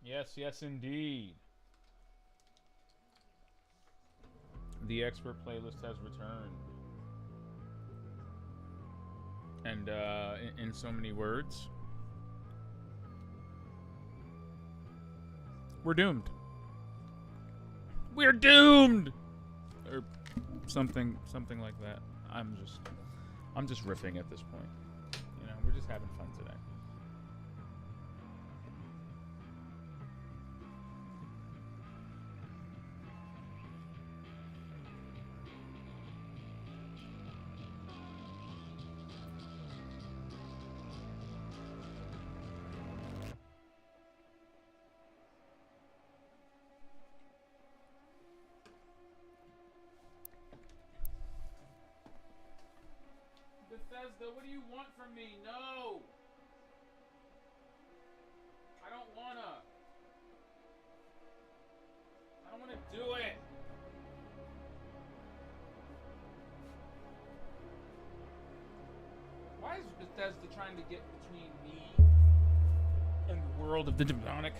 Yes, yes, indeed. The expert playlist has returned. And in so many words, we're doomed. We're doomed, or something like that. I'm just riffing at this point. You know, we're just having fun today. Bethesda, what do you want from me? No! I don't wanna. I don't wanna do it. Why is Bethesda trying to get between me and the world of the demonic?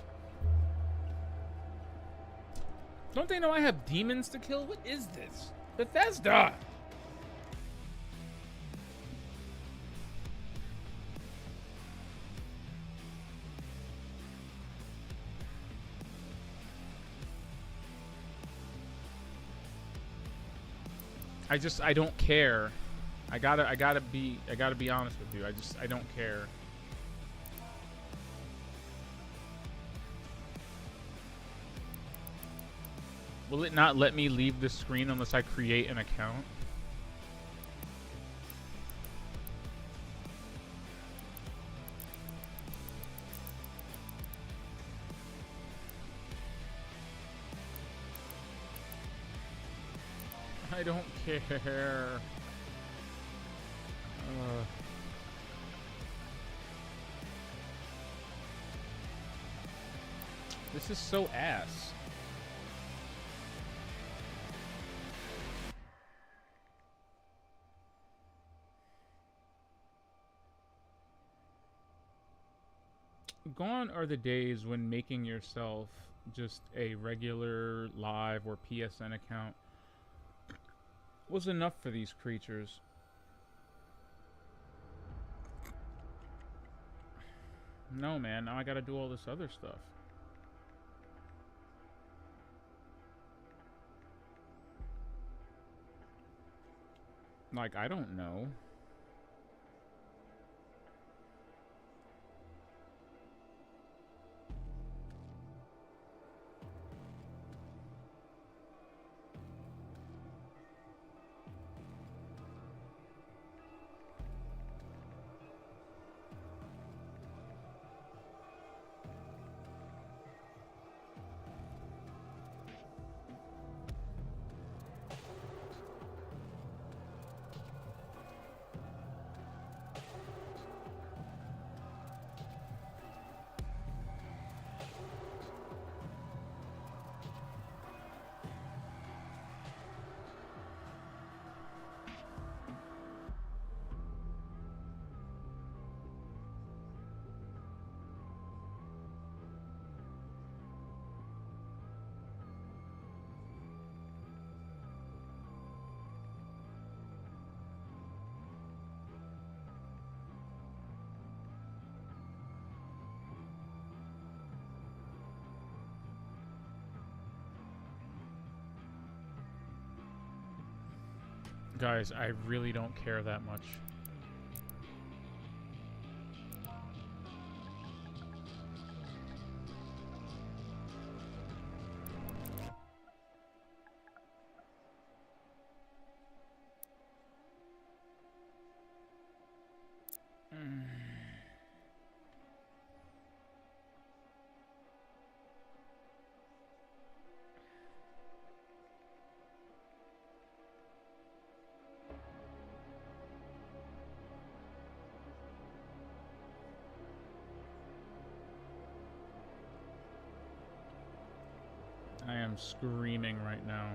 Don't they know I have demons to kill? What is this? Bethesda! I don't care. I gotta be honest with you. I don't care. Will it not let me leave the screen unless I create an account? I don't care. This is so ass. Gone are the days when making yourself just a regular live or PSN account was enough for these creatures. No, man, now I gotta do all this other stuff. Like, I don't know. Guys, I really don't care that much. I am screaming right now.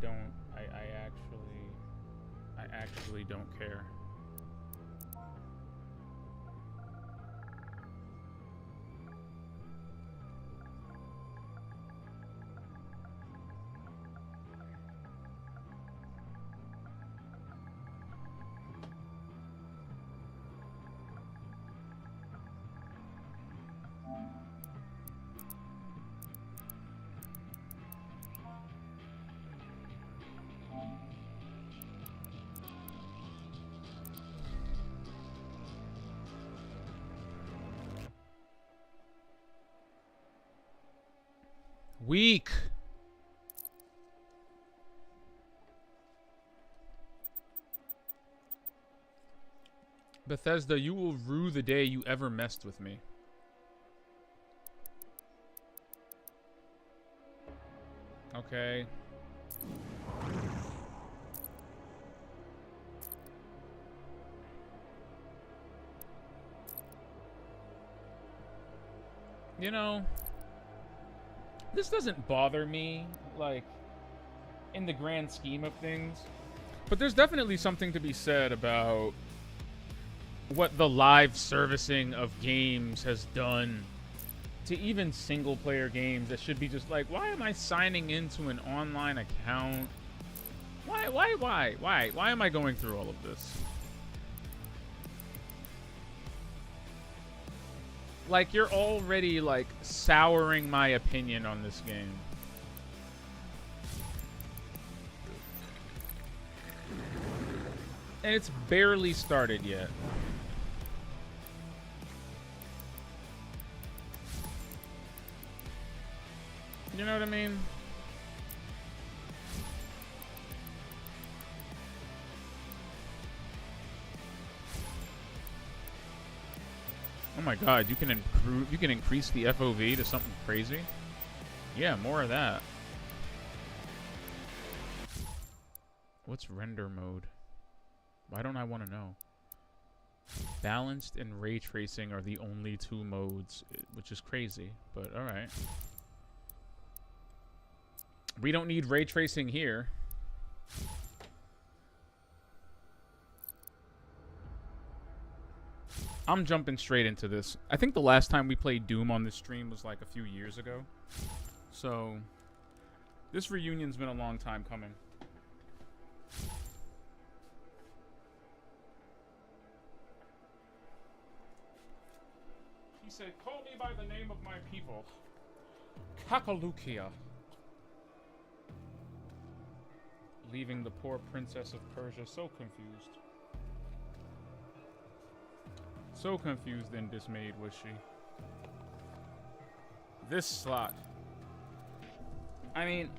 don't. I actually don't care. Weak. Bethesda, you will rue the day you ever messed with me. Okay. You know, this doesn't bother me, like, in the grand scheme of things. But there's definitely something to be said about what the live servicing of games has done to even single-player games that should be just like, why am I signing into an online account? Why am I going through all of this? Like, you're already, like, souring my opinion on this game. And it's barely started yet. You know what I mean? Oh my god, you can improve, you can increase the FOV to something crazy? Yeah, more of that. What's render mode? Why don't I want to know? Balanced and ray tracing are the only two modes, which is crazy, but alright. We don't need ray tracing here. I'm jumping straight into this. I think the last time we played Doom on this stream was like a few years ago. So, this reunion's been a long time coming. He said, call me by the name of my people. Kakalukia. Leaving the poor princess of Persia so confused. So confused and dismayed was she. This slot. I mean,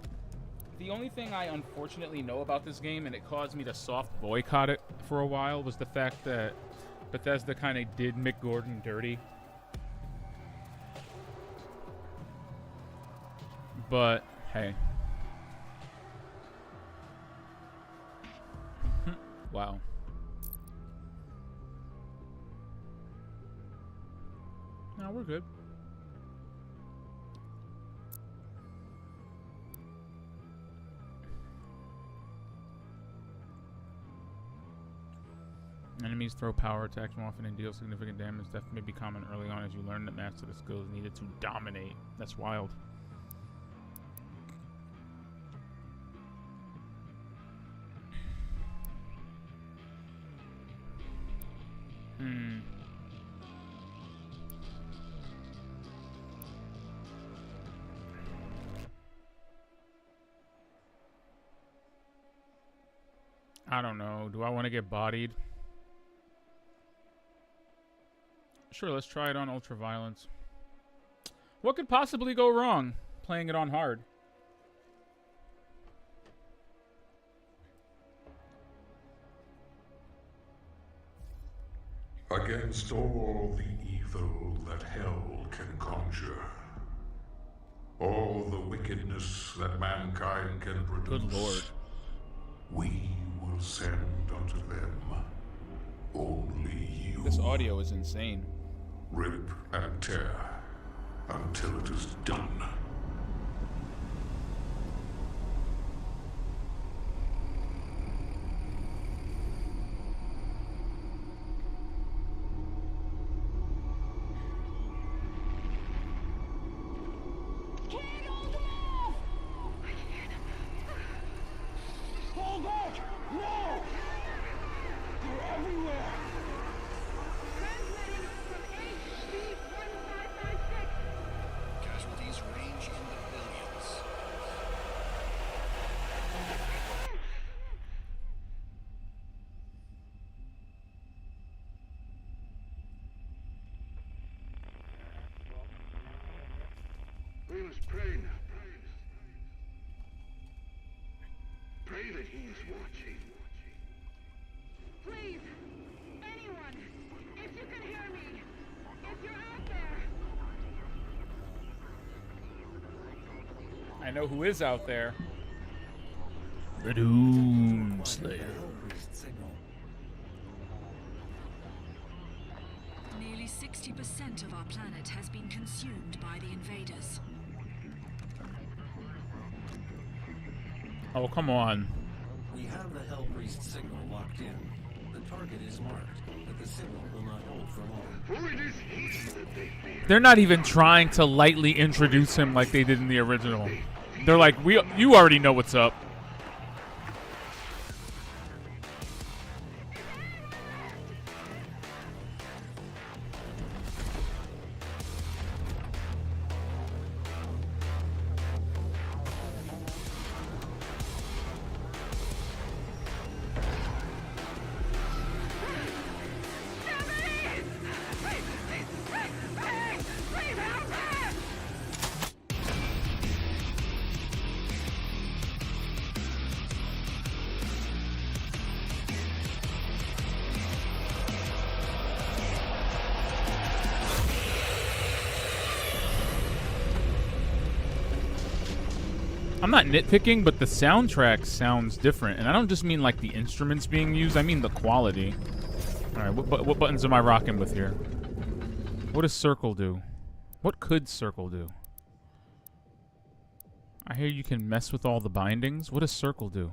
the only thing I unfortunately know about this game, and it caused me to soft boycott it for a while, was the fact that Bethesda kind of did Mick Gordon dirty. But, hey. Wow. No, we're good. Enemies throw power attacks more often and deal significant damage. Death may be common early on as you learn to master the skills needed to dominate. That's wild. I don't know. Do I want to get bodied? Sure, let's try it on Ultraviolence. What could possibly go wrong playing it on hard? Against all the evil that hell can conjure, all the wickedness that mankind can produce, Good Lord. we will send unto them only you. This audio is insane. Rip and tear until it is done. that he's watching. Please, anyone, if you can hear me, if you're out there. I know who is out there. The Doomslayer. Nearly 60% of our planet has been consumed by the invaders. Oh, come on. We have the Hellpriest signal locked in. The target is marked, but the signal will not hold for long. For it is he that they fear. They're not even trying to lightly introduce him like they did in the original. They're like, you already know what's up. I'm not nitpicking, but the soundtrack sounds different. And I don't just mean like the instruments being used, I mean the quality. Alright, what buttons am I rocking with here? What does circle do? What could circle do? I hear you can mess with all the bindings. What does circle do?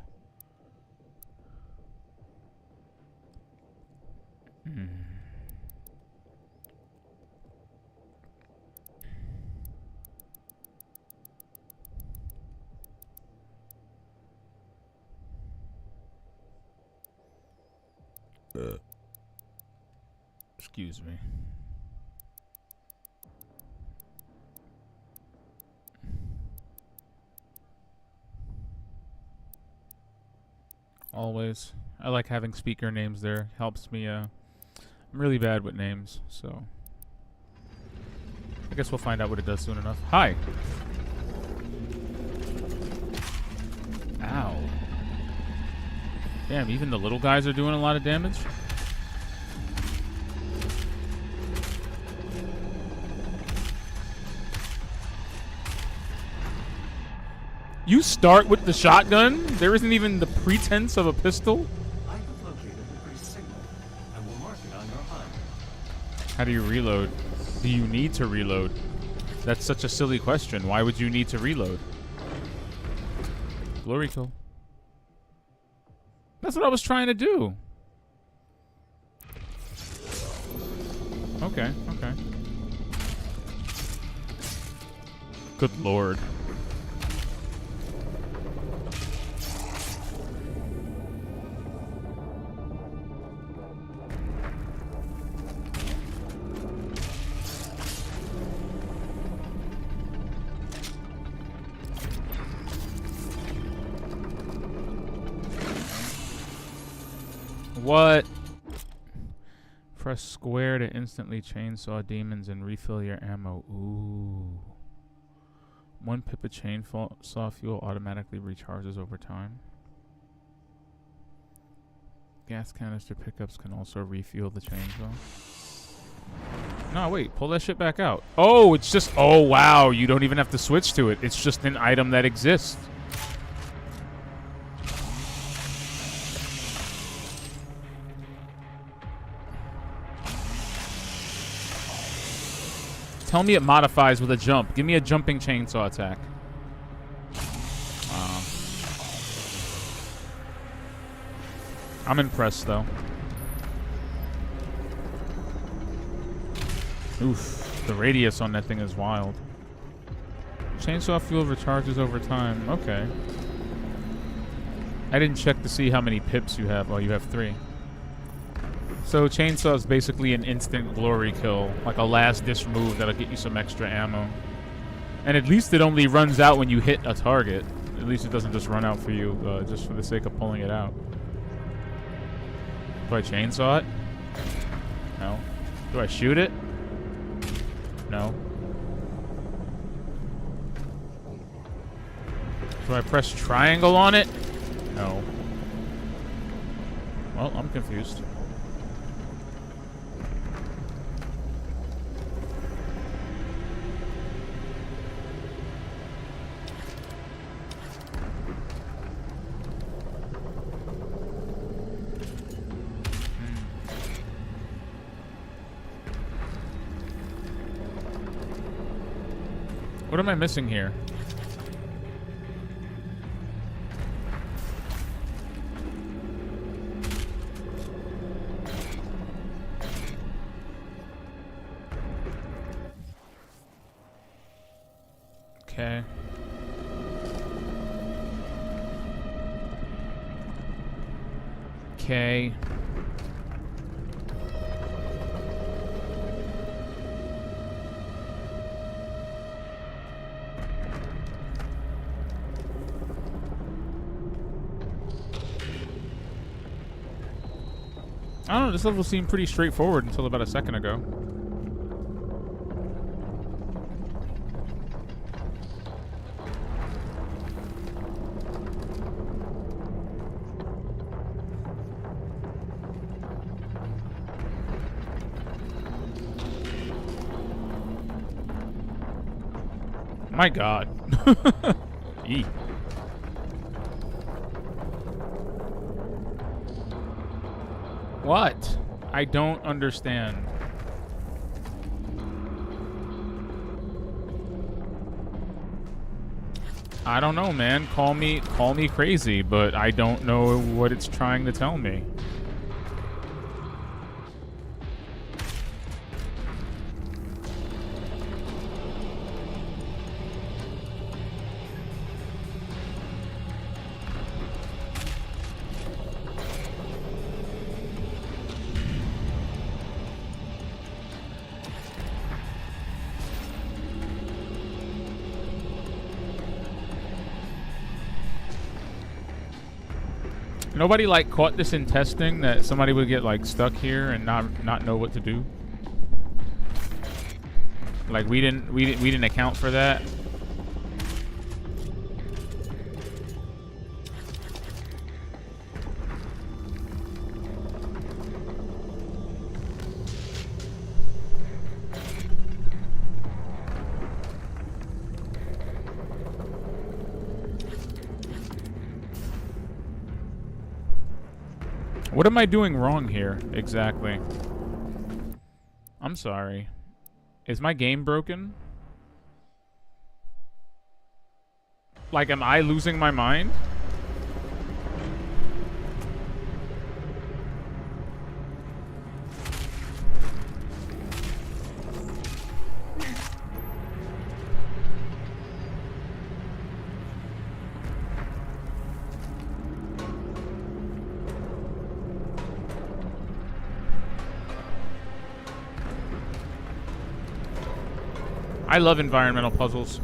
Excuse me. Always. I like having speaker names there. Helps me, I'm really bad with names, so I guess we'll find out what it does soon enough. Hi! Ow. Damn, even the little guys are doing a lot of damage? You start with the shotgun? There isn't even the pretense of a pistol? I have located the priest's signal. I will mark it on your HUD. How do you reload? Do you need to reload? That's such a silly question. Why would you need to reload? Glory kill. That's what I was trying to do. Okay, okay. Good lord. What? Press square to instantly chainsaw demons and refill your ammo. Ooh. 1 pip of chainsaw fuel automatically recharges over time. Gas canister pickups can also refuel the chainsaw. No, wait. Pull that shit back out. Oh, it's just... Oh, wow. You don't even have to switch to it. It's just an item that exists. Tell me it modifies with a jump. Give me a jumping chainsaw attack. I'm impressed, though. Oof. The radius on that thing is wild. Chainsaw fuel recharges over time. Okay. I didn't check to see how many pips you have. Oh, you have 3. So chainsaw is basically an instant glory kill, like a last dish move that'll get you some extra ammo. And at least it only runs out when you hit a target. At least it doesn't just run out for you, just for the sake of pulling it out. Do I chainsaw it? No. Do I shoot it? No. Do I press triangle on it? No. Well, I'm confused. What am I missing here? Okay. Okay. I don't know, this level seemed pretty straightforward until about a second ago. My God. Eee. What? I don't understand. I don't know, man. Call me crazy, but I don't know what it's trying to tell me. Nobody like caught this in testing that somebody would get like stuck here and not know what to do. Like we didn't account for that. What am I doing wrong here, exactly? I'm sorry. Is my game broken? Like, am I losing my mind? I love environmental puzzles.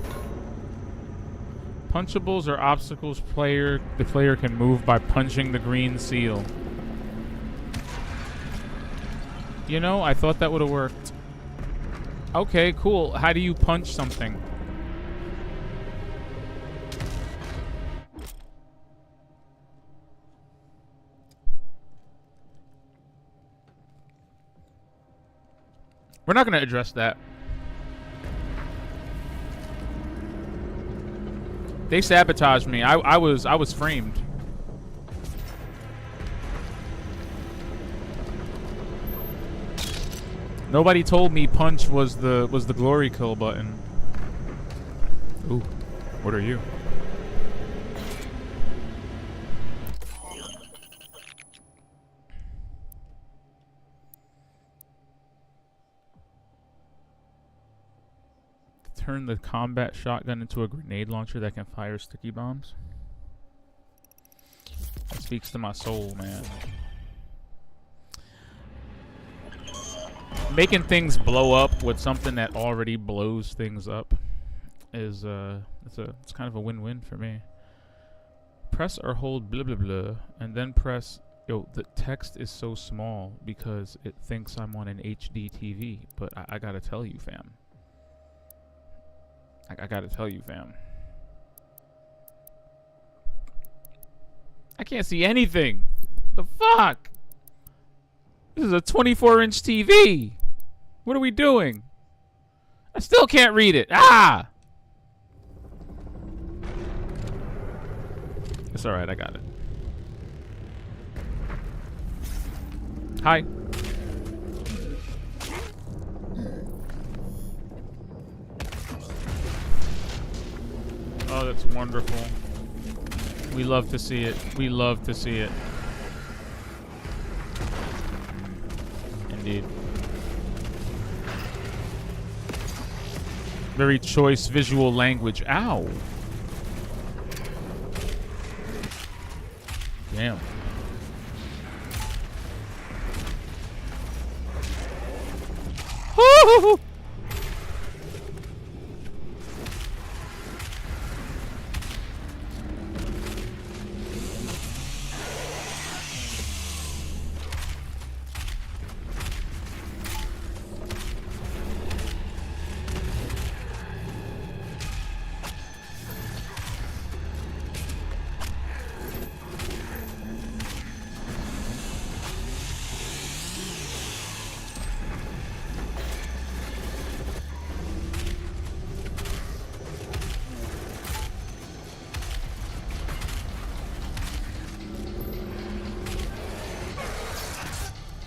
Punchables are obstacles the player can move by punching the green seal. You know, I thought that would have worked. Okay, cool. How do you punch something? We're not going to address that. They sabotaged me. I was framed. Nobody told me punch was the glory kill button. Ooh, what are you? Turn the combat shotgun into a grenade launcher that can fire sticky bombs. That speaks to my soul, man. Making things blow up with something that already blows things up is it's kind of a win-win for me. Press or hold blah blah blah and then press. Yo, the text is so small because it thinks I'm on an HD TV, but I gotta tell you, fam. I gotta tell you, fam. I can't see anything. The fuck? This is a 24-inch TV. What are we doing? I still can't read it. Ah! It's alright, I got it. Hi. Oh, that's wonderful. We love to see it. We love to see it. Indeed. Very choice visual language. Ow. Damn. Woo-hoo-hoo.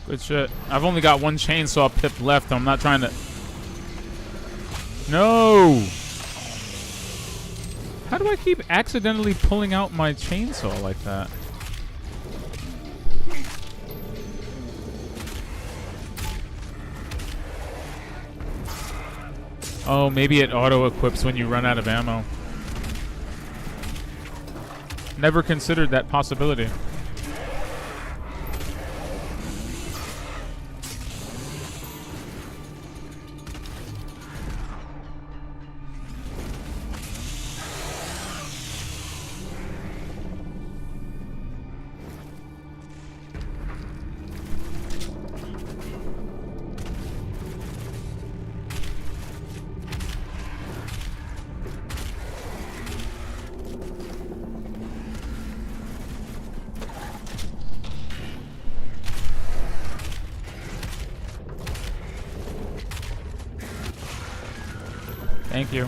Good shit. I've only got one chainsaw pip left. I'm not trying to... No! How do I keep accidentally pulling out my chainsaw like that? Oh, maybe it auto-equips when you run out of ammo. Never considered that possibility. Thank you.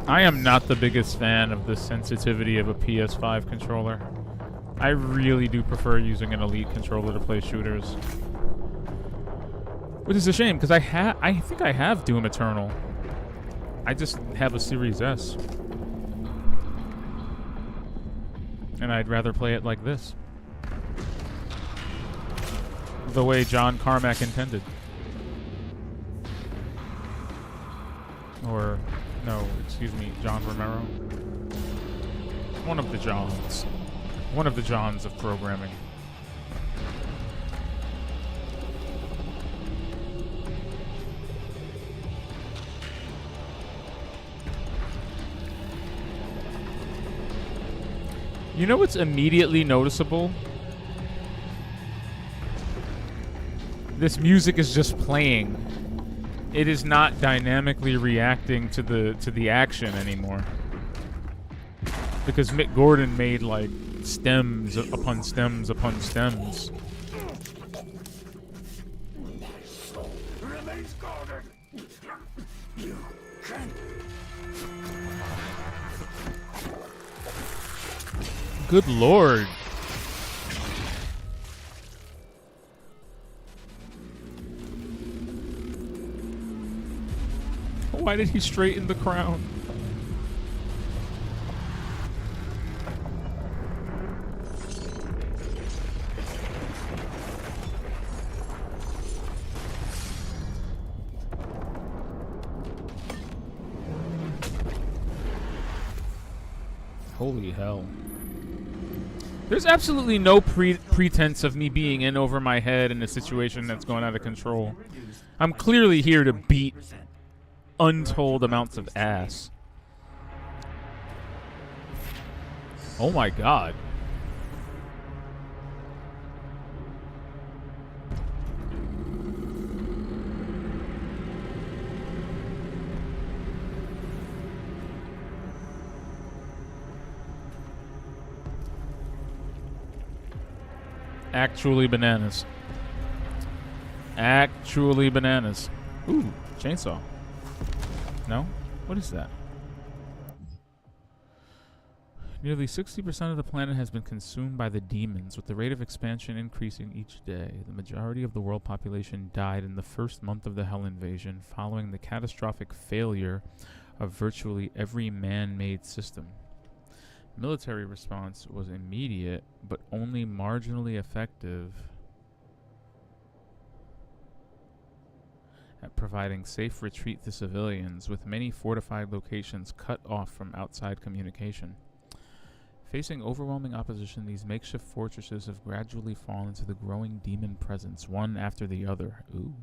I am not the biggest fan of the sensitivity of a PS5 controller. I really do prefer using an Elite controller to play shooters. Which is a shame, because I think I have Doom Eternal. I just have a Series S. And I'd rather play it like this. The way John Carmack intended. Or, no, excuse me, John Romero. One of the Johns. One of the Johns of programming. You know what's immediately noticeable? This music is just playing. It is not dynamically reacting to the action anymore. Because Mick Gordon made like stems upon stems upon stems. Remains guarded. You can't. Good lord. Why did he straighten the crown? Holy hell. There's absolutely no pretense of me being in over my head in a situation that's going out of control. I'm clearly here to beat untold amounts of ass. Oh my god. Actually bananas. Actually bananas. Ooh, chainsaw. No? What is that? Nearly 60% of the planet has been consumed by the demons, with the rate of expansion increasing each day. The majority of the world population died in the first month of the Hell invasion, following the catastrophic failure of virtually every man-made system. Military response was immediate, but only marginally effective at providing safe retreat to civilians, with many fortified locations cut off from outside communication. Facing overwhelming opposition, these makeshift fortresses have gradually fallen to the growing demon presence, one after the other. Ooh.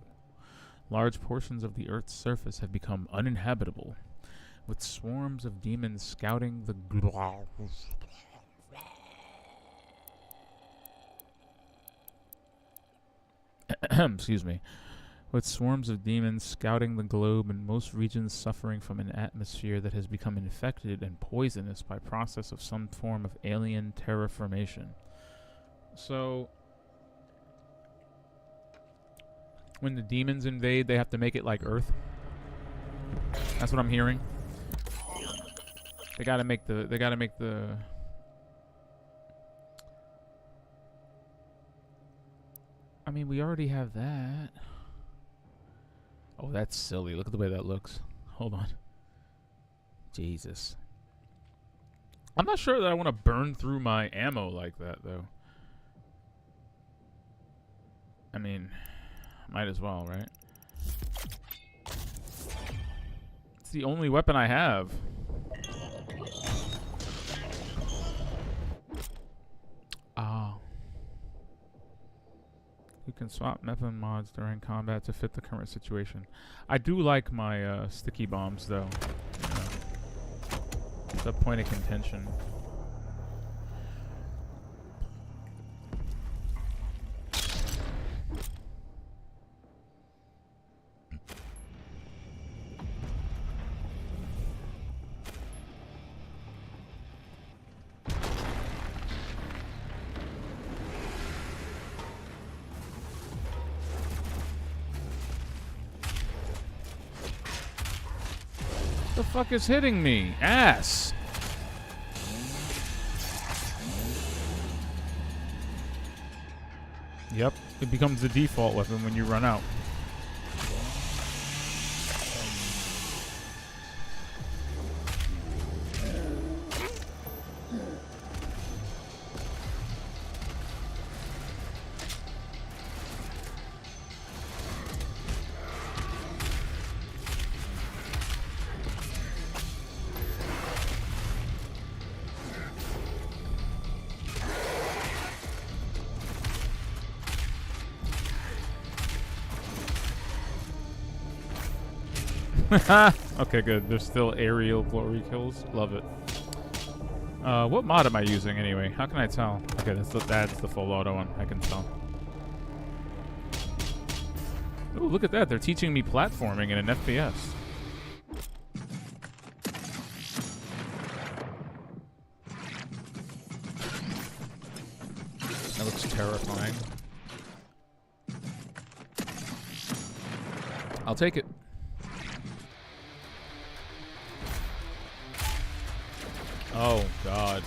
Large portions of the Earth's surface have become uninhabitable, with swarms of demons scouting the excuse me. With swarms of demons scouting the globe, and most regions suffering from an atmosphere that has become infected and poisonous by process of some form of alien terraformation. So, when the demons invade, they have to make it like Earth. That's what I'm hearing. They gotta make the I mean, we already have that. Oh, that's silly. Look at the way that looks. Hold on. Jesus. I'm not sure that I want to burn through my ammo like that, though. I mean, might as well, right? It's the only weapon I have. Ah. You can swap weapon mods during combat to fit the current situation. I do like my sticky bombs, though. It's a point of contention. The fuck is hitting me? Ass! Yep, it becomes the default weapon when you run out. Okay, good. There's still aerial glory kills. Love it. What mod am I using anyway? How can I tell? Okay, that's the full auto one. I can tell. Oh, look at that. They're teaching me platforming in an FPS. That looks terrifying. I'll take it. Oh, God.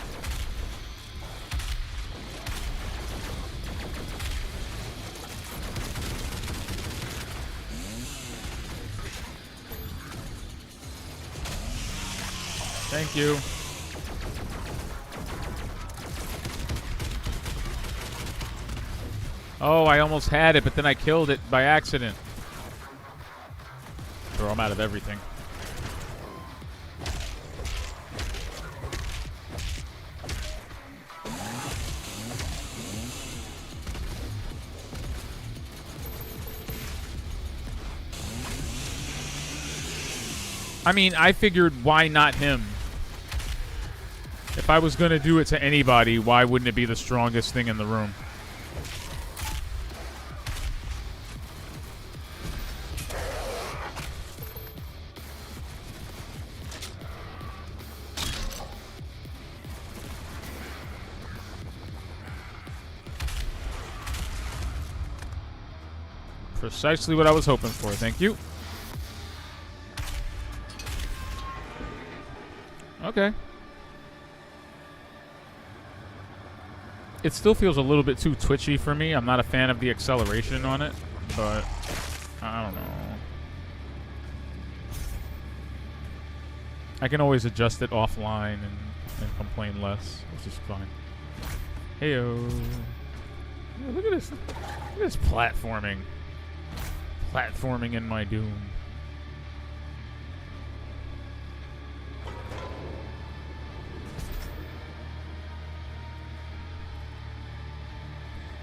Thank you. Oh, I almost had it, but then I killed it by accident. Throw them out of everything. I mean, I figured, why not him? If I was going to do it to anybody, why wouldn't it be the strongest thing in the room? Precisely what I was hoping for. Thank you. Okay. It still feels a little bit too twitchy for me. I'm not a fan of the acceleration on it, but I don't know. I can always adjust it offline and complain less, which is fine. Heyo. Yeah, look at this. Look at this platforming. Platforming in my Doom.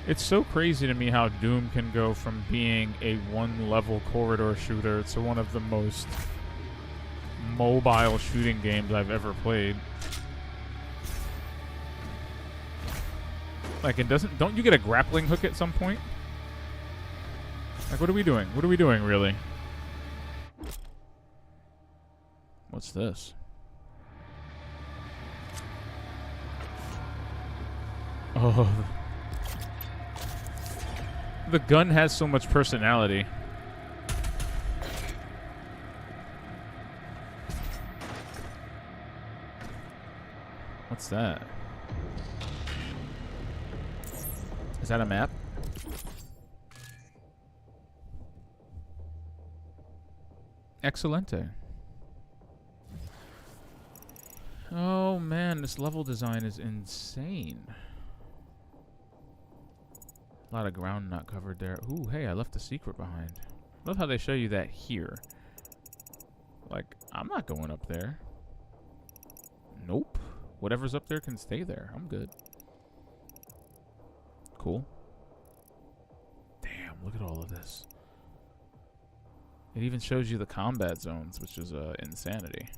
It's so crazy to me how Doom can go from being a one-level corridor shooter to one of the most mobile shooting games I've ever played. Like, it doesn't... Don't you get a grappling hook at some point? Like, what are we doing? What are we doing, really? What's this? Oh... The gun has so much personality. What's that? Is that a map? Excelente. Oh man, this level design is insane. A lot of ground not covered there. Ooh, hey, I left a secret behind. Love how they show you that here. Like, I'm not going up there. Nope. Whatever's up there can stay there. I'm good. Cool. Damn, look at all of this. It even shows you the combat zones, which is insanity.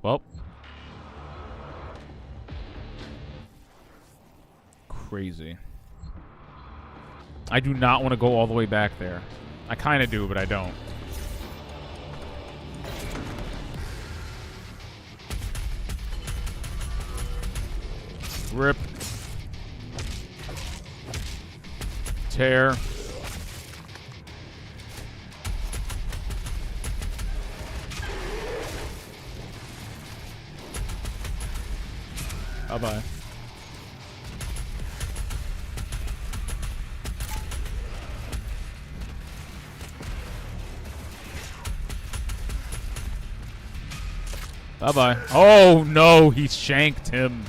Well. Crazy. I do not want to go all the way back there. I kind of do, but I don't. Rip. Tear. Bye-bye. Bye-bye. Oh, no, he shanked him.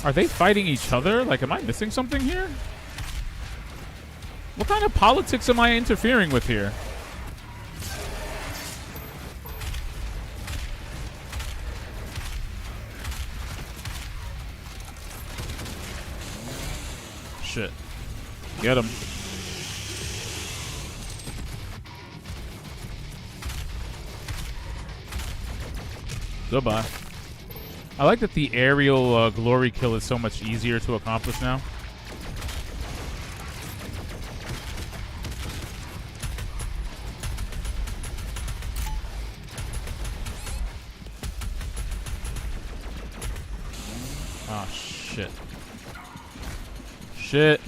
Are they fighting each other? Like, am I missing something here? What kind of politics am I interfering with here? Shit. Get him. Goodbye. I like that the aerial glory kill is so much easier to accomplish now. Ah, shit. Shit.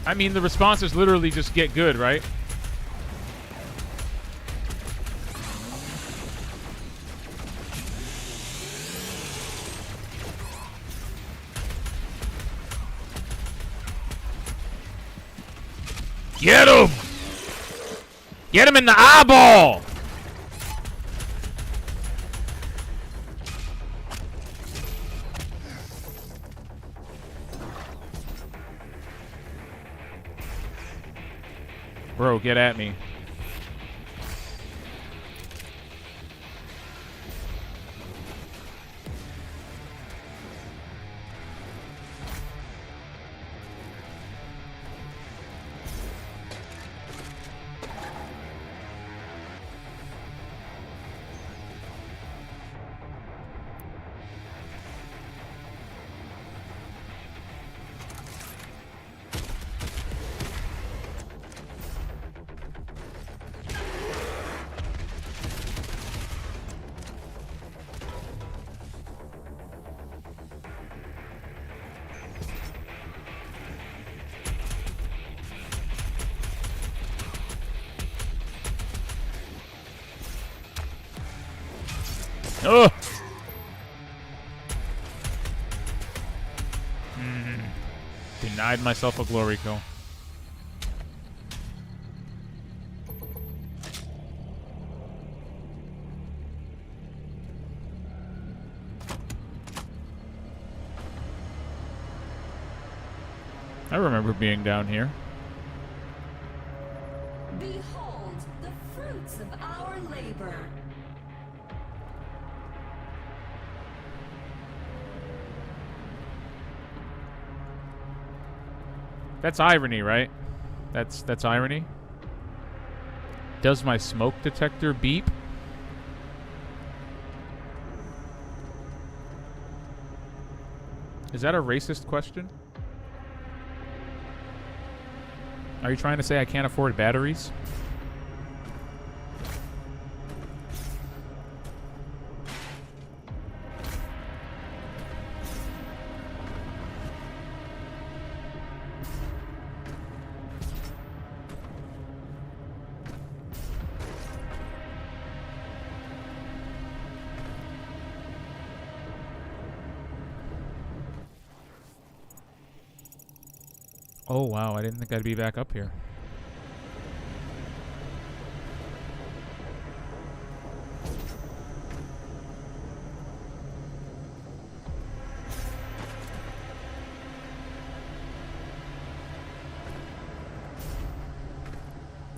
I mean, the responses literally just get good, right? Get him! Get him in the eyeball! Bro, get at me. Ugh! Denied myself a glory kill. I remember being down here. Behold the fruits of our labor. That's irony, right? That's irony. Does my smoke detector beep? Is that a racist question? Are you trying to say I can't afford batteries? Oh wow, I didn't think I'd be back up here.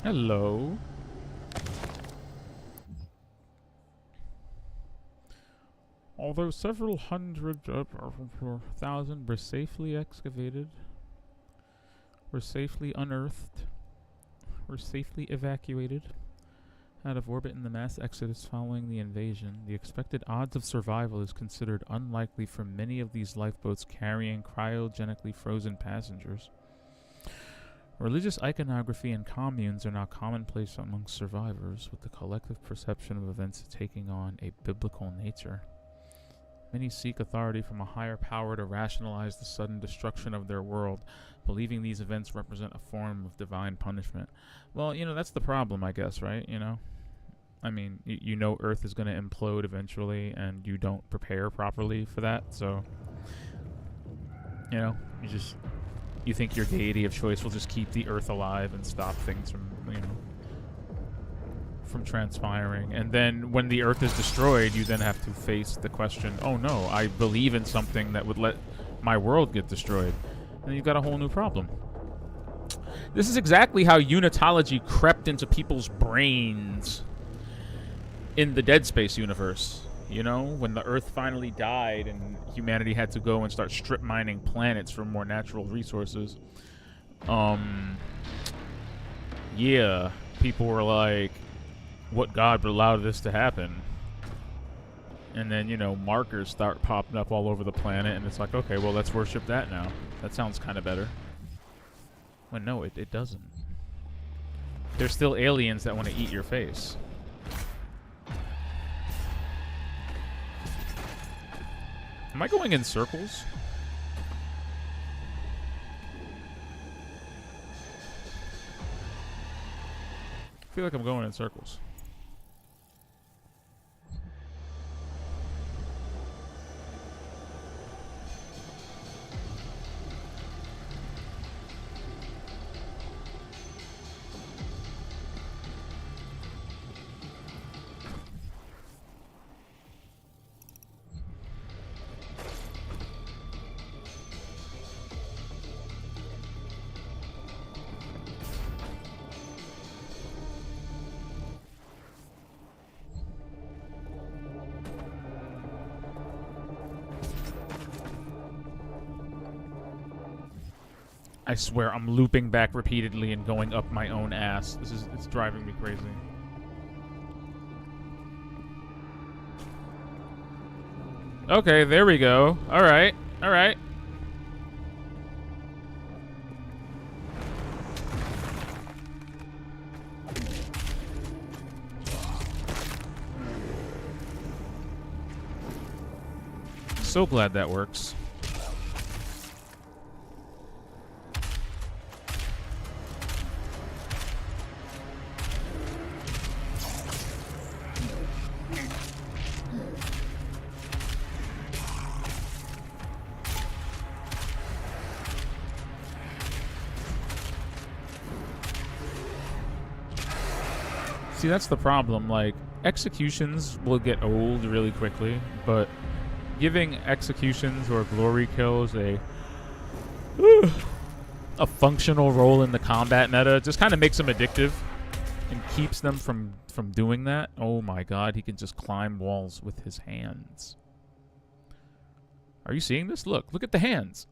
Hello. Although several hundred thousand were safely excavated, were safely unearthed, were safely evacuated out of orbit in the mass exodus following the invasion, the expected odds of survival is considered unlikely for many of these lifeboats carrying cryogenically frozen passengers. Religious iconography and communes are now commonplace among survivors, with the collective perception of events taking on a biblical nature. Many seek authority from a higher power to rationalize the sudden destruction of their world, believing these events represent a form of divine punishment. Well, you know, that's the problem, I guess, right? You know? I mean, you know Earth is going to implode eventually, and you don't prepare properly for that, so... You know, you think your deity of choice will just keep the Earth alive and stop things from, you know, from transpiring. And then when the Earth is destroyed, you then have to face the question, oh no, I believe in something that would let my world get destroyed. And you've got a whole new problem. This is exactly how unitology crept into people's brains in the Dead Space universe. You know, when the Earth finally died and humanity had to go and start strip mining planets for more natural resources. Yeah, people were like, what God would allow this to happen? And then, you know, markers start popping up all over the planet, and it's like, okay, well, let's worship that now. That sounds kind of better. Well, no, it doesn't. There's still aliens that want to eat your face. Am I going in circles? I feel like I'm going in circles. I swear, I'm looping back repeatedly and going up my own ass. It's driving me crazy. Okay, there we go. Alright, alright. So glad that works. See, that's the problem. Like, executions will get old really quickly, but giving executions or glory kills a functional role in the combat meta just kind of makes them addictive and keeps them from doing that. Oh my god, he can just climb walls with his hands. Are you seeing this? Look at the hands.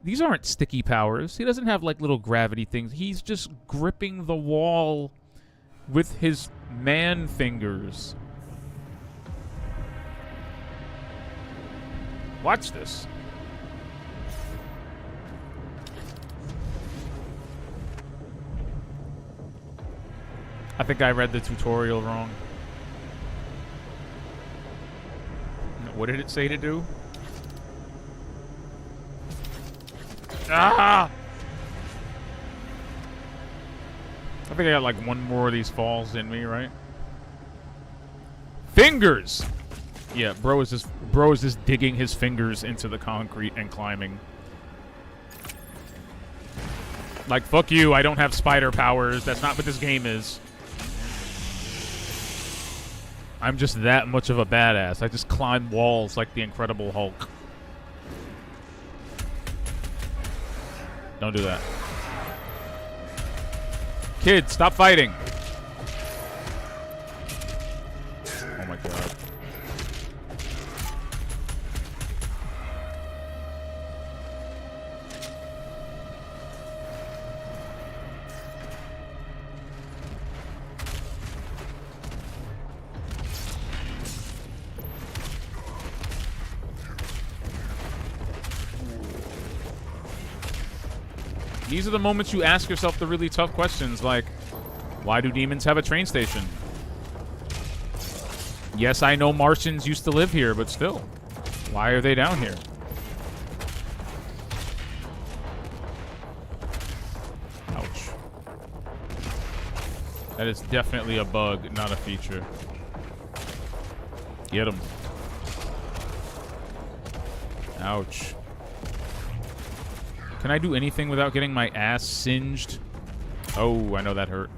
These aren't sticky powers. He doesn't have like little gravity things. He's just gripping the wall with his man fingers. Watch this. I think I read the tutorial wrong. What did it say to do? Ah! I think I got like one more of these falls in me, right? Fingers! Yeah, bro is just digging his fingers into the concrete and climbing. Like, fuck you, I don't have spider powers. That's not what this game is. I'm just that much of a badass. I just climb walls like the Incredible Hulk. Don't do that. Kids, stop fighting. Oh my god. These are the moments you ask yourself the really tough questions, like, why do demons have a train station? Yes, I know Martians used to live here, but still, why are they down here? Ouch. That is definitely a bug, not a feature. Get him. Ouch. Can I do anything without getting my ass singed? Oh, I know that hurt.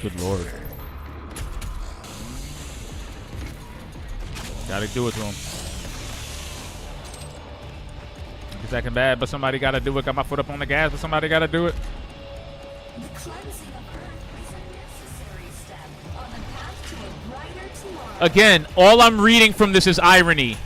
Good lord. Gotta do it to him. It's acting bad, but somebody gotta do it. Got my foot up on the gas, but somebody gotta do it. The cleansing of Earth is a necessary step on the path to a brighter tomorrow. Again, all I'm reading from this is irony.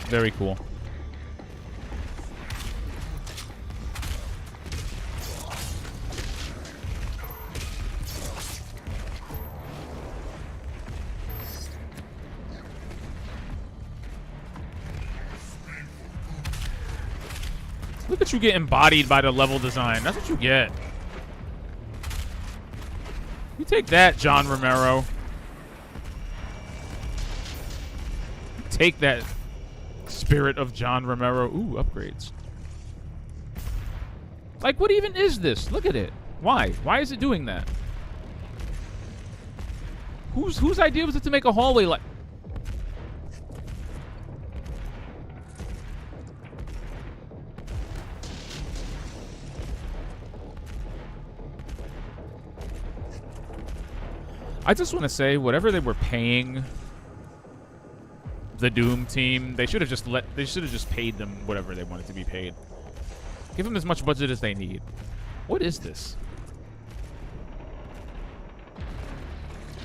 Very cool. Look at you get embodied by the level design. That's what you get. You take that, John Romero. Take that, spirit of John Romero. Ooh, upgrades. Like, what even is this? Look at it. Why? Why is it doing that? Whose idea was it to make a hallway like... I just want to say, whatever they were paying the Doom team, they should have just paid them whatever they wanted to be paid. Give them as much budget as they need. What is this?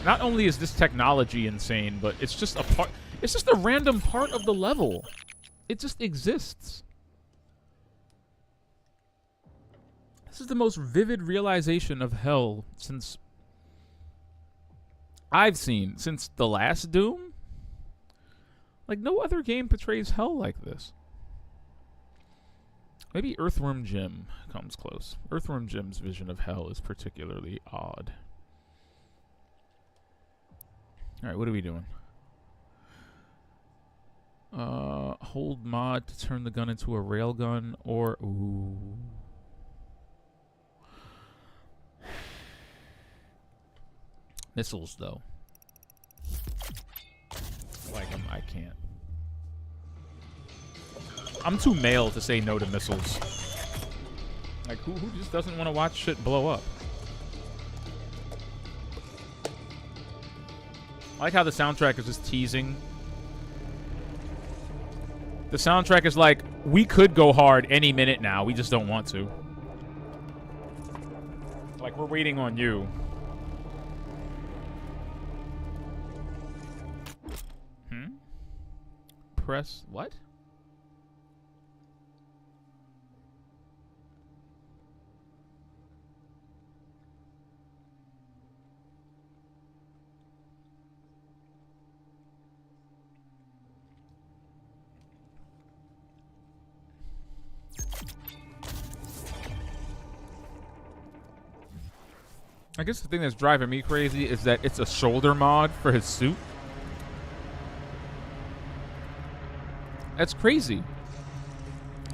Not only is this technology insane, but it's just a part. It's just a random part of the level. It just exists. This is the most vivid realization of hell since I've seen, since the last Doom. Like, no other game portrays hell like this. Maybe Earthworm Jim comes close. Earthworm Jim's vision of hell is particularly odd. Alright, what are we doing? hold mod to turn the gun into a railgun, or ooh. Missiles, though. Like, I can't. I'm too male to say no to missiles. Like, who just doesn't want to watch shit blow up? I like how the soundtrack is just teasing. The soundtrack is like, we could go hard any minute now. We just don't want to. Like, we're waiting on you. Press what? I guess the thing that's driving me crazy is that it's a shoulder mod for his suit. That's crazy.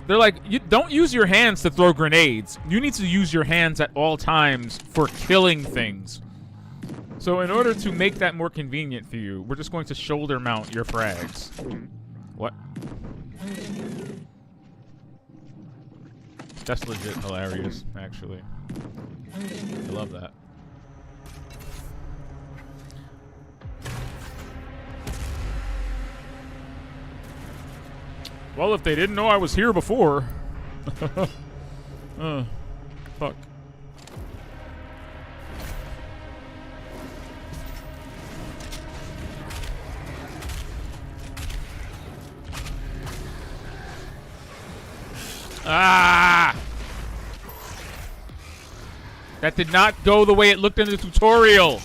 They're like, you don't use your hands to throw grenades. You need to use your hands at all times for killing things. So in order to make that more convenient for you, we're just going to shoulder mount your frags. What? That's legit hilarious, actually. I love that. Well, if they didn't know I was here before. Fuck. Ah! That did not go the way it looked in the tutorial.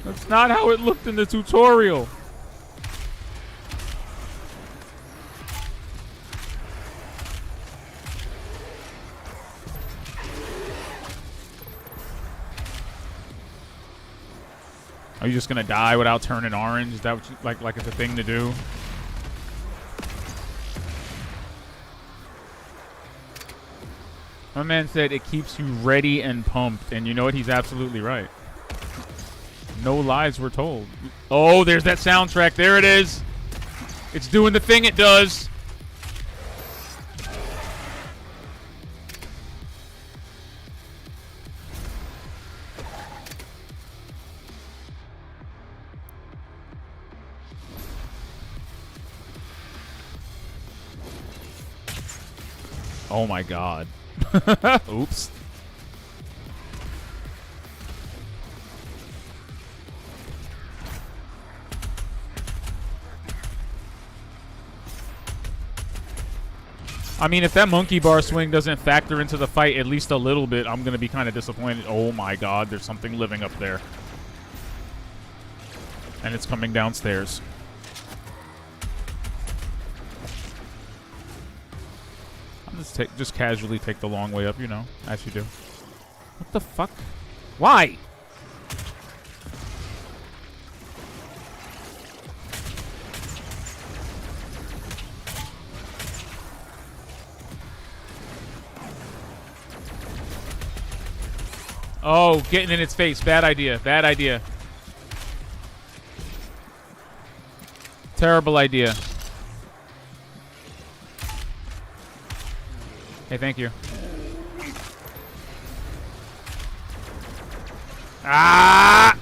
That's not how it looked in the tutorial. Are you just gonna die without turning orange? Is that what you, like it's a thing to do? My man said it keeps you ready and pumped, and you know what? He's absolutely right. No lies were told. Oh, there's that soundtrack. There it is. It's doing the thing it does. Oh my god. Oops. I mean, if that monkey bar swing doesn't factor into the fight at least a little bit, I'm going to be kind of disappointed. Oh my god, there's something living up there. And it's coming downstairs. Just casually take the long way up, you know, as you do. What the fuck? Why? Oh, getting in its face. Bad idea. Bad idea. Terrible idea. Hey, thank you. Ah!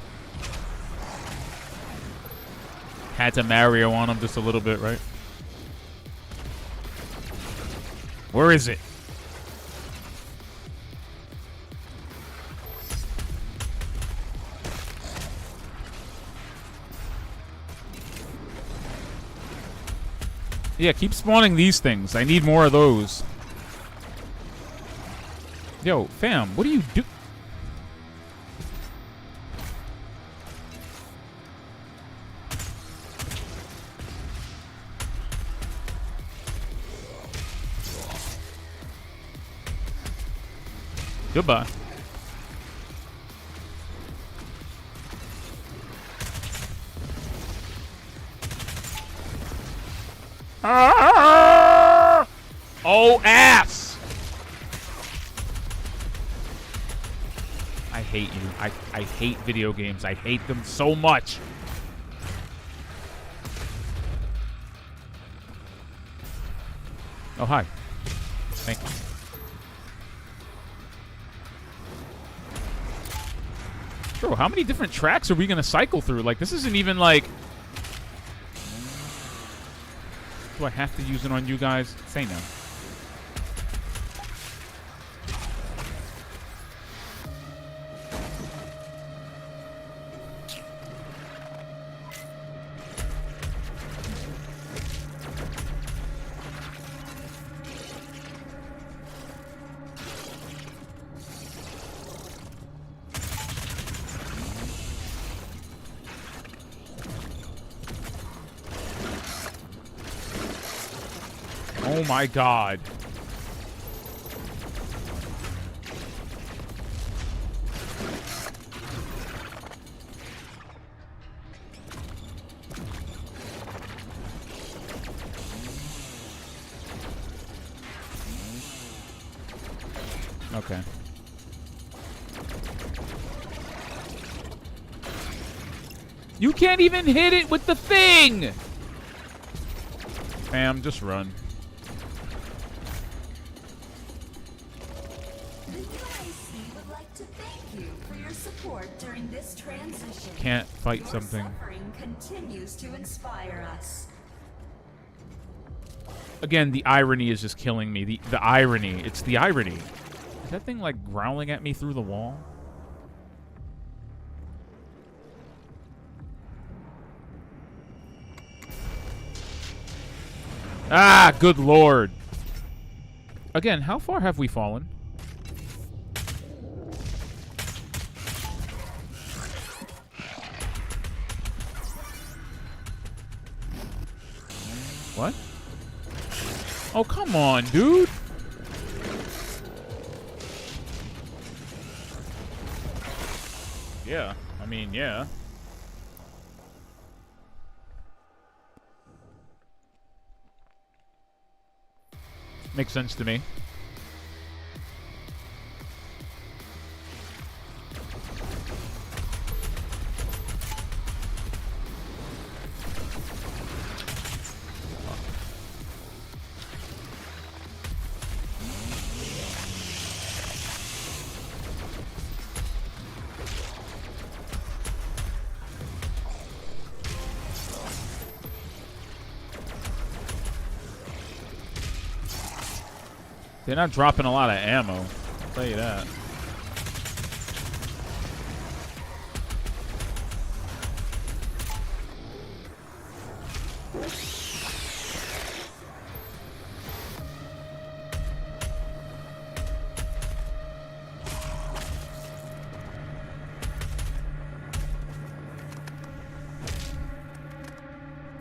Had to Mario on him just a little bit, right? Where is it? Yeah, keep spawning these things. I need more of those. Yo, fam, what do you do? Goodbye. Ah! Oh, ass! I hate you. I hate video games. I hate them so much. Oh, hi. Thank you. Bro, how many different tracks are we going to cycle through? Like, this isn't even like... Do I have to use it on you guys? Say no. Oh my god. Okay. You can't even hit it with the thing! Fam, just run. Can't fight something. Suffering continues to inspire us. Again, the irony is just killing me. The irony. It's the irony. Is that thing like growling at me through the wall? Ah, good lord. Again, how far have we fallen? What? Oh, come on, dude. Yeah, I mean, yeah. Makes sense to me. They're not dropping a lot of ammo. I'll tell you that.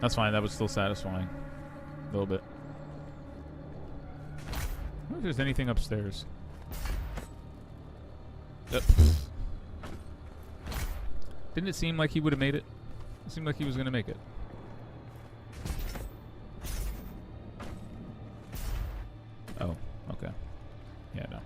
That's fine. That was still satisfying. A little bit. I wonder if there's anything upstairs. Yep. Didn't it seem like he would have made it? It seemed like he was going to make it. Oh, okay. Yeah, no.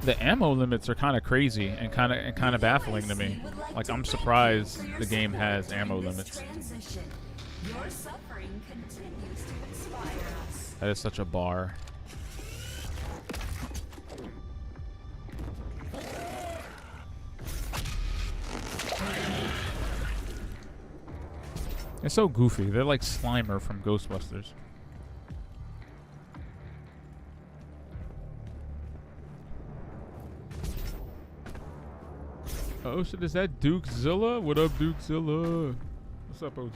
The ammo limits are kind of crazy and kind of baffling to me. Like, I'm surprised the game has ammo limits. Your suffering continues to inspire us. That is such a bar. It's so goofy. They're like Slimer from Ghostbusters. Oh shit, is that Dukezilla? What up, Dukezilla? What's up, OG?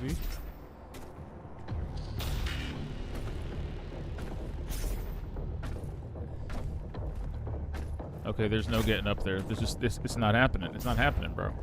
Okay, there's no getting up there. There's just this. It's not happening. It's not happening, bro.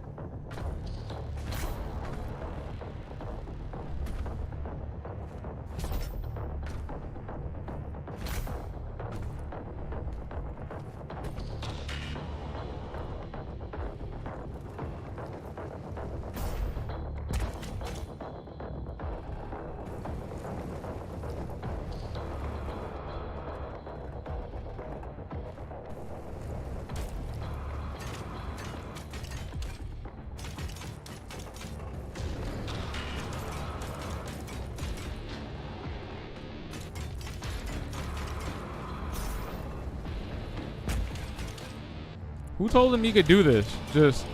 Who told him he could do this? Just...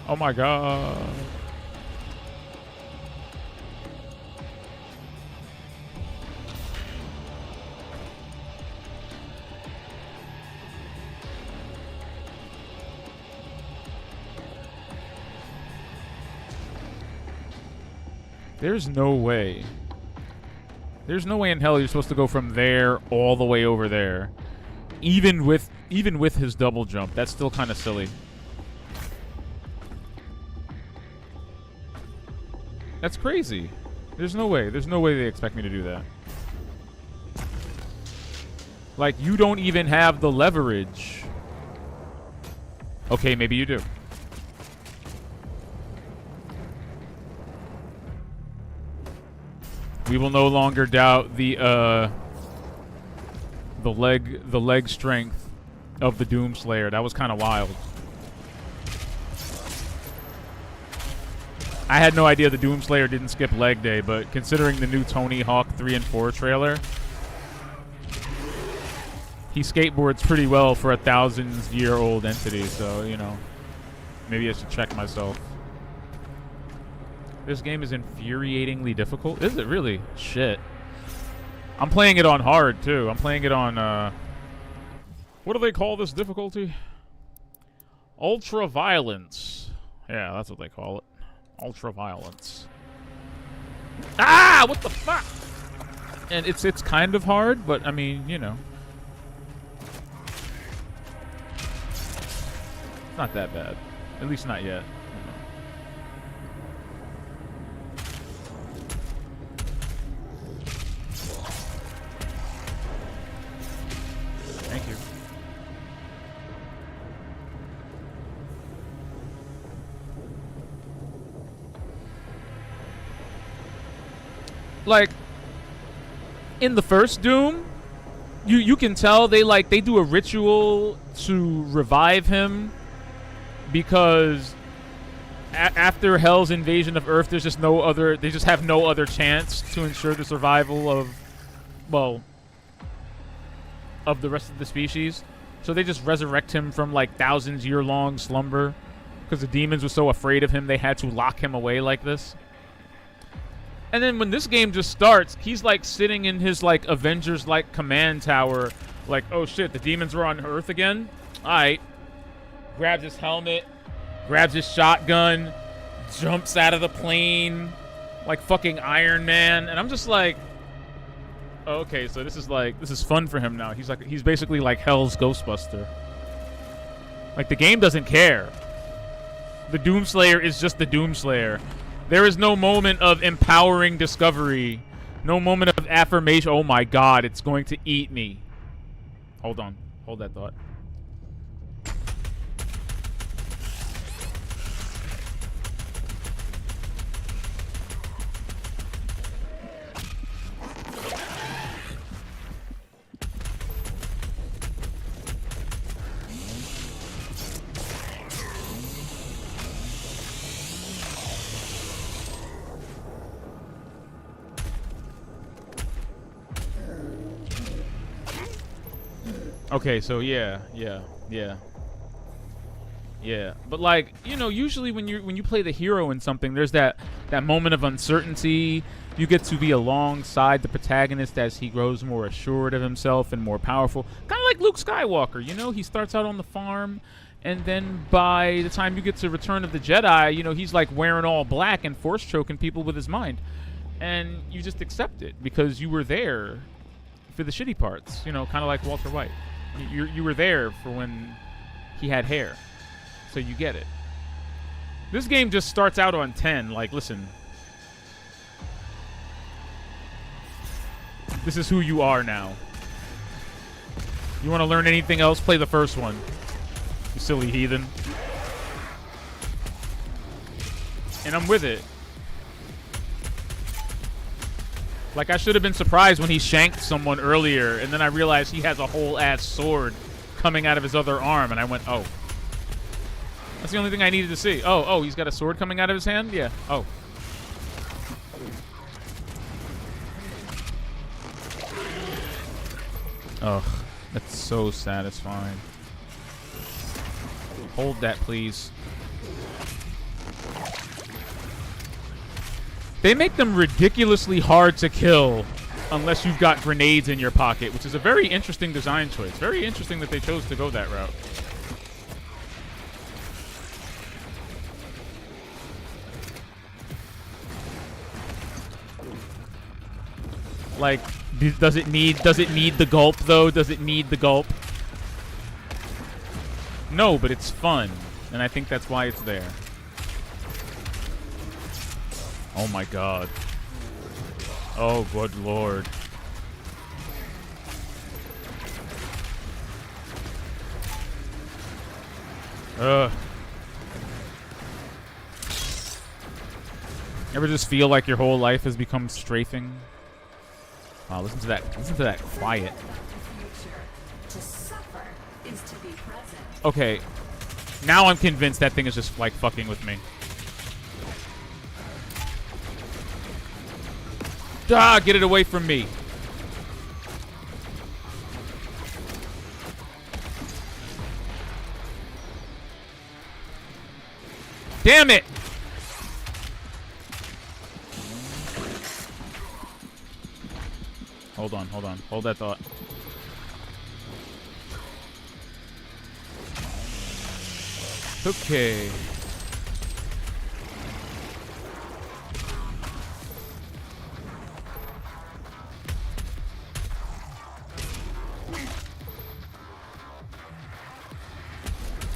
Oh my god. There's no way. There's no way in hell you're supposed to go from there all the way over there. Even with his double jump. That's still kind of silly. That's crazy. There's no way. There's no way they expect me to do that. Like, you don't even have the leverage. Okay, maybe you do. We will no longer doubt the leg strength of the Doomslayer. That was kind of wild. I had no idea the Doomslayer didn't skip leg day, but considering the new Tony Hawk 3 and 4 trailer, he skateboards pretty well for a 1,000-year-old entity, so, you know, maybe I should check myself. This game is infuriatingly difficult. Is it really? Shit. I'm playing it on hard, too. I'm playing it on, what do they call this difficulty? Ultra Violence. Yeah, that's what they call it. Ultra Violence. Ah! What the fuck? And it's kind of hard, but, I mean, you know. It's not that bad. At least not yet. Thank you. Like, in the first Doom, you can tell they do a ritual to revive him because after Hell's invasion of Earth, there's just no other. They just have no other chance to ensure the survival of, well, of the rest of the species. So they just resurrect him from like thousands-year-long slumber because the demons were so afraid of him they had to lock him away like this. And then when this game just starts, he's like sitting in his like Avengers-like command tower, like, oh shit, the demons were on Earth again? Alright. Grabs his helmet, grabs his shotgun, jumps out of the plane like fucking Iron Man. And I'm just like, oh, okay, so this is fun for him now. He's basically like Hell's Ghostbuster. Like, the game doesn't care. The Doomslayer is just the Doomslayer. There is no moment of empowering discovery. No moment of affirmation. Oh my god, it's going to eat me. Hold on. Hold that thought. Okay, so yeah. But like, you know, usually when you play the hero in something, there's that moment of uncertainty. You get to be alongside the protagonist as he grows more assured of himself and more powerful. Kind of like Luke Skywalker, you know, he starts out on the farm, and then by the time you get to Return of the Jedi, you know, he's like wearing all black and force choking people with his mind. And you just accept it because you were there for the shitty parts, you know, kind of like Walter White. You were there for when he had hair, so you get it. This game just starts out on 10. Like, listen, this is who you are now. You want to learn anything else? Play the first one, you silly heathen. And I'm with it. Like, I should have been surprised when he shanked someone earlier, and then I realized he has a whole-ass sword coming out of his other arm, and I went, oh. That's the only thing I needed to see. Oh, he's got a sword coming out of his hand? Yeah. Oh. Ugh. That's so satisfying. Hold that, please. They make them ridiculously hard to kill unless you've got grenades in your pocket, which is a very interesting design choice. Very interesting that they chose to go that route. Like, does it need the gulp though? Does it need the gulp? No, but it's fun, and I think that's why it's there. Oh my god. Oh good lord. Ugh. Ever just feel like your whole life has become strafing? Wow, listen to that quiet. To suffer is to be present. Okay. Now I'm convinced that thing is just like fucking with me. Ah, get it away from me. Damn it! Hold on, hold on. Hold that thought. Okay.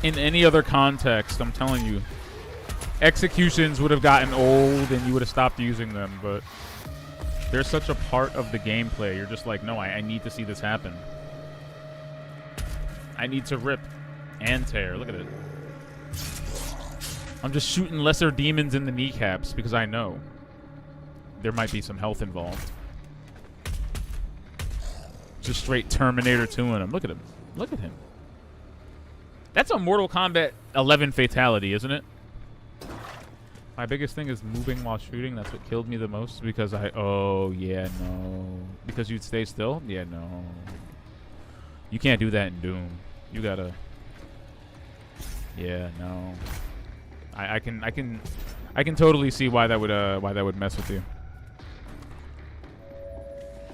In any other context, I'm telling you, executions would have gotten old and you would have stopped using them, but they're such a part of the gameplay. You're just like, no, I need to see this happen. I need to rip and tear. Look at it. I'm just shooting lesser demons in the kneecaps because I know there might be some health involved. Just straight Terminator 2 in him. Look at him. Look at him. That's a Mortal Kombat 11 fatality, isn't it? My biggest thing is moving while shooting. That's what killed me the most because oh, yeah, no. Because you'd stay still? Yeah, no. You can't do that in Doom. You gotta... Yeah, no. I can totally see why that would mess with you.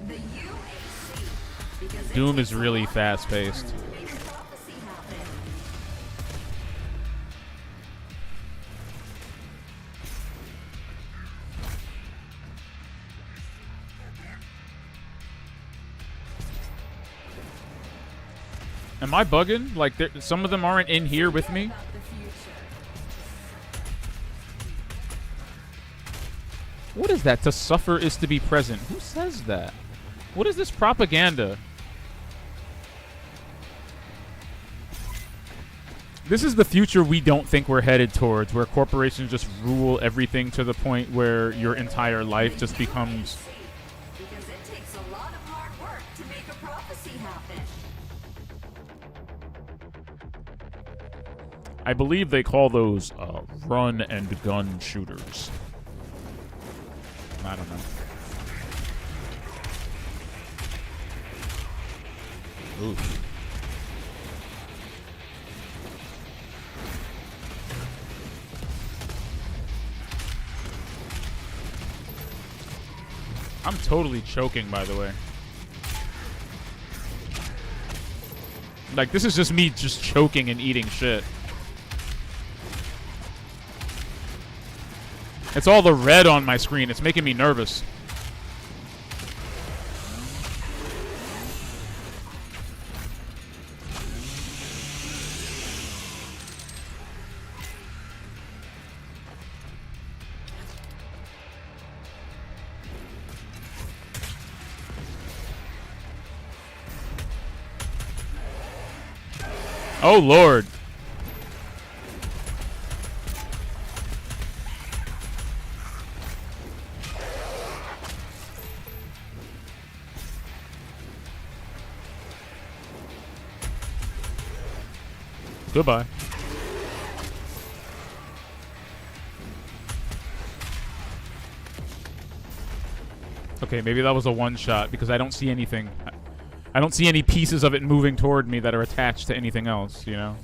The UAC, because Doom is really fast-paced. Am I bugging? Like, some of them aren't in here with me? What is that? To suffer is to be present. Who says that? What is this propaganda? This is the future we don't think we're headed towards, where corporations just rule everything to the point where your entire life just becomes... Because it takes a lot of hard work to make a prophecy happen. I believe they call those run and gun shooters. I don't know. Oof. I'm totally choking, by the way. Like, this is just me just choking and eating shit. It's all the red on my screen. It's making me nervous. Oh, Lord. Goodbye. Okay, maybe that was a one-shot because I don't see anything. I don't see any pieces of it moving toward me that are attached to anything else, you know?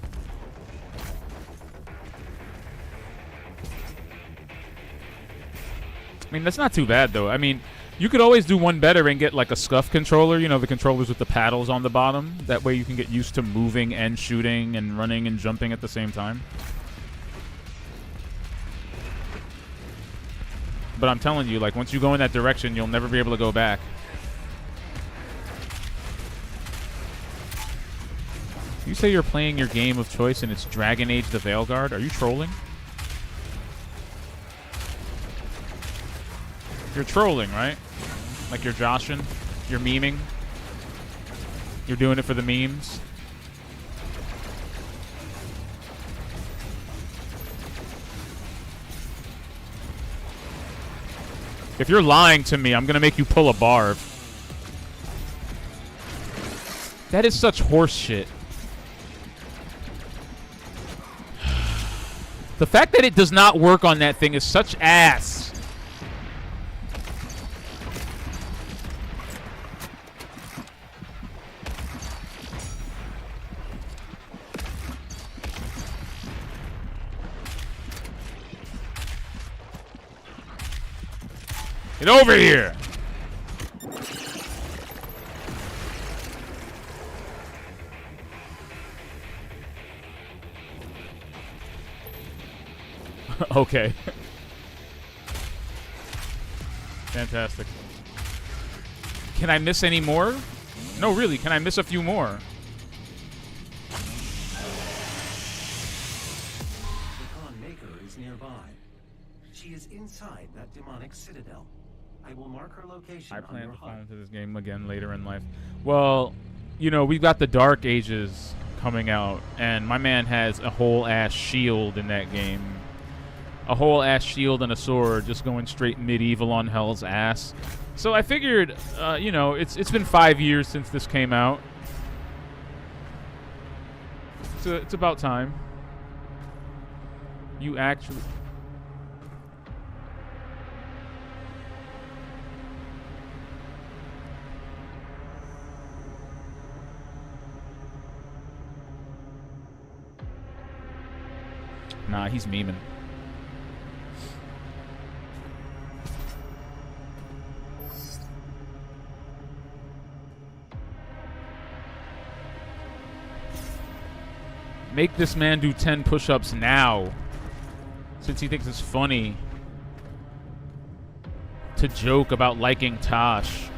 I mean, that's not too bad, though. I mean, you could always do one better and get, like, a SCUF controller. You know, the controllers with the paddles on the bottom. That way you can get used to moving and shooting and running and jumping at the same time. But I'm telling you, like, once you go in that direction, you'll never be able to go back. You say you're playing your game of choice and it's Dragon Age the Veilguard? Are you trolling? You're trolling, right? Like you're joshing? You're memeing? You're doing it for the memes? If you're lying to me, I'm gonna make you pull a barb. That is such horse shit. The fact that it does not work on that thing is such ass. Get over here! Okay. Fantastic. Can I miss any more? No, really, can I miss a few more? The Khan Maker is nearby. She is inside that demonic citadel. I will mark her location. I plan on your to fall HUD. into this game again later in life. Well, you know, we've got the Dark Ages coming out, and my man has a whole ass shield in that game. A whole ass shield and a sword, just going straight medieval on hell's ass. So I figured, you know, it's been 5 years since this came out. So it's about time. You actually... Nah, he's memeing. Make this man do 10 push-ups now, since he thinks it's funny to joke about liking Tosh.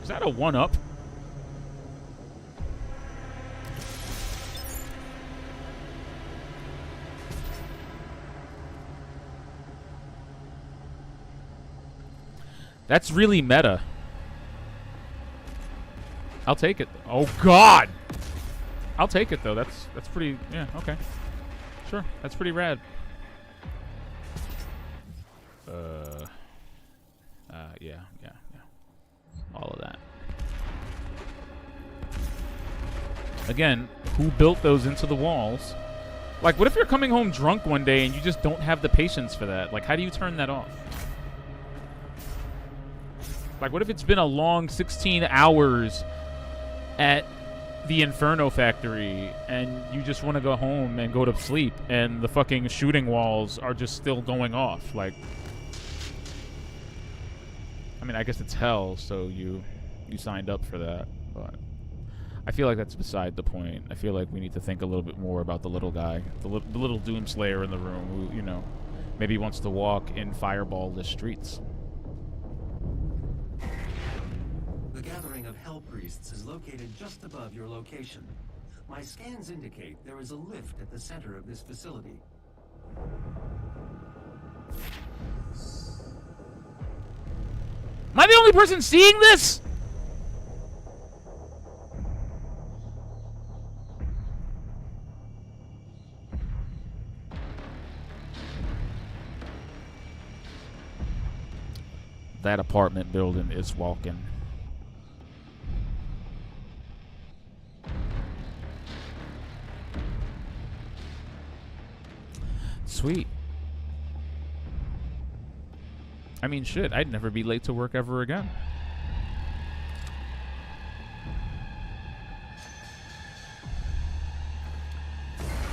Is that a one-up? That's really meta. I'll take it. Oh God! I'll take it though. That's pretty. Yeah. Okay. Sure. That's pretty rad. Yeah. All of that. Again, who built those into the walls? Like, what if you're coming home drunk one day and you just don't have the patience for that? Like, how do you turn that off? Like, what if it's been a long 16 hours at the Inferno Factory and you just want to go home and go to sleep and the fucking shooting walls are just still going off? Like, I mean, I guess it's hell, so you signed up for that, but I feel like that's beside the point. I feel like we need to think a little bit more about the little guy, the little Doomslayer in the room who, you know, maybe wants to walk in fireball-less streets. The gathering of Hell Priests is located just above your location. My scans indicate there is a lift at the center of this facility. Am I the only person seeing this? That apartment building is walking. Sweet. I mean, shit, I'd never be late to work ever again.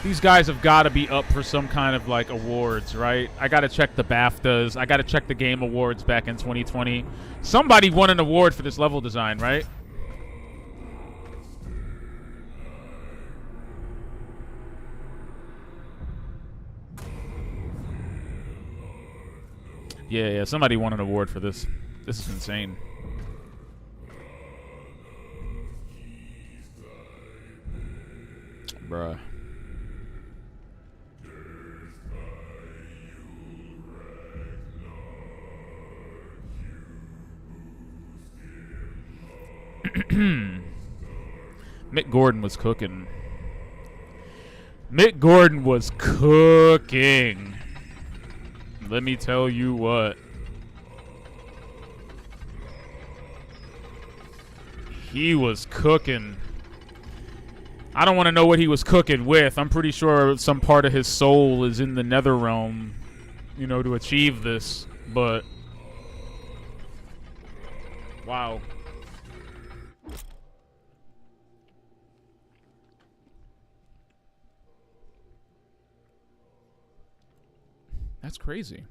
These guys have got to be up for some kind of, like, awards, right? I got to check the BAFTAs. I got to check the Game Awards back in 2020. Somebody won an award for this level design, right? Yeah, somebody won an award for this. This is insane. Bruh. Mick Gordon was cooking. Mick Gordon was cooking. Let me tell you what. He was cooking. I don't want to know what he was cooking with. I'm pretty sure some part of his soul is in the nether realm, you know, to achieve this. But wow. That's crazy.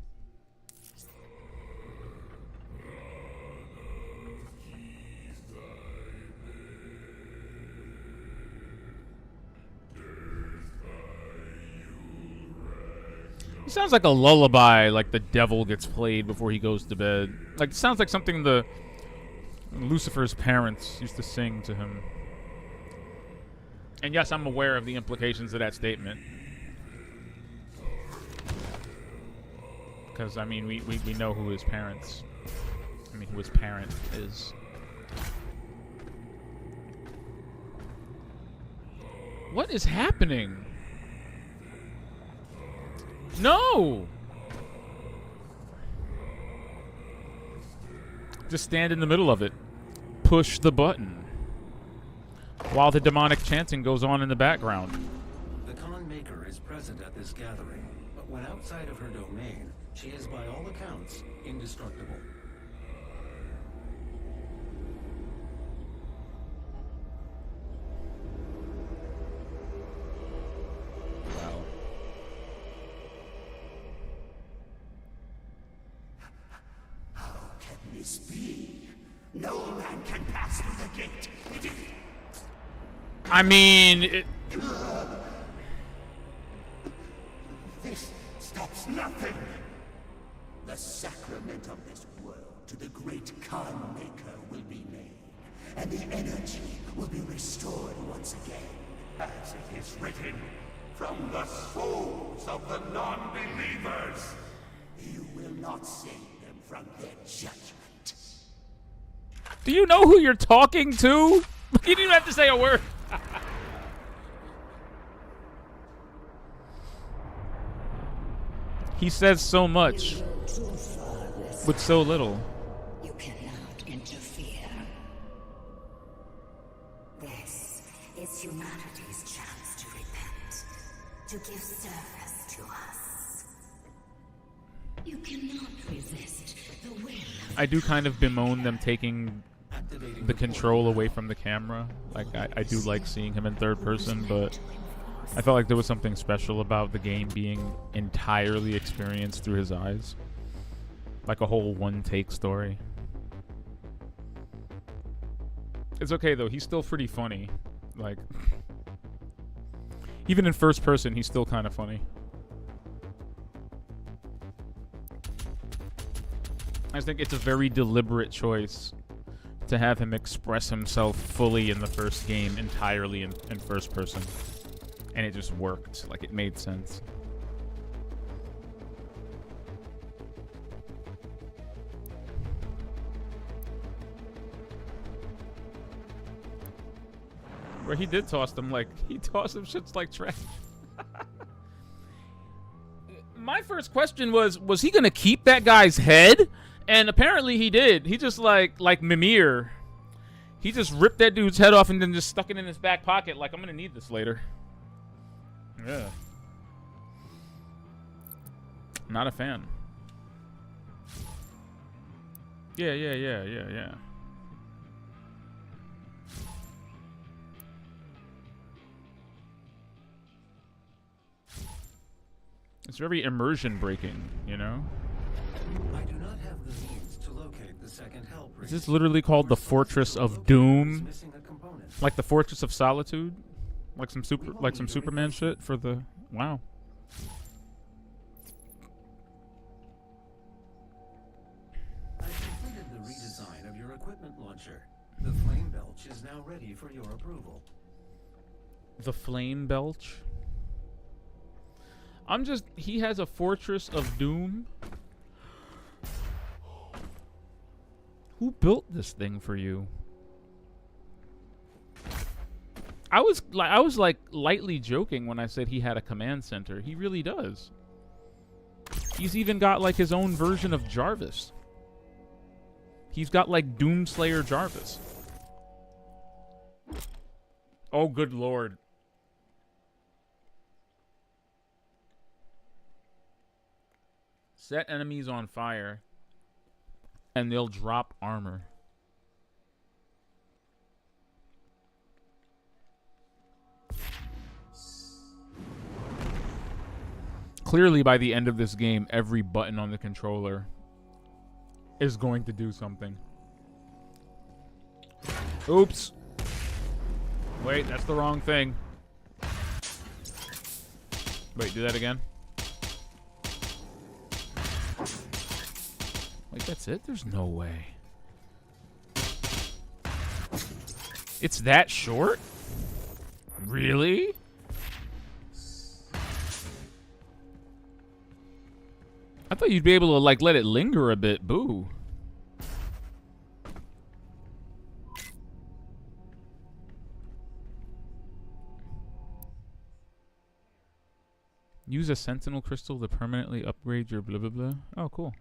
It sounds like a lullaby, like the devil gets played before he goes to bed. Like, it sounds like something the Lucifer's parents used to sing to him. And yes, I'm aware of the implications of that statement. Because, I mean, we know who his parents... I mean, who his parent is. What is happening? No! Just stand in the middle of it. Push the button. While the demonic chanting goes on in the background. The Khan Maker is present at this gathering, but when outside of her domain, she is by all accounts indestructible. Wow. How can this be? No man can pass through the gate. I mean, This stops nothing. The sacrament of this world to the great Khan Maker will be made, and the energy will be restored once again. As it is written, from the souls of the non-believers, you will not save them from their judgment. do you know who you're talking to? You didn't even have to say a word. He says so much with so little. You cannot interfere. This is humanity's chance to repent, to give service to us. You cannot resist the will of I do kind of bemoan them taking the control away from the camera. Like, I do like seeing him in third person, but I felt like there was something special about the game being entirely experienced through his eyes. Like a whole one-take story. It's okay, though. He's still pretty funny. Like, even in first person, he's still kind of funny. I just think it's a very deliberate choice to have him express himself fully in the first game, entirely in first person. And it just worked. Like, it made sense. Where he did toss them, like, he tossed them shits like trash. My first question was he gonna keep that guy's head? And apparently he did. He just, like Mimir, he just ripped that dude's head off and then just stuck it in his back pocket, like, I'm gonna need this later. Yeah. Not a fan. Yeah. It's very immersion breaking, you know? I do not have the means to locate the second hell Is priest. this literally called the Fortress of Doom? Like the Fortress of Solitude? Like some Superman shit for the wow. I completed the redesign of your equipment launcher. The flame belch is now ready for your approval. The Flame Belch? He has a Fortress of Doom? Who built this thing for you? I was like lightly joking when I said he had a command center. He really does. He's even got like his own version of Jarvis. He's got like Doomslayer Jarvis. Oh, good lord. Set enemies on fire, and they'll drop armor. Clearly, by the end of this game, every button on the controller is going to do something. Oops. Wait, that's the wrong thing. Wait, do that again. Wait, that's it? There's no way. It's that short? Really? I thought you'd be able to, like, let it linger a bit. Boo. Use a Sentinel Crystal to permanently upgrade your blah blah blah. Oh, cool.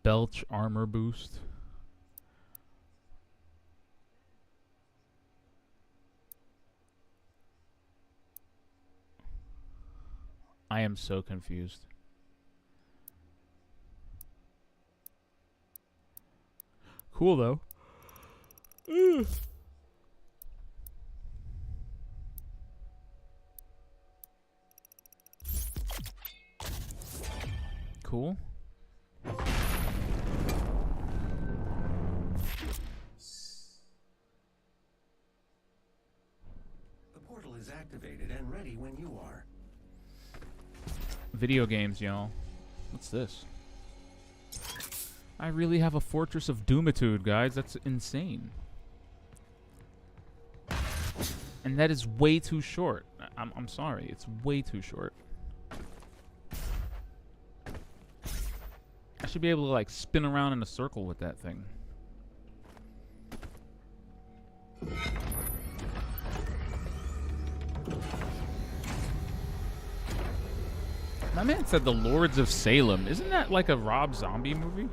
Belch armor boost. I am so confused. Cool though. Cool. The portal is activated and ready when you are. Video games, y'all. What's this? I really have a Fortress of Doomitude, guys. That's insane. And that is way too short. I'm sorry. It's way too short. I should be able to, like, spin around in a circle with that thing. My man said The Lords of Salem. Isn't that like a Rob Zombie movie?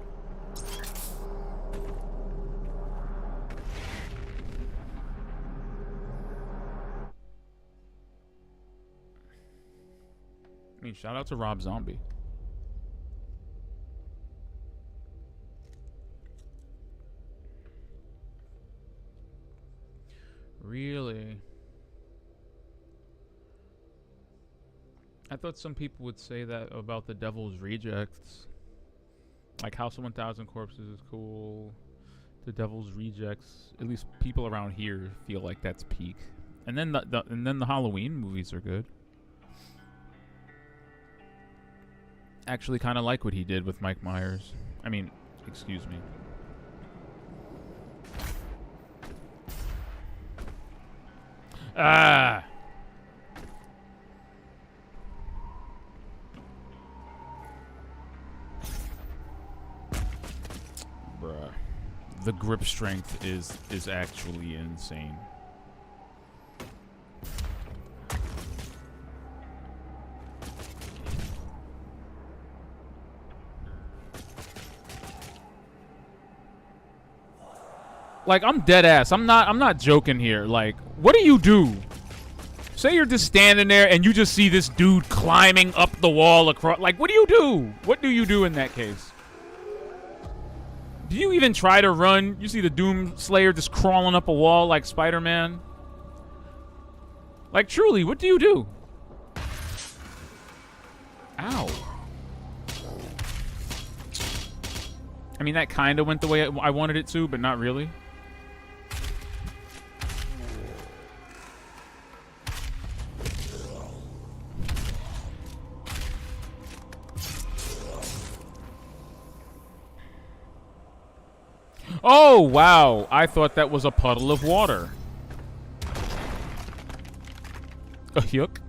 I mean, shout out to Rob Zombie. Really? I thought some people would say that about the Devil's Rejects. Like House of 1000 Corpses is cool. The Devil's Rejects, at least people around here feel like that's peak. And then the Halloween movies are good. Actually kind of like what he did with Mike Myers. I mean, excuse me. Ah! Bruh. The grip strength is actually insane. Like, I'm dead ass. I'm not joking here. Like, what do you do? Say you're just standing there and you just see this dude climbing up the wall across. Like, what do you do? What do you do in that case? Do you even try to run? You see the Doom Slayer just crawling up a wall like Spider-Man? Like, truly, what do you do? Ow. I mean, that kind of went the way I wanted it to, but not really. Oh, wow. I thought that was a puddle of water. Yuck.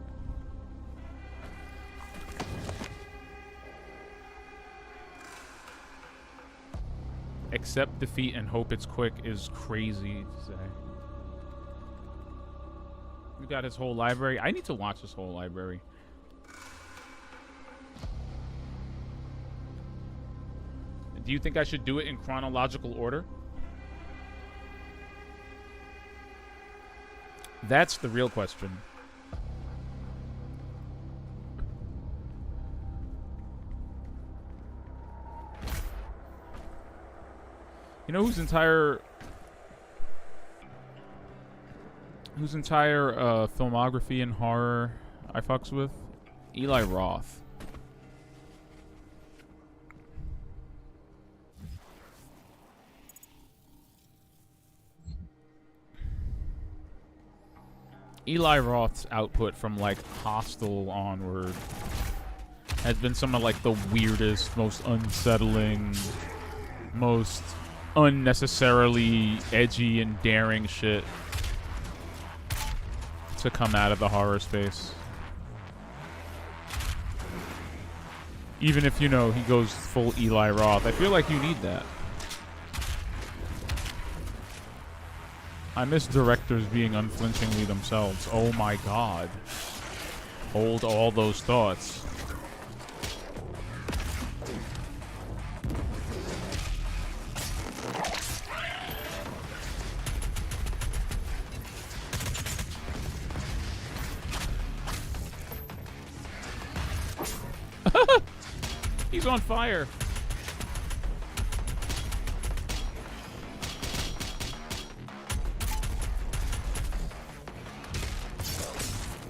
Accept defeat and hope it's quick is crazy to say. We got his whole library. I need to watch his whole library. Do you think I should do it in chronological order? That's the real question. You know whose entire filmography in horror I fucks with? Eli Roth. Eli Roth's output from like Hostel onward has been some of like the weirdest, most unsettling, most unnecessarily edgy and daring shit to come out of the horror space. Even if, you know, he goes full Eli Roth, I feel like you need that. I miss directors being unflinchingly themselves. Oh my god. Hold all those thoughts. He's on fire.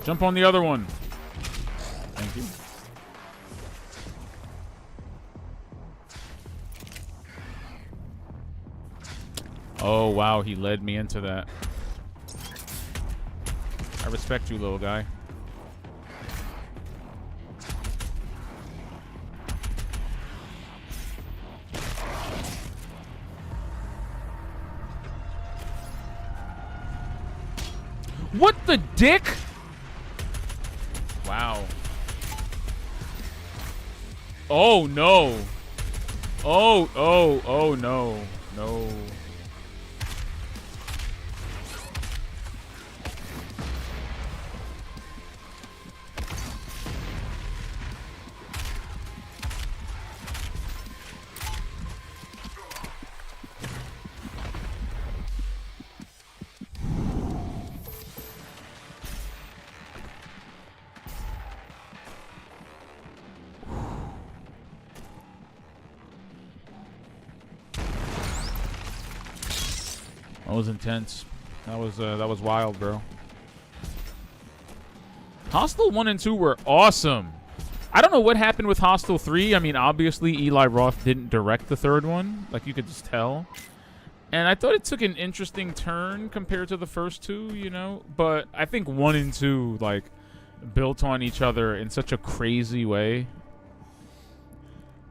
Jump on the other one. Thank you. Oh, wow. He led me into that. I respect you, little guy. What the dick? Wow. Oh, no. Oh, no. No. That was intense. That was wild, bro. Hostel 1 and 2 were awesome. I don't know what happened with Hostel 3. I mean, obviously Eli Roth didn't direct the third one, like you could just tell. And I thought it took an interesting turn compared to the first two, you know? But I think 1 and 2 like built on each other in such a crazy way.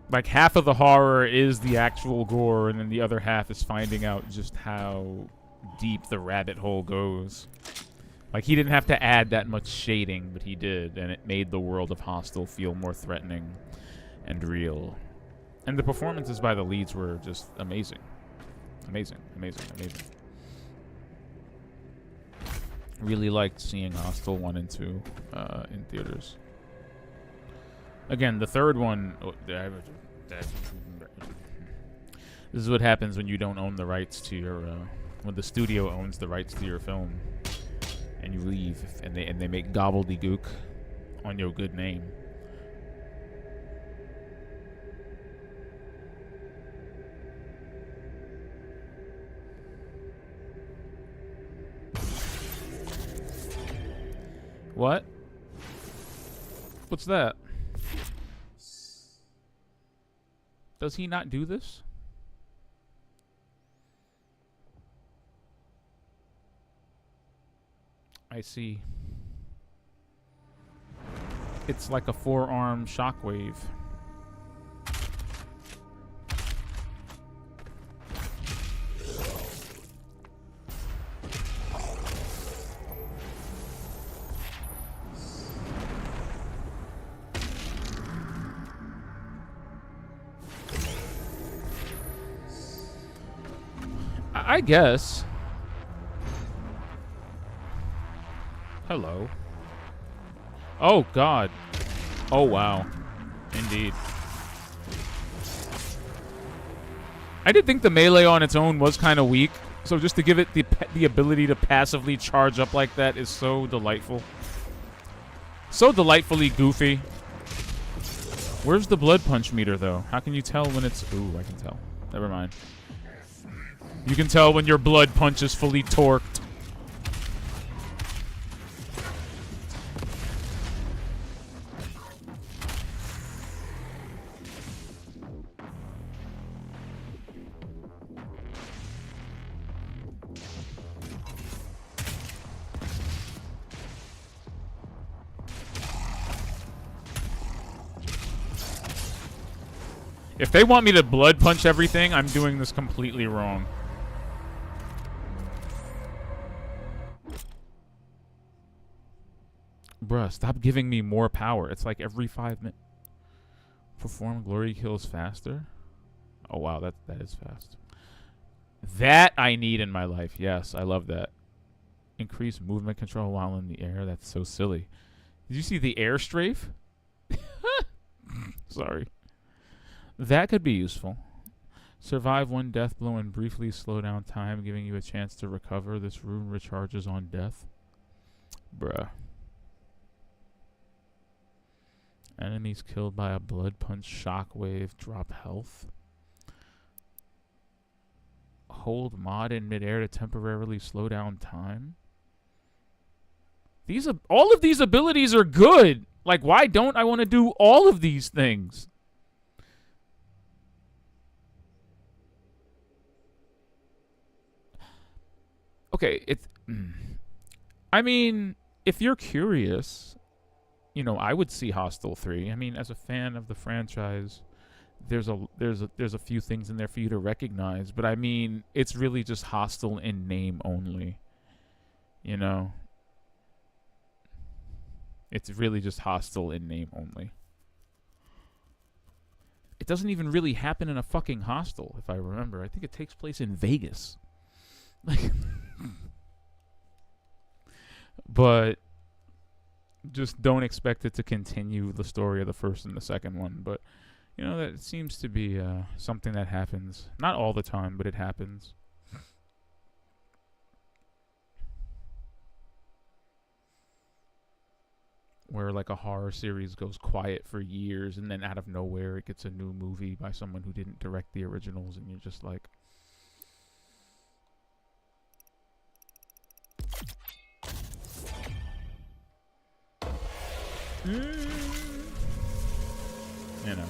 Like, half of the horror is the actual gore, and then the other half is finding out just how deep the rabbit hole goes. Like, he didn't have to add that much shading, but he did, and it made the world of Hostel feel more threatening and real. And the performances by the leads were just amazing. Amazing, amazing, amazing. Really liked seeing Hostel 1 and 2 in theaters. Again, the third one... This is what happens when you don't own the rights to your when the studio owns the rights to your film and you leave and they make gobbledygook on your good name. What? What's that? Does he not do this? I see. It's like a forearm shockwave. I guess. Hello. Oh, God. Oh, wow. Indeed. I did think the melee on its own was kind of weak, so just to give it the ability to passively charge up like that is so delightful. So delightfully goofy. Where's the blood punch meter, though? How can you tell when it's... Ooh, I can tell. Never mind. You can tell when your blood punch is fully torqued. If they want me to blood punch everything, I'm doing this completely wrong. Bruh, stop giving me more power. It's like every 5 minutes. Perform glory kills faster? Oh, wow, that is fast. That I need in my life. Yes, I love that. Increase movement control while in the air. That's so silly. Did you see the air strafe? Sorry. That could be useful. Survive one death blow and briefly slow down time, giving you a chance to recover. This rune recharges on death. Bruh. Enemies killed by a blood punch shockwave drop health. Hold mod in midair to temporarily slow down time. All of these abilities are good. Like, why don't I want to do all of these things? Okay, I mean, if you're curious, you know, I would see Hostel 3. I mean, as a fan of the franchise, there's a few things in there for you to recognize, but I mean, it's really just Hostel in name only. You know? It's really just Hostel in name only. It doesn't even really happen in a fucking hostel, if I remember. I think it takes place in Vegas. Like, but just don't expect it to continue the story of the first and the second one. But, you know, that seems to be something that happens. Not all the time, but it happens. Where, like, a horror series goes quiet for years, and then out of nowhere it gets a new movie by someone who didn't direct the originals, and you're just like... You know.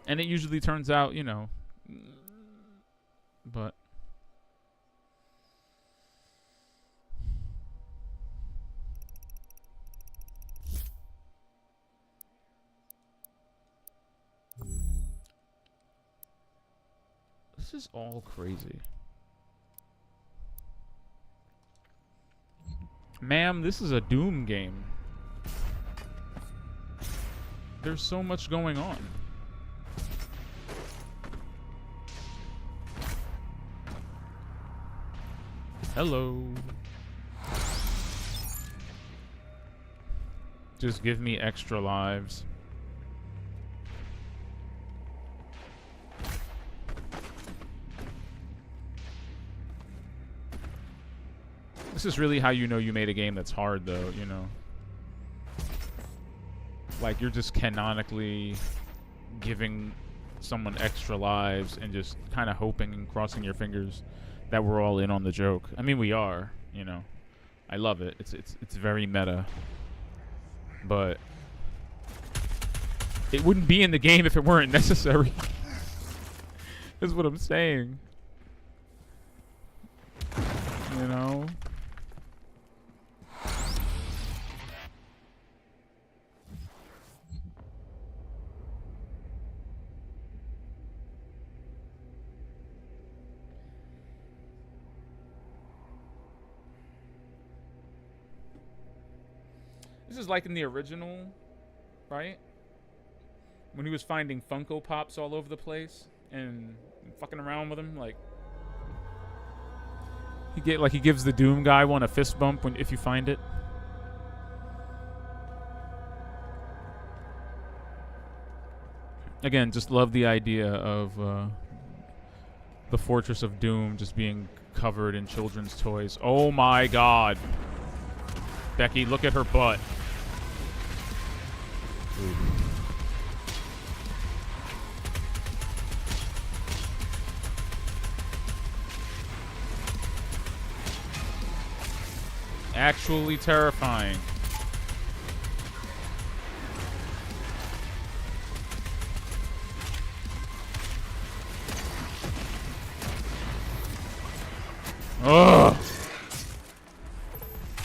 And it usually turns out, you know, but this is all crazy. Ma'am, this is a Doom game. There's so much going on. Hello. Just give me extra lives. This is really how you know you made a game that's hard, though, you know? Like, you're just canonically giving someone extra lives and just kind of hoping and crossing your fingers that we're all in on the joke. I mean, we are, you know. I love it. It's very meta. But it wouldn't be in the game if it weren't necessary. Is what I'm saying. You know? This is like in the original, right? When he was finding Funko Pops all over the place and fucking around with them, like he gives the Doom guy one a fist bump if you find it. Again, just love the idea of the Fortress of Doom just being covered in children's toys. Oh my god. Becky, look at her butt. Actually terrifying. Ugh!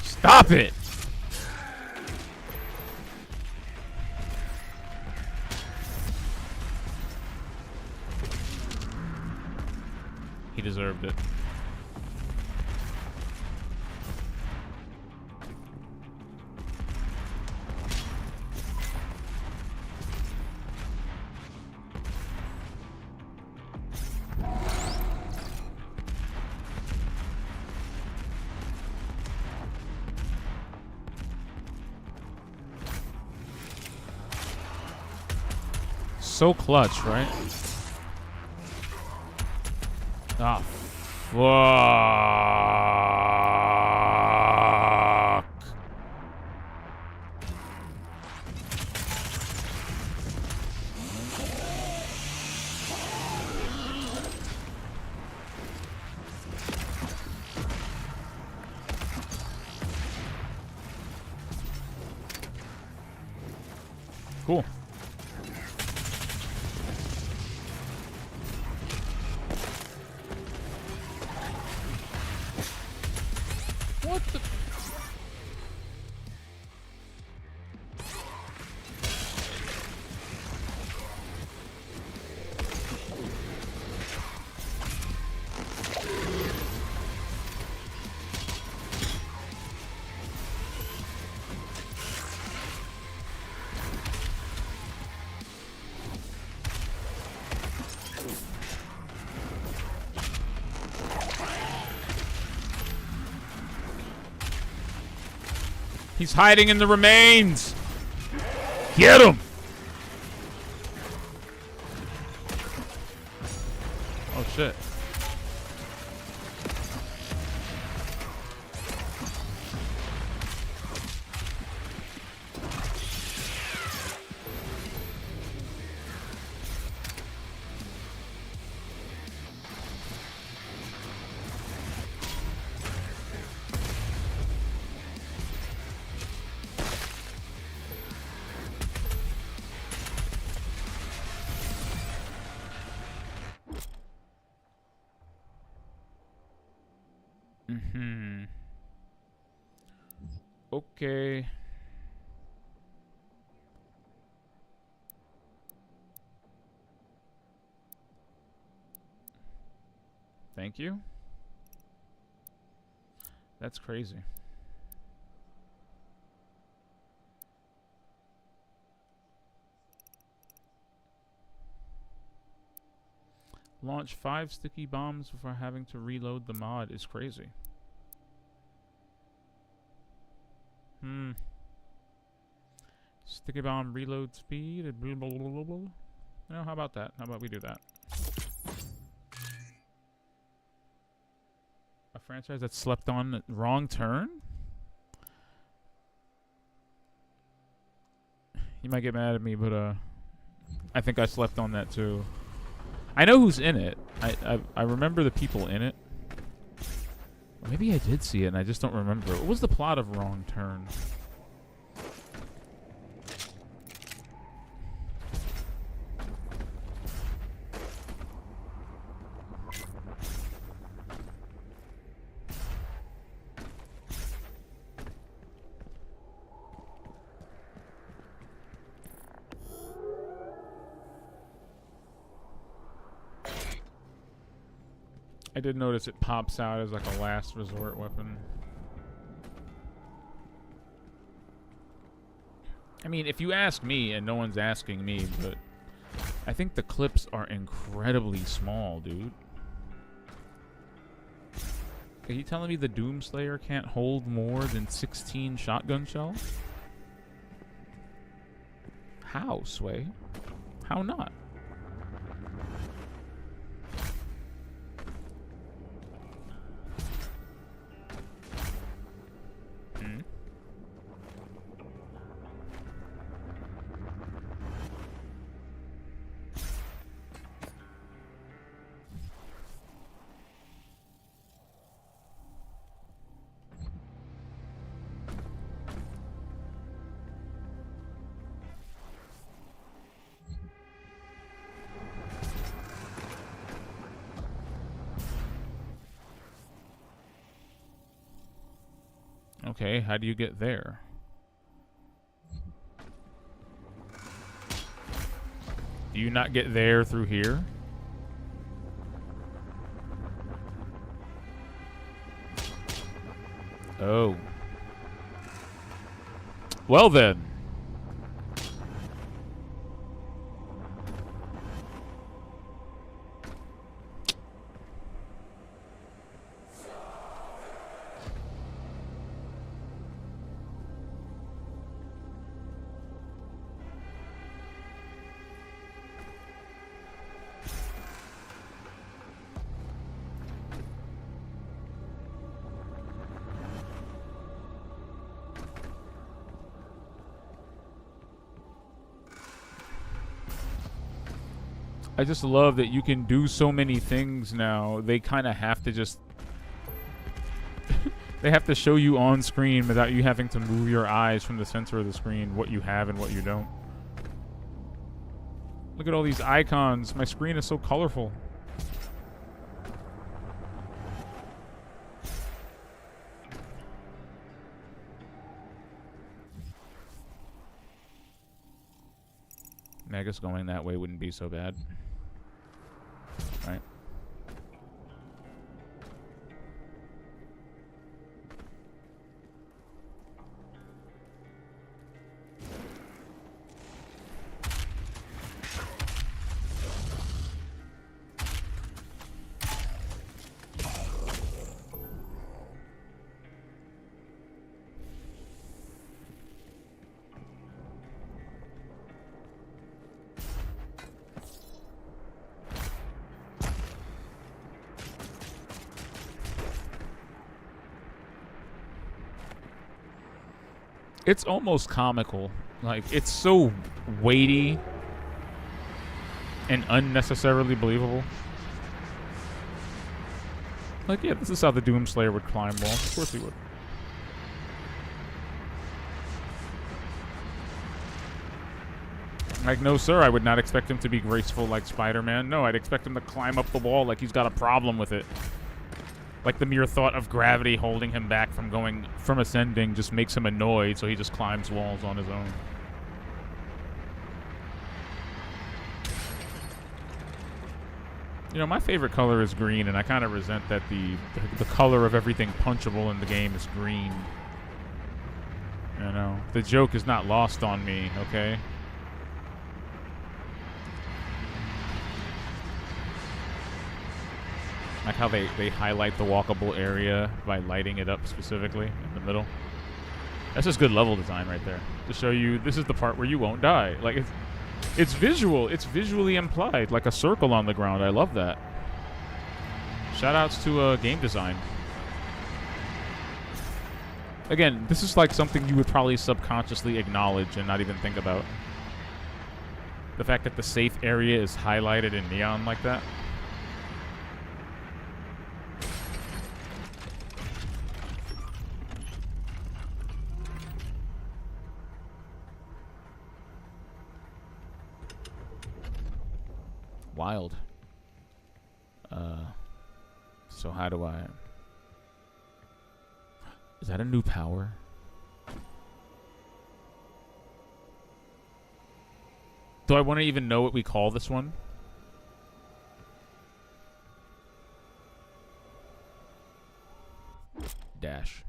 Stop it! He deserved it. So clutch, right? Ah, fuck. Cool. What the? He's hiding in the remains. Get him! Oh shit. Okay. Thank you. That's crazy. Launch 5 sticky bombs before having to reload the mod is crazy. Sticky bomb reload speed. Blah, blah, blah, blah, blah. No, how about that? How about we do that? A franchise that slept on Wrong Turn? You might get mad at me, but I think I slept on that too. I know who's in it. I remember the people in it. Or maybe I did see it and I just don't remember. What was the plot of Wrong Turn? I did notice it pops out as like a last resort weapon. I mean, if you ask me, and no one's asking me, but I think the clips are incredibly small, dude. Are you telling me the Doomslayer can't hold more than 16 shotgun shells? How, Sway? How not? Okay, how do you get there? Do you not get there through here? Oh. Well then. I just love that you can do so many things now. They kind of have to just... they have to show you on screen without you having to move your eyes from the center of the screen what you have and what you don't. Look at all these icons. My screen is so colorful. I guess going that way wouldn't be so bad. Right. It's almost comical. Like, it's so weighty and unnecessarily believable. Like, yeah, this is how the Doomslayer would climb walls. Of course he would. Like, no, sir, I would not expect him to be graceful like Spider-Man. No, I'd expect him to climb up the wall like he's got a problem with it. Like, the mere thought of gravity holding him back from ascending just makes him annoyed, so he just climbs walls on his own. You know, my favorite color is green, and I kind of resent that the color of everything punchable in the game is green. You know, the joke is not lost on me, okay? Like how they highlight the walkable area by lighting it up specifically in the middle. That's just good level design right there. To show you this is the part where you won't die. Like, it's visual. It's visually implied, like a circle on the ground. I love that. Shoutouts to game design. Again, this is like something you would probably subconsciously acknowledge and not even think about. The fact that the safe area is highlighted in neon like that. Wild. So how do I... Is that a new power? Do I want to even know what we call this one? Dash.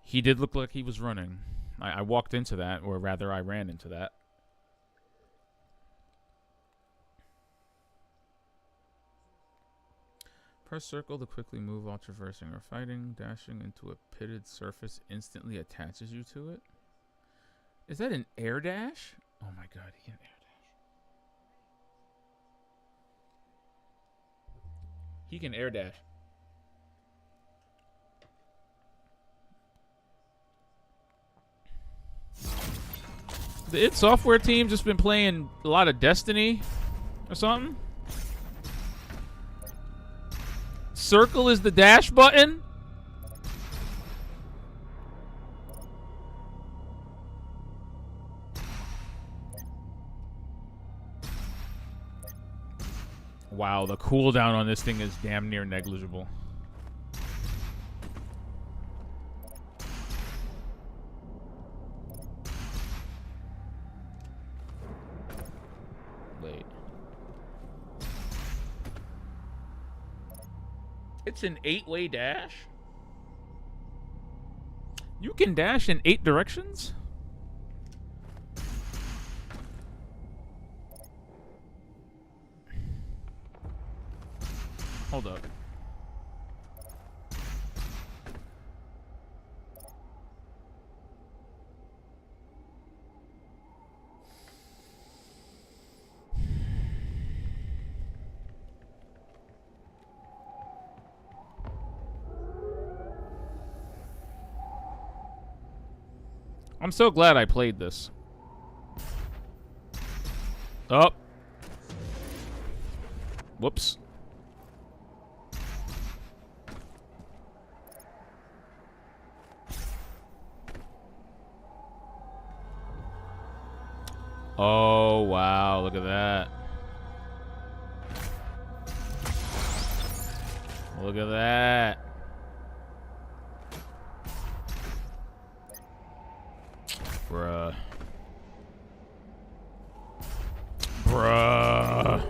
He did look like he was running. I walked into that, or rather I ran into that. Press circle to quickly move while traversing or fighting. Dashing into a pitted surface instantly attaches you to it. Is that an air dash? Oh my god, he can air dash. He can air dash. The id Software team just been playing a lot of Destiny or something. Circle is the dash button? Wow, the cooldown on this thing is damn near negligible. Wait. It's an 8-way dash? You can dash in 8 directions? Hold up. I'm so glad I played this. Oh. Whoops. Oh, wow. Look at that. Look at that. Bruh. Bruh.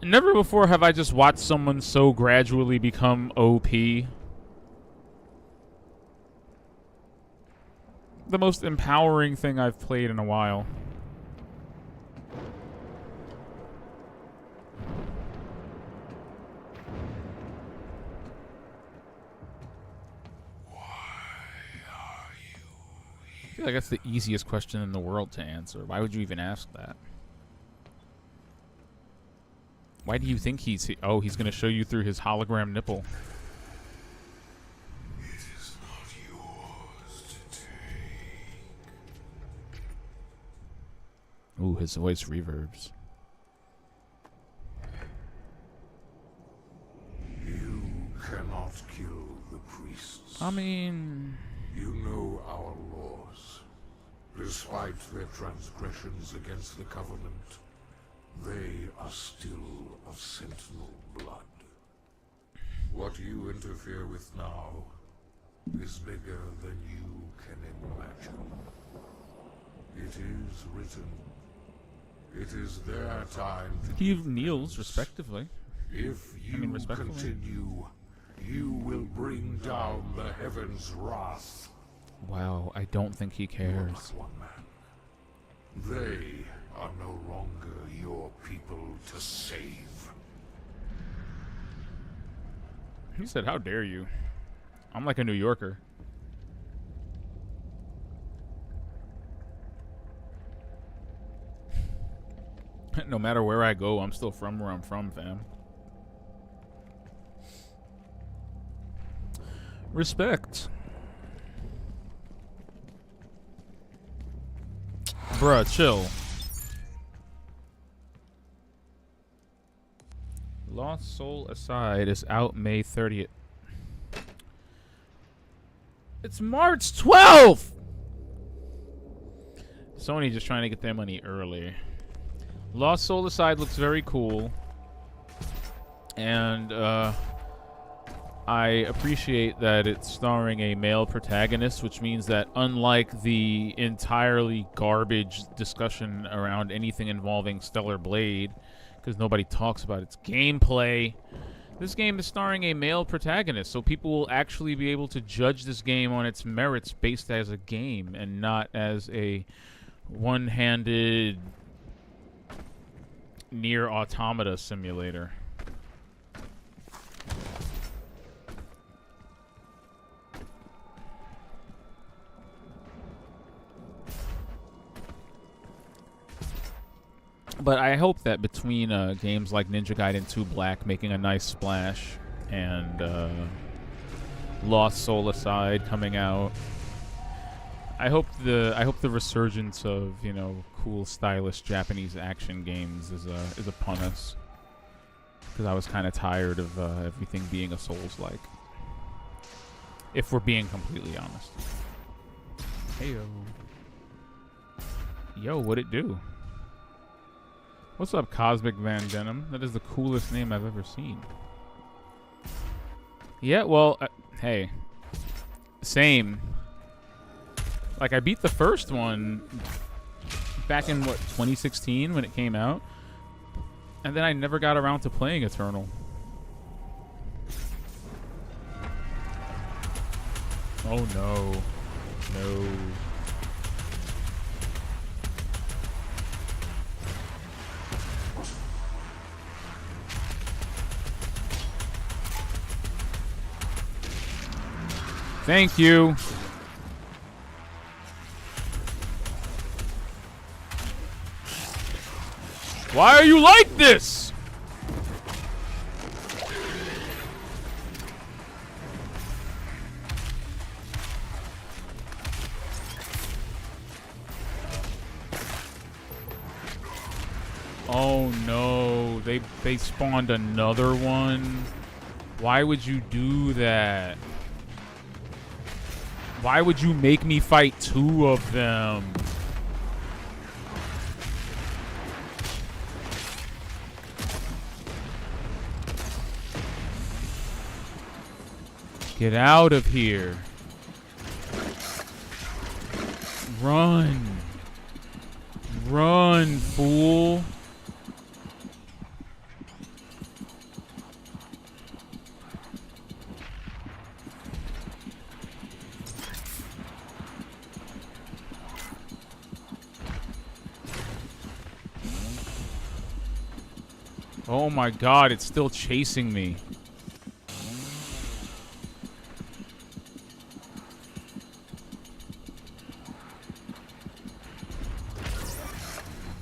Never before have I just watched someone so gradually become OP. The most empowering thing I've played in a while. I feel like that's the easiest question in the world to answer. Why would you even ask that? Why do you think he's... Oh, he's going to show you through his hologram nipple. It is not yours to take. Ooh, his voice reverbs. You cannot kill the priests. I mean... You know our laws. Despite their transgressions against the Covenant, they are still of Sentinel blood. What you interfere with now is bigger than you can imagine. It is written. It is their time to He kneels, respectively. If you respectfully. continue, you will bring down the heavens' wrath. Wow, I don't think he You are cares. but one man. They are no longer your people to save. He said, how dare you? I'm like a New Yorker. no matter where I go, I'm still from where I'm from, fam. Respect. Bruh, chill. Lost Soul Aside is out May 30th. It's March 12th! Sony just trying to get their money early. Lost Soul Aside looks very cool. And, I appreciate that it's starring a male protagonist, which means that unlike the entirely garbage discussion around anything involving Stellar Blade, because nobody talks about its gameplay, this game is starring a male protagonist, so people will actually be able to judge this game on its merits based as a game and not as a one-handed Nier Automata simulator. But I hope that between games like Ninja Gaiden 2 Black making a nice splash and Lost Soul Aside coming out, I hope the resurgence of, you know, cool, stylish Japanese action games is upon us, because I was kind of tired of everything being a Souls-like. If we're being completely honest. Heyo. Yo, what'd it do? What's up, Cosmic Van Denim? That is the coolest name I've ever seen. Yeah, well, hey. Same. Like, I beat the first one back in, what, 2016 when it came out? And then I never got around to playing Eternal. Oh, no. No. Thank you. Why are you like this? Oh no, they spawned another one. Why would you do that? Why would you make me fight two of them? Get out of here. Run. Run, fool. Oh my god, it's still chasing me.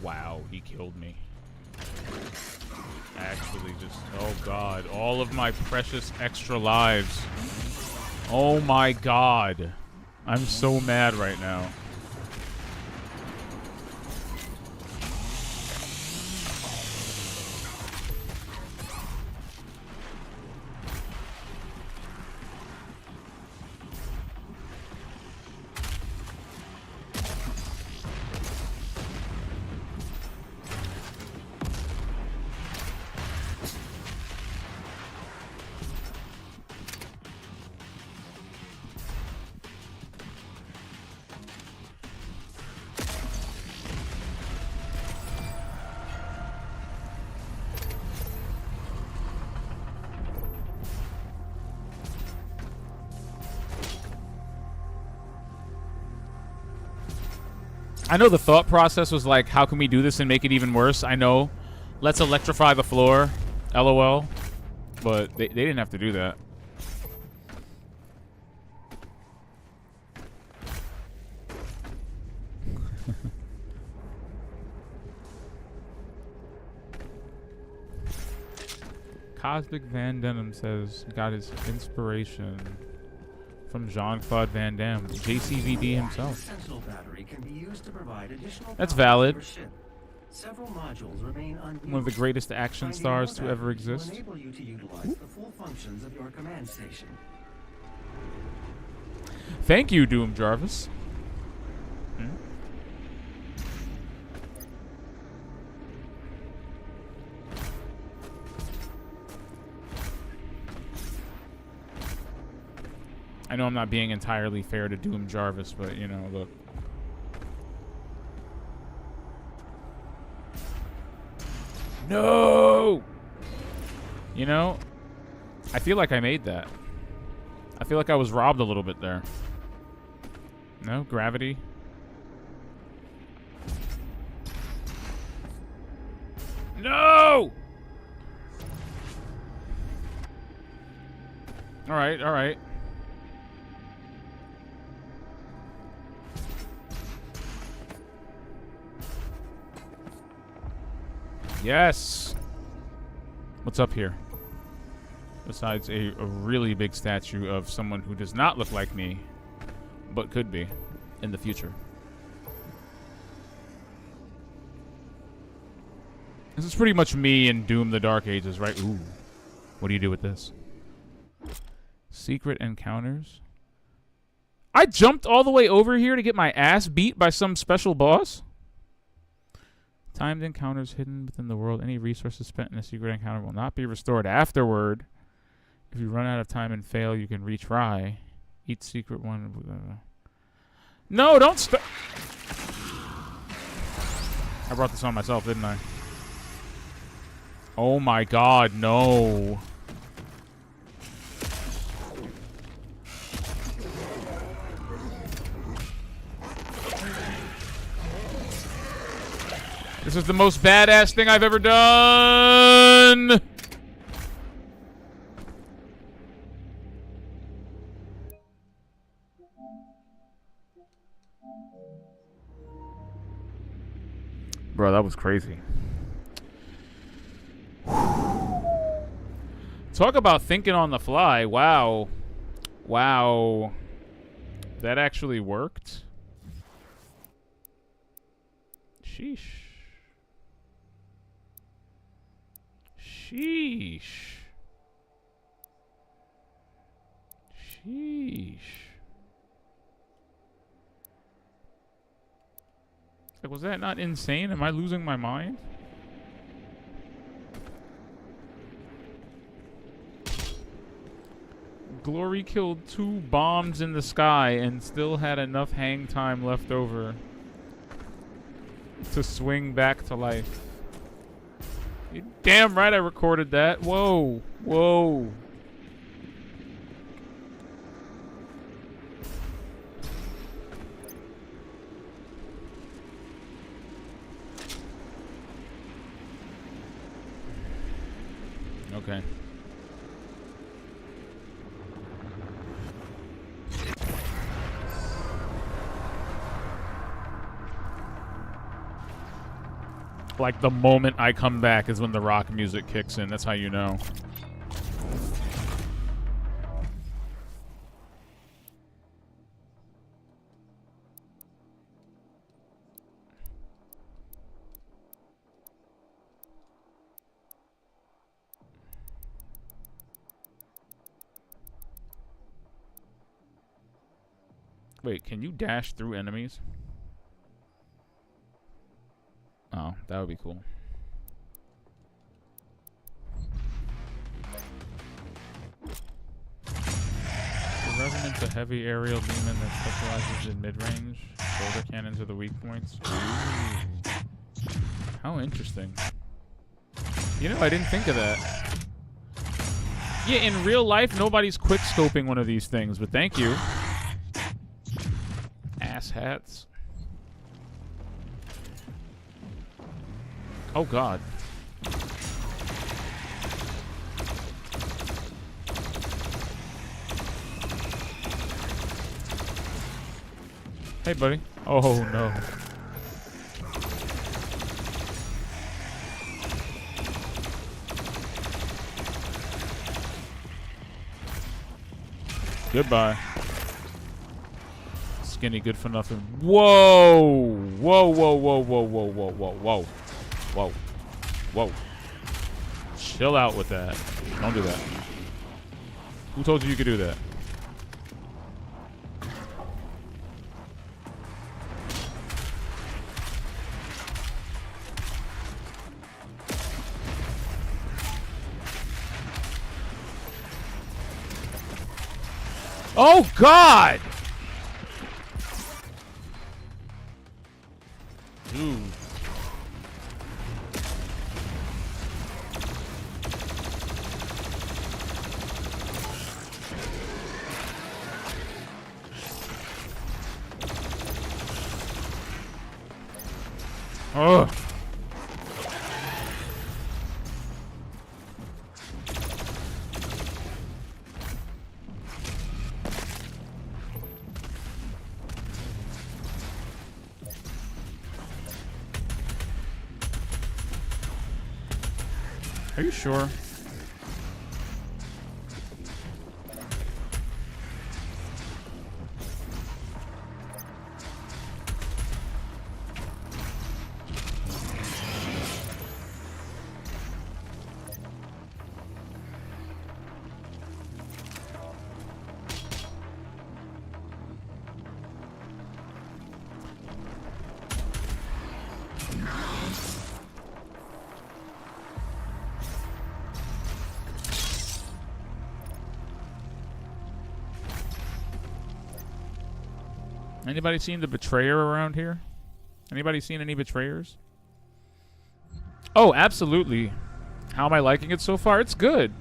Wow, he killed me. Actually, just, oh god, all of my precious extra lives. Oh my god. I'm so mad right now. I know the thought process was like, how can we do this and make it even worse? I know. Let's electrify the floor. LOL. But they didn't have to do that. Cosmic Van Denim says got his inspiration from Jean-Claude Van Damme, JCVD himself. Sentinel battery can be used to provide additional That's power valid. to your ship. Several modules remain unused. One of the greatest action Finding stars more to ever batteries will exist. enable you to utilize the full functions of your command station. Thank you, Doom Jarvis. Hmm? I know I'm not being entirely fair to Doom Jarvis, but, you know, look. No! You know, I feel like I made that. I feel like I was robbed a little bit there. No? Gravity? No! Alright, alright. Yes! What's up here? Besides a really big statue of someone who does not look like me, but could be in the future. This is pretty much me in Doom the Dark Ages, right? Ooh. What do you do with this? Secret encounters? I jumped all the way over here to get my ass beat by some special boss? Timed encounters hidden within the world. Any resources spent in a secret encounter will not be restored afterward. If you run out of time and fail, you can retry. Each secret one. No, don't stop. I brought this on myself, didn't I? Oh my god, no. This is the most badass thing I've ever done! Bro, that was crazy. Talk about thinking on the fly. Wow. Wow. That actually worked? Sheesh. Sheesh. Sheesh. Like, was that not insane? Am I losing my mind? Glory killed 2 bombs in the sky and still had enough hang time left over to swing back to life. You're damn right I recorded that. Whoa. Whoa. Okay. Like, the moment I come back is when the rock music kicks in. That's how you know. Wait, can you dash through enemies? Oh, that would be cool. The Revenant's a heavy aerial demon that specializes in mid-range. Shoulder cannons are the weak points. Ooh. How interesting. You know, I didn't think of that. Yeah, in real life, nobody's quick-scoping one of these things, but thank you. Ass hats. Oh, God. Hey, buddy. Oh, no. Goodbye. Skinny good for nothing. Whoa! Whoa, whoa, whoa, whoa, whoa, whoa, whoa, whoa. Whoa. Whoa. Chill out with that. Don't do that. Who told you could do that? Oh, God! Dude. Ugh. Are you sure? Anybody seen the Betrayer around here? Anybody seen any Betrayers? Oh, absolutely. How am I liking it so far? It's good.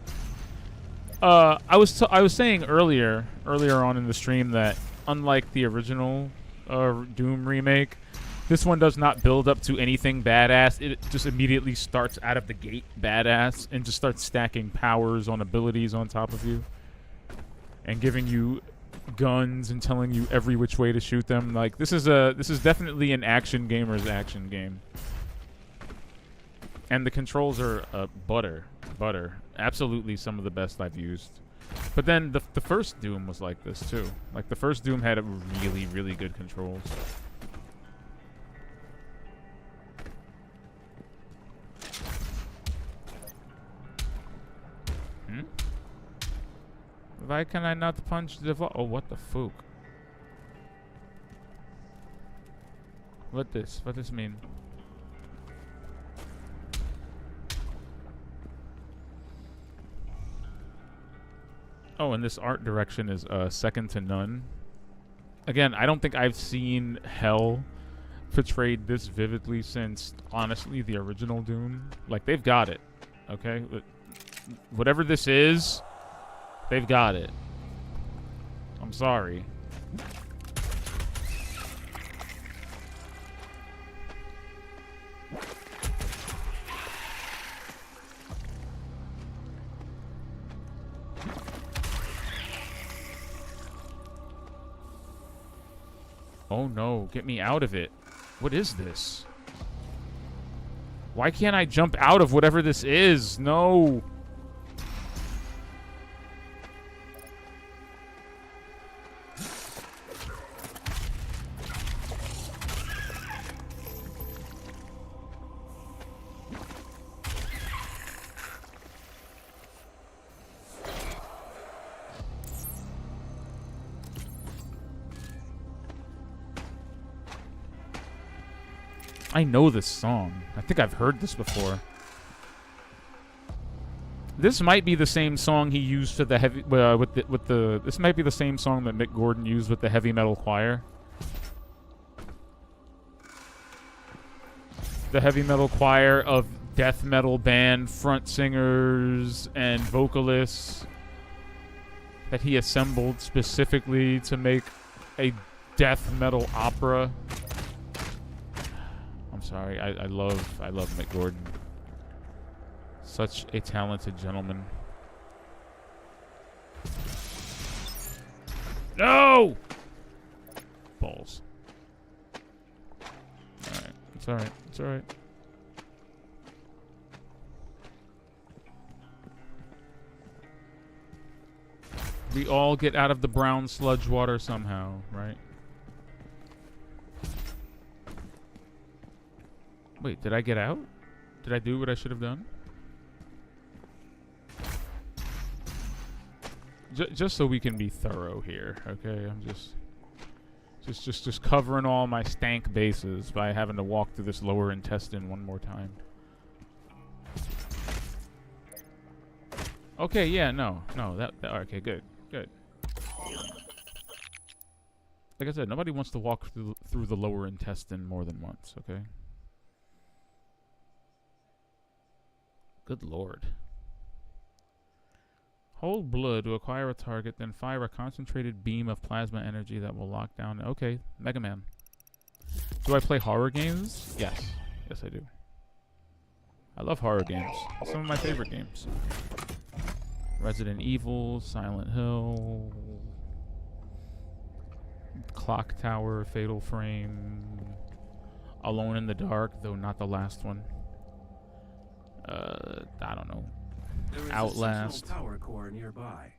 I was saying earlier on in the stream that unlike the original Doom remake, this one does not build up to anything badass. It just immediately starts out of the gate badass and just starts stacking powers on abilities on top of you and giving you guns and telling you every which way to shoot them. Like this is definitely an action gamer's action game. And the controls are butter. Absolutely some of the best I've used. But then the first Doom was like this too. Like the first Doom had really, really good controls. Why can I not punch the oh, what the fuck? What this mean? Oh, and this art direction is second to none. Again, I don't think I've seen hell portrayed this vividly since, honestly, the original Doom. Like, they've got it, okay? Whatever this is, they've got it. I'm sorry. Oh no, get me out of it. What is this? Why can't I jump out of whatever this is? No. I know this song. I think I've heard this before. This might be the same song he used for the heavy this might be the same song that Mick Gordon used with the heavy metal choir. The heavy metal choir of death metal band front singers and vocalists that he assembled specifically to make a death metal opera. Sorry, I love Mick Gordon. Such a talented gentleman. No! Balls. Alright, it's alright, it's alright. We all get out of the brown sludge water somehow, right? Wait, did I get out? Did I do what I should have done? Just so we can be thorough here, okay? I'm just covering all my stank bases by having to walk through this lower intestine one more time. Okay, yeah, no, that okay, good. Like I said, nobody wants to walk through the lower intestine more than once, okay? Good lord. Hold blood to acquire a target, then fire a concentrated beam of plasma energy that will lock down... Okay, Mega Man. Do I play horror games? Yes. Yes, I do. I love horror games. Some of my favorite games. Resident Evil, Silent Hill, Clock Tower, Fatal Frame, Alone in the Dark, though not the last one. I don't know. There is Outlast. a central power core nearby.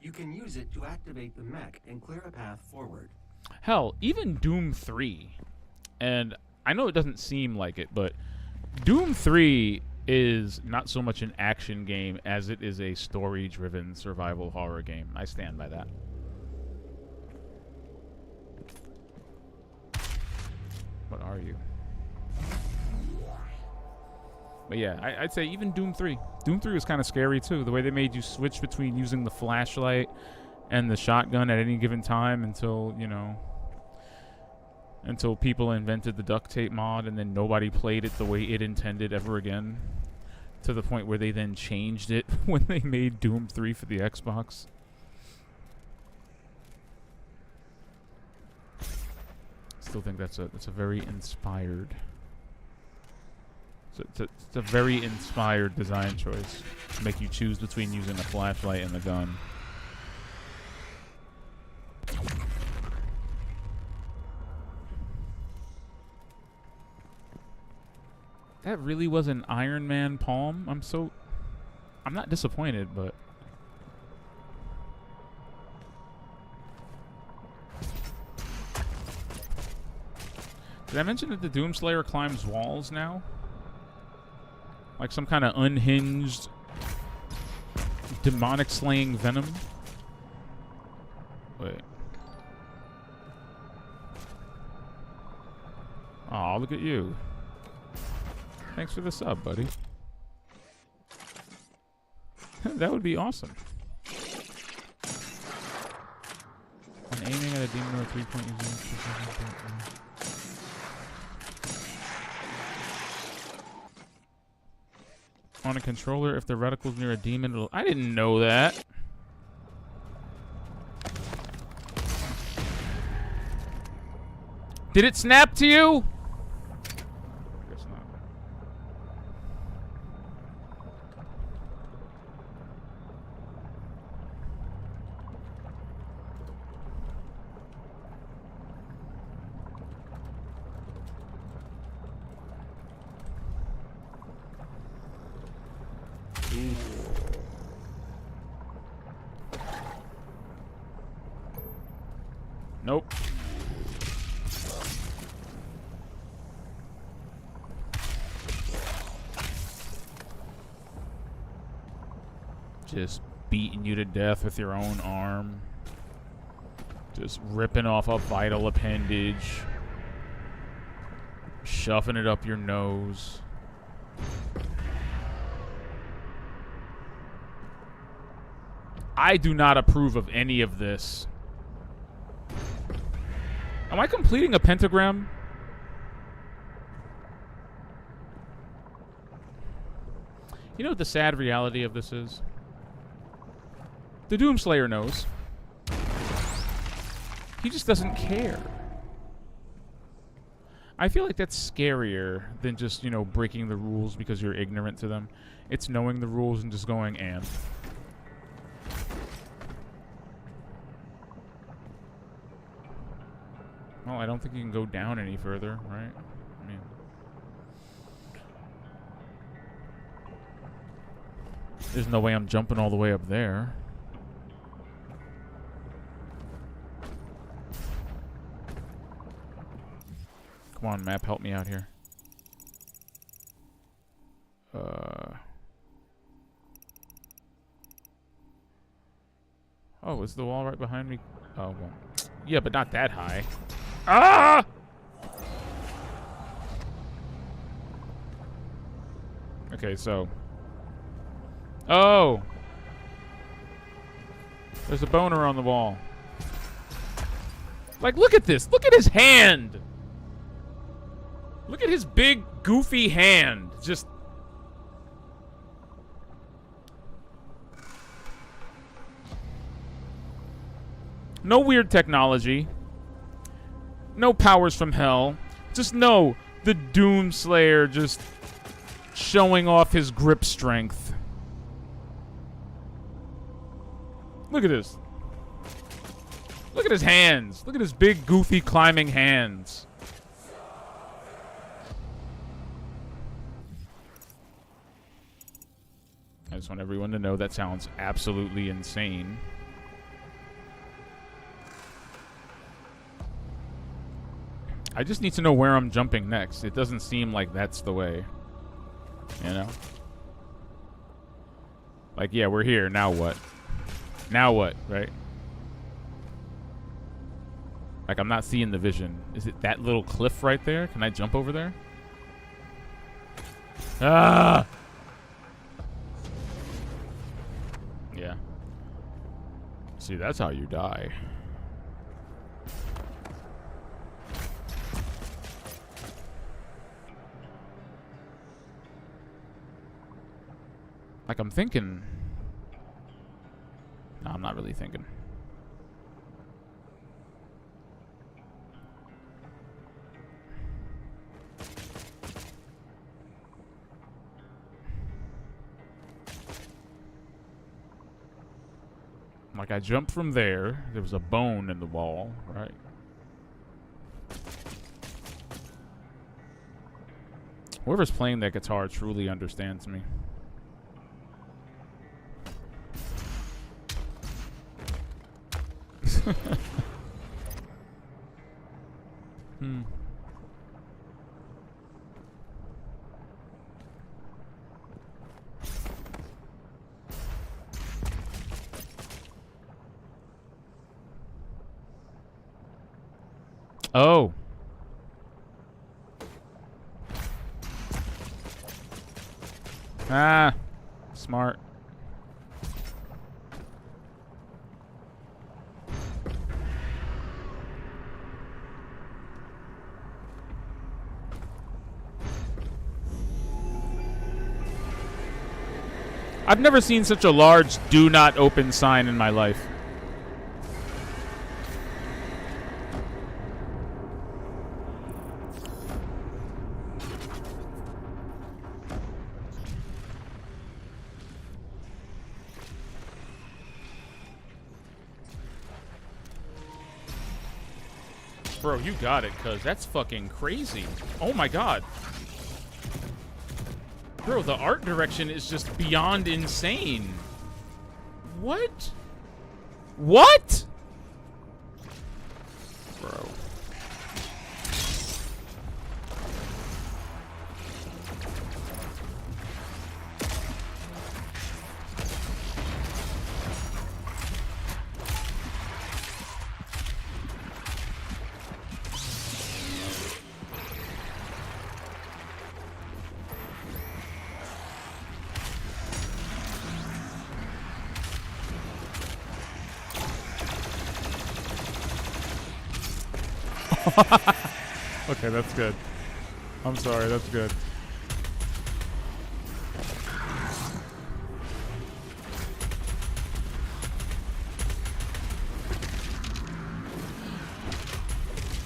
You can use it to activate the mech and clear a path forward. Hell, even Doom 3, and I know it doesn't seem like it, but Doom 3 is not so much an action game as it is a story-driven survival horror game. I stand by that. What are you? But yeah, I'd say even Doom 3. Doom 3 was kind of scary too. The way they made you switch between using the flashlight and the shotgun at any given time until, you know, until people invented the duct tape mod and then nobody played it the way it intended ever again. To the point where they then changed it when they made Doom 3 for the Xbox. Still think that's a very inspired... It's a very inspired design choice to make you choose between using a flashlight and the gun. That really was an Iron Man palm. I'm not disappointed, but... Did I mention that the Doomslayer climbs walls now? Like some kind of unhinged demonic slaying venom? Wait. Aw, look at you. Thanks for the sub, buddy. That would be awesome. When aiming at a demon or a 3-point using... On a controller, if the reticle's near a demon, it'll... I didn't know that. Did it snap to you? Guess not. Nope. Just beating you to death with your own arm. Just ripping off a vital appendage. Shoving it up your nose. I do not approve of any of this. Am I completing a pentagram? You know what the sad reality of this is? The Doomslayer knows. He just doesn't care. I feel like that's scarier than just, you know, breaking the rules because you're ignorant to them. It's knowing the rules and just going, and. Well, I don't think you can go down any further, right? I mean... There's no way I'm jumping all the way up there. Come on, map, help me out here. Oh, is the wall right behind me? Oh, well. Yeah, but not that high. Ah! Okay, so. Oh! There's a boner on the wall. Like, look at this. Look at his hand. Look at his big, goofy hand. Just. No weird technology. No powers from hell. Just no, the Doomslayer just showing off his grip strength. Look at this. Look at his hands. Look at his big, goofy, climbing hands. I just want everyone to know that sounds absolutely insane. I just need to know where I'm jumping next. It doesn't seem like that's the way. You know? Like, yeah, we're here. Now what? Now what, right? Like, I'm not seeing the vision. Is it that little cliff right there? Can I jump over there? Ah! Yeah. See, that's how you die. Like, I'm thinking. No, I'm not really thinking. Like, I jumped from there. There was a bone in the wall, right? Whoever's playing that guitar truly understands me. Hmm. Oh. Ah. Smart. I've never seen such a large "Do Not Open" sign in my life. Bro, you got it, cuz that's fucking crazy. Oh my god. Bro, the art direction is just beyond insane. What? What? Bro. Okay, that's good. I'm sorry, that's good.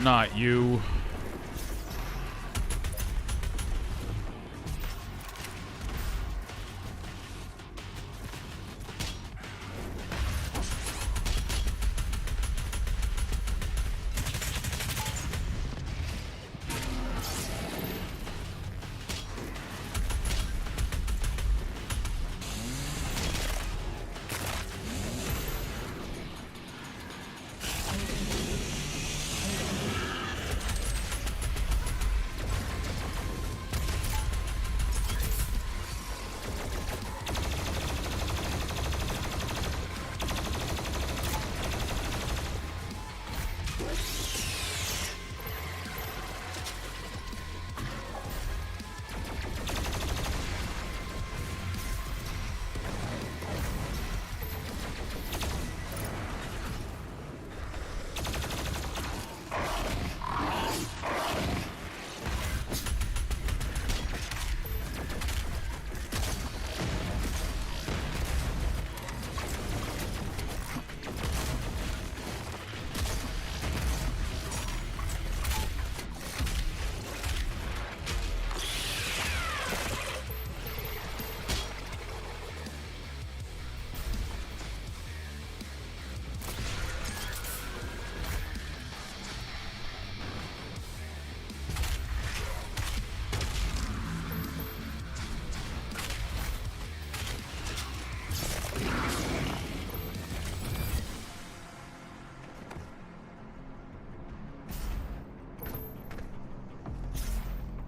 Not you.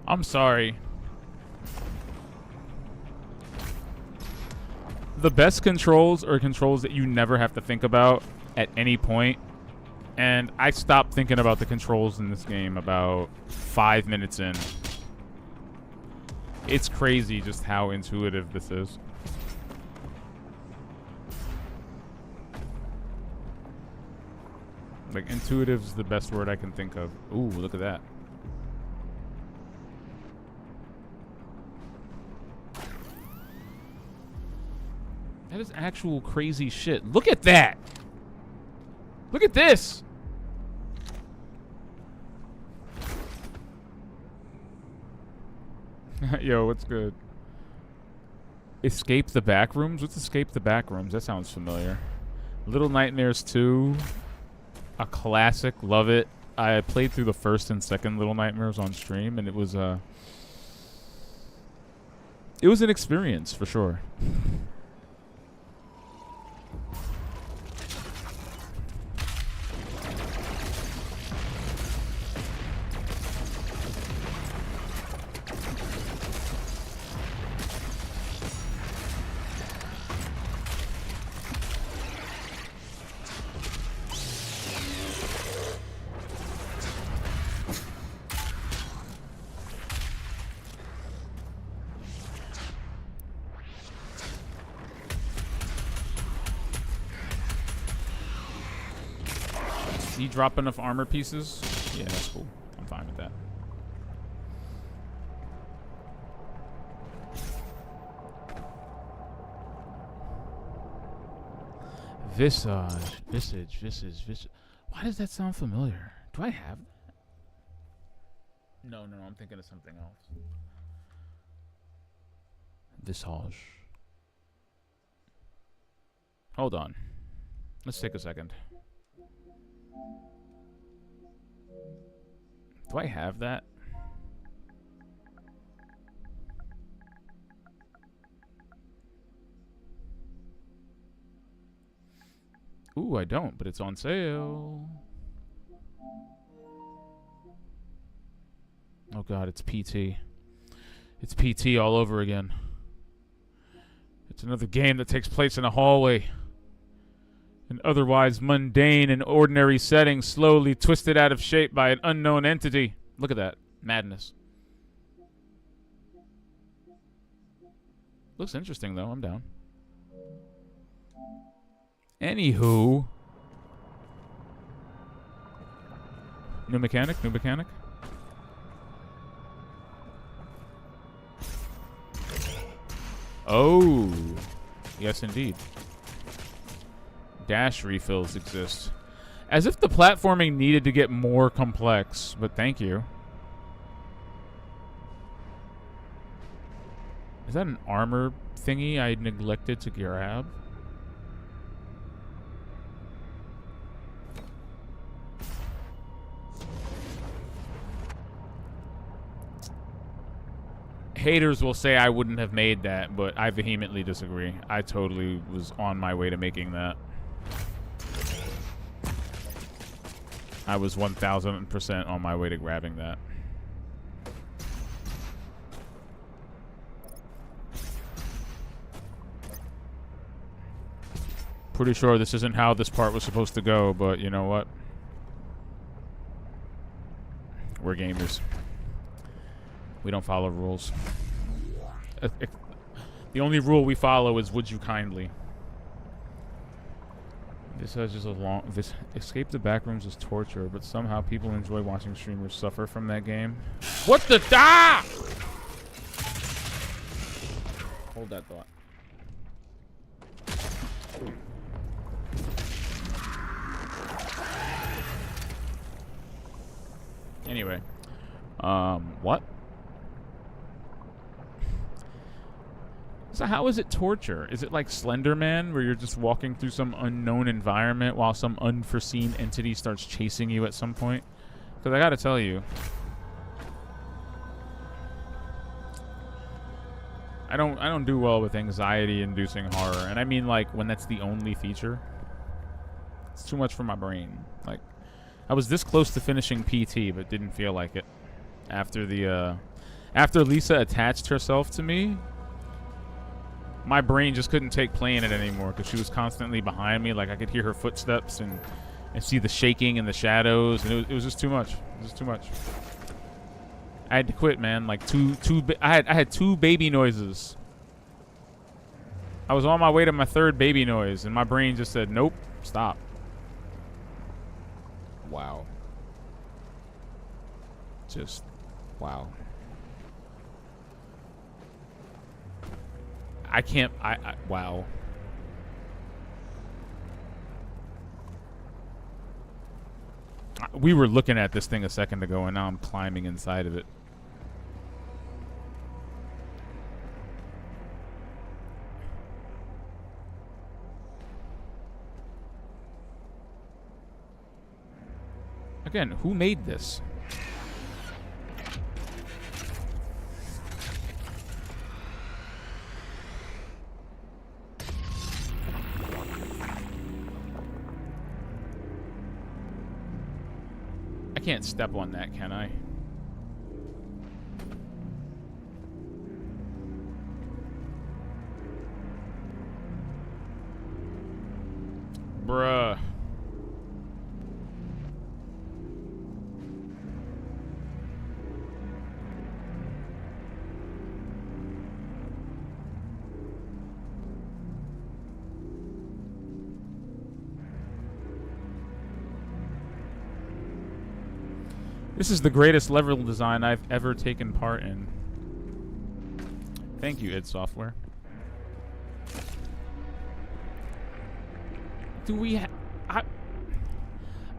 I'm sorry. The best controls are controls that you never have to think about at any point. And I stopped thinking about the controls in this game about 5 minutes in. It's crazy just how intuitive this is. Like, intuitive is the best word I can think of. Ooh, look at that. That is actual crazy shit. Look at that! Look at this! Yo, what's good? Escape the Backrooms? What's Escape the Backrooms? That sounds familiar. Little Nightmares 2. A classic. Love it. I played through the first and second Little Nightmares on stream, and it was an experience, for sure. Does he drop enough armor pieces? Yeah, that's cool. I'm fine with that. Visage. Why does that sound familiar? Do I have that? No, I'm thinking of something else. Visage. Hold on. Let's take a second. Do I have that? Ooh, I don't, but it's on sale. Oh god, it's PT. It's PT all over again. It's another game that takes place in a hallway. An otherwise mundane and ordinary setting slowly twisted out of shape by an unknown entity. Look at that. Madness. Looks interesting, though. I'm down. Anywho. New mechanic? Oh. Yes, indeed. Dash refills exist. As if the platforming needed to get more complex, but thank you. Is that an armor thingy I neglected to grab? Haters will say I wouldn't have made that, but I vehemently disagree. I totally was on my way to making that. I was 1000% on my way to grabbing that. Pretty sure this isn't how this part was supposed to go, but you know what? We're gamers. We don't follow rules. The only rule we follow is would you kindly. This has just a long... This Escape the Backrooms is torture, but somehow people enjoy watching streamers suffer from that game. What the... Ah! Hold that thought. Anyway. What? So how is it torture? Is it like Slender Man, where you're just walking through some unknown environment while some unforeseen entity starts chasing you at some point? Because I gotta tell you, I don't do well with anxiety-inducing horror, and I mean like when that's the only feature. It's too much for my brain. Like, I was this close to finishing PT, but didn't feel like it after the After Lisa attached herself to me, my brain just couldn't take playing it anymore because she was constantly behind me. Like I could hear her footsteps and see the shaking and the shadows, and it was just too much. It was just too much. I had to quit, man. Like I had 2 baby noises. I was on my way to my 3rd baby noise, and my brain just said, "Nope, stop." Wow. Just wow. I can't. Wow. We were looking at this thing a second ago, and now I'm climbing inside of it. Again, who made this? I can't step on that, can I? Bruh. This is the greatest level design I've ever taken part in. Thank you, id Software. Do we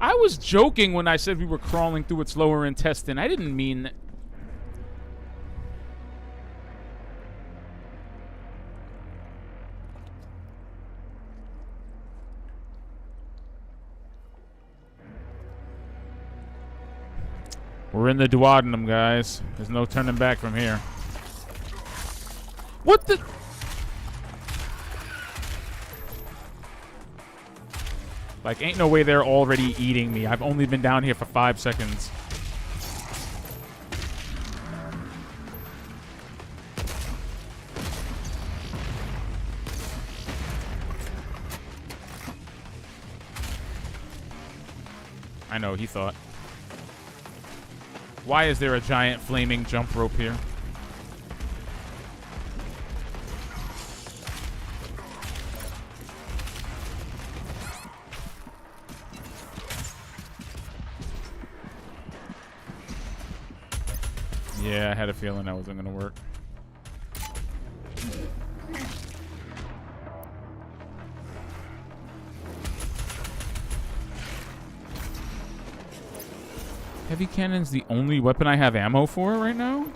I was joking when I said we were crawling through its lower intestine. I didn't mean... We're in the duodenum, guys. There's no turning back from here. What the... Like, ain't no way they're already eating me. I've only been down here for 5 seconds. I know, he thought. Why is there a giant flaming jump rope here? Yeah, I had a feeling that wasn't gonna work. Heavy cannon's the only weapon I have ammo for right now?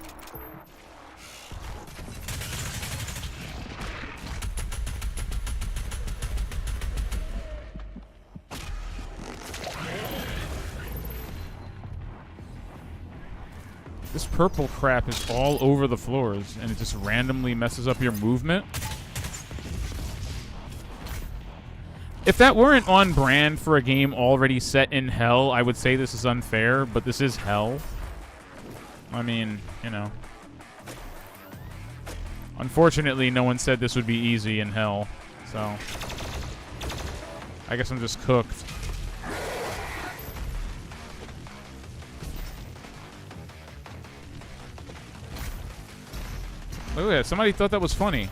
This purple crap is all over the floors, and it just randomly messes up your movement. If that weren't on brand for a game already set in hell, I would say this is unfair, but this is hell. I mean, you know. Unfortunately, no one said this would be easy in hell, so... I guess I'm just cooked. Look at that. Somebody thought that was funny.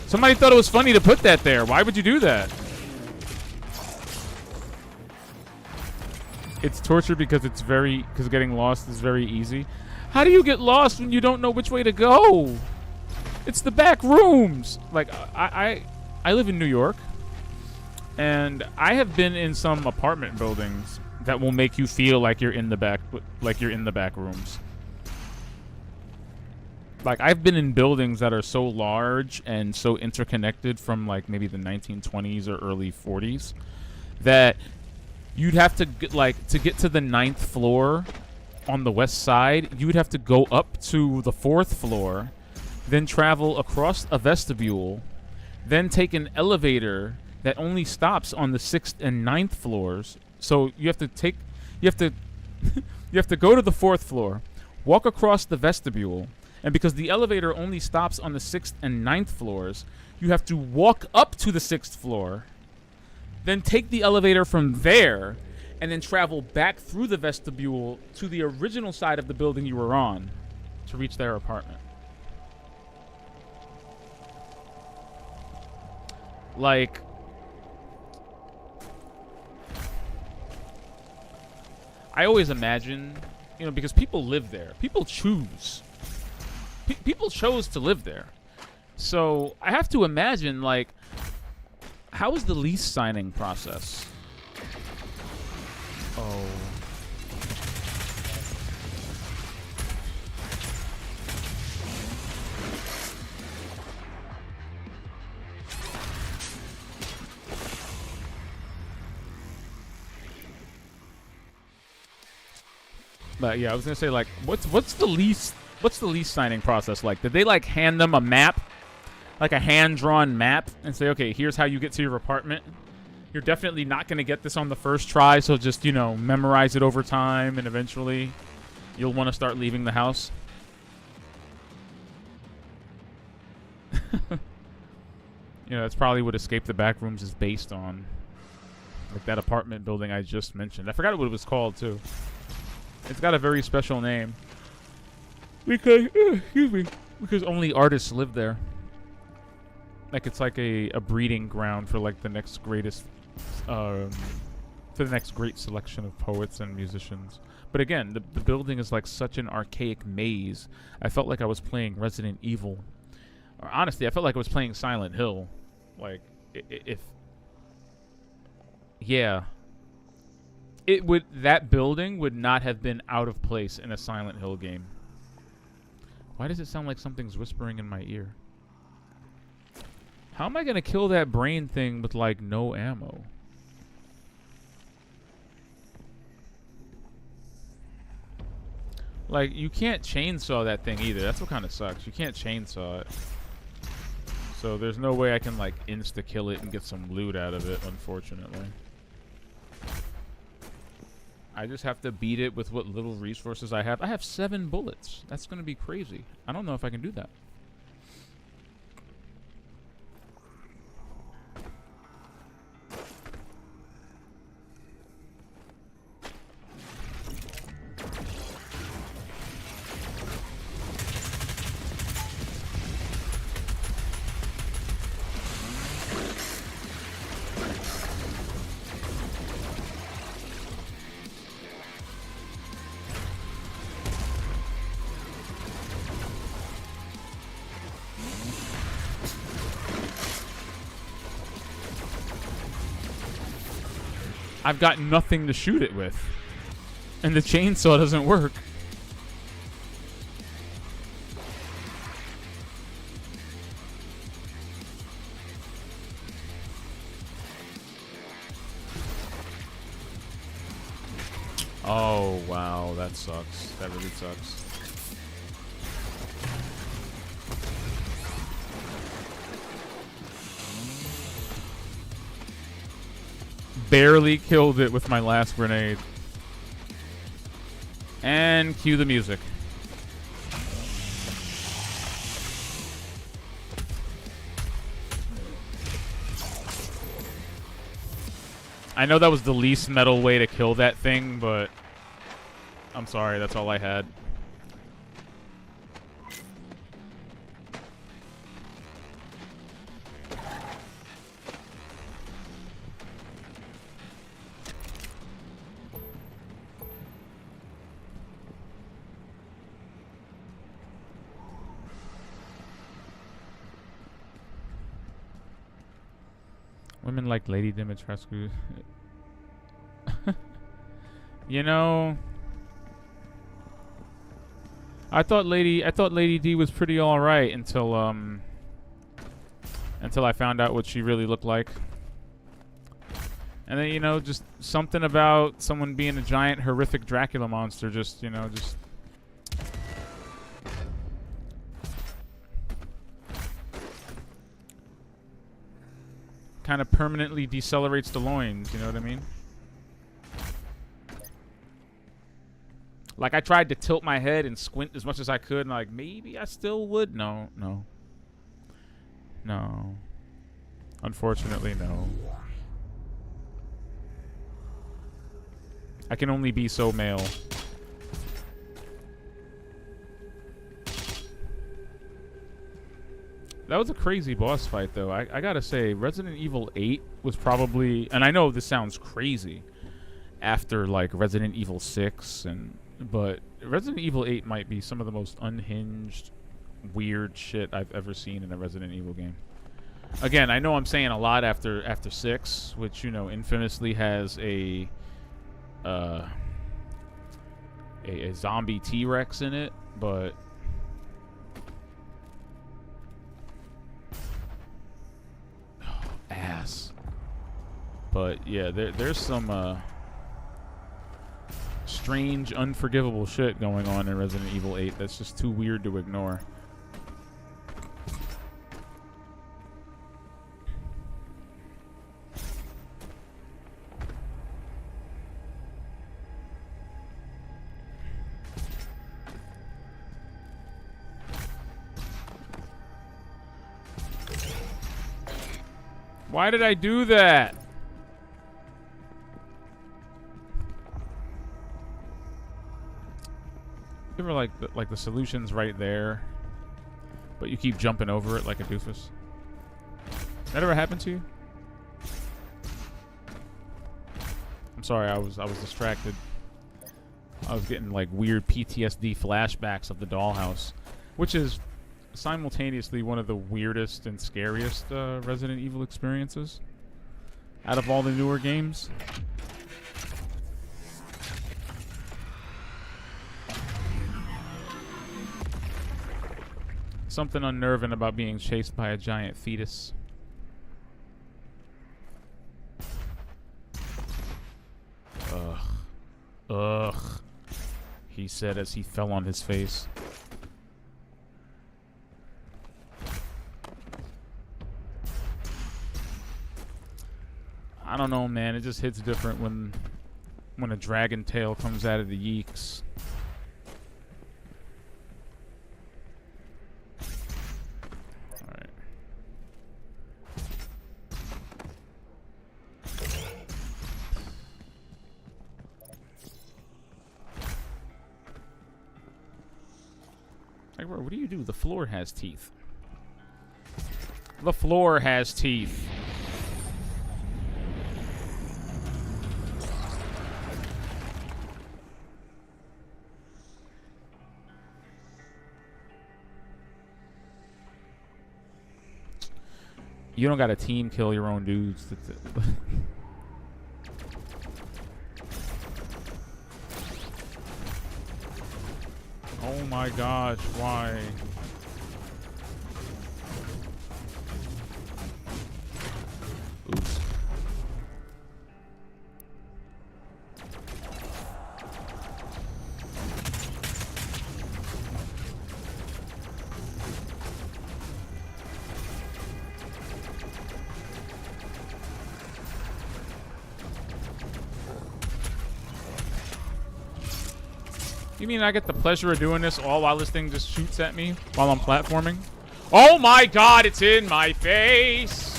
Somebody thought it was funny to put that there. Why would you do that? It's torture because because getting lost is very easy. How do you get lost when you don't know which way to go? It's the back rooms. Like I live in New York, and I have been in some apartment buildings that will make you feel like you're in the back rooms. Like I've been in buildings that are so large and so interconnected from like maybe the 1920s or early 40s that you'd have to to get to the 9th floor on the west side, you would have to go up to the 4th floor, then travel across a vestibule, then take an elevator that only stops on the 6th and 9th floors. So you have to you have to go to the 4th floor, walk across the vestibule, And because the elevator only stops on the 6th and 9th floors, you have to walk up to the 6th floor, then take the elevator from there, and then travel back through the vestibule to the original side of the building you were on to reach their apartment. Like, I always imagine, you know, because people live there. People choose. People chose to live there. So I have to imagine, like, how is the lease signing process? Oh. But yeah, I was gonna say, like, what's the lease signing process like? Did they like hand them a map, like a hand-drawn map, and say, okay, here's how you get to your apartment? You're definitely not gonna get this on the first try, so just, you know, memorize it over time, and eventually you'll want to start leaving the house. You know, that's probably what Escape the Backrooms is based on. Like that apartment building I just mentioned. I forgot what it was called too. It's got a very special name. Because, excuse me, because only artists live there. Like it's like a breeding ground for like the next greatest, for the next great selection of poets and musicians. But again, the building is like such an archaic maze. I felt like I was playing Resident Evil. Or honestly, I felt like I was playing Silent Hill. Like, yeah. That building would not have been out of place in a Silent Hill game. Why does it sound like something's whispering in my ear? How am I gonna kill that brain thing with like no ammo? Like, you can't chainsaw that thing either. That's what kind of sucks. You can't chainsaw it. So there's no way I can like insta-kill it and get some loot out of it, unfortunately. I just have to beat it with what little resources I have. I have 7 bullets. That's going to be crazy. I don't know if I can do that. I've got nothing to shoot it with. And the chainsaw doesn't work. Oh, wow. That sucks. That really sucks. Barely killed it with my last grenade. And cue the music. I know that was the least metal way to kill that thing, but I'm sorry, that's all I had. Women like Lady Dimitrescu. You know, I thought Lady D was pretty all right until I found out what she really looked like. And then, you know, just something about someone being a giant horrific Dracula monster just, you know, just kind of permanently decelerates the loins, you know what I mean? Like, I tried to tilt my head and squint as much as I could, and like, maybe I still would. No. Unfortunately, no. I can only be so male. That was a crazy boss fight, though. I gotta say, Resident Evil 8 was probably... And I know this sounds crazy after, like, Resident Evil 6, but Resident Evil 8 might be some of the most unhinged, weird shit I've ever seen in a Resident Evil game. Again, I know I'm saying a lot after 6, which, you know, infamously has a zombie T-Rex in it, but... ass. But yeah, there's some strange, unforgivable shit going on in Resident Evil 8 that's just too weird to ignore. Why did I do that? You ever like the solution's right there, but you keep jumping over it like a doofus? That ever happened to you? I'm sorry, I was distracted. I was getting like weird PTSD flashbacks of the dollhouse, which is simultaneously one of the weirdest and scariest Resident Evil experiences out of all the newer games. Something unnerving about being chased by a giant fetus. Ugh. He said as he fell on his face. I don't know, man. It just hits different when a dragon tail comes out of the yeeks. All right. Like, bro, what do you do? The floor has teeth. The floor has teeth. You don't got a team kill your own dudes. Oh my gosh, why? Oops. You mean I get the pleasure of doing this all while this thing just shoots at me while I'm platforming? Oh my god, it's in my face!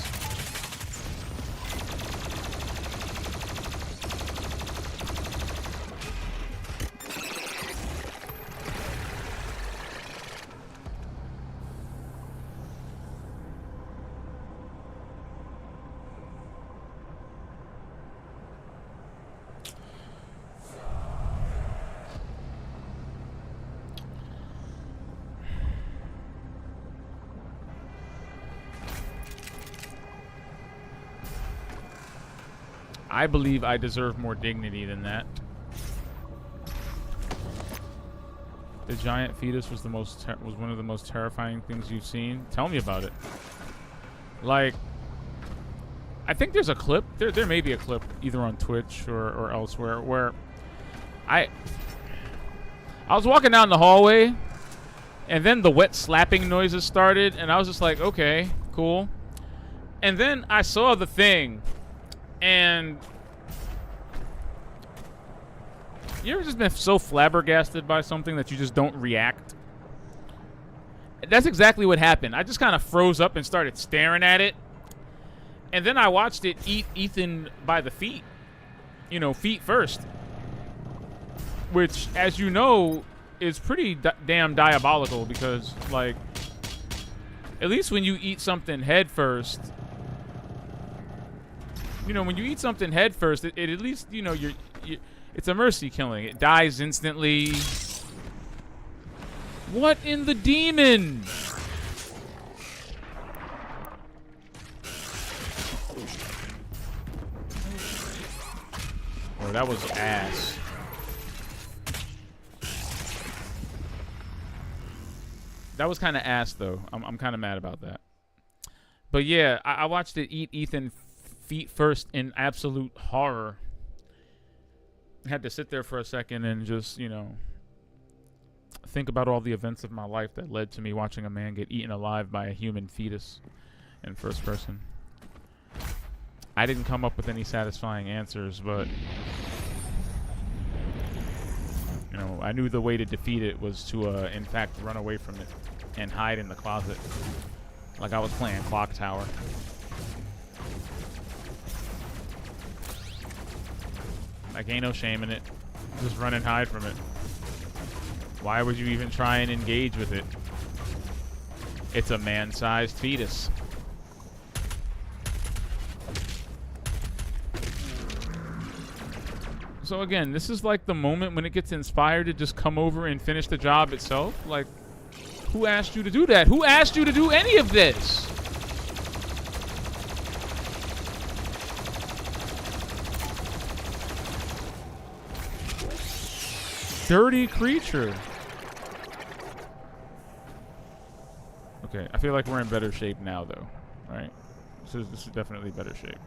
I believe I deserve more dignity than that. The giant fetus was one of the most terrifying things you've seen. Tell me about it. Like, I think there's a clip. There may be a clip either on Twitch or elsewhere where I was walking down the hallway, and then the wet slapping noises started, and I was just like, okay, cool. And then I saw the thing. And, You ever just been so flabbergasted by something that you just don't react? That's exactly what happened. I just kind of froze up and started staring at it. And then I watched it eat Ethan by the feet. You know, feet first. Which, as you know, is pretty damn diabolical because, like, at least when you eat something head first, you know, when you eat something head first, it at least, you know, it's a mercy killing. It dies instantly. What in the demon? Oh, that was ass. That was kind of ass, though. I'm kind of mad about that. But yeah, I watched it eat Ethan feet first in absolute horror. I had to sit there for a second and just, you know, think about all the events of my life that led to me watching a man get eaten alive by a human fetus in first person. I didn't come up with any satisfying answers, but, you know, I knew the way to defeat it was to, in fact, run away from it and hide in the closet. Like I was playing Clock Tower. Like, ain't no shame in it. Just run and hide from it. Why would you even try and engage with it? It's a man-sized fetus. So again, this is like the moment when it gets inspired to just come over and finish the job itself. Like, who asked you to do that? Who asked you to do any of this? Dirty creature. Okay, I feel like we're in better shape now, though. Right? This is definitely better shape.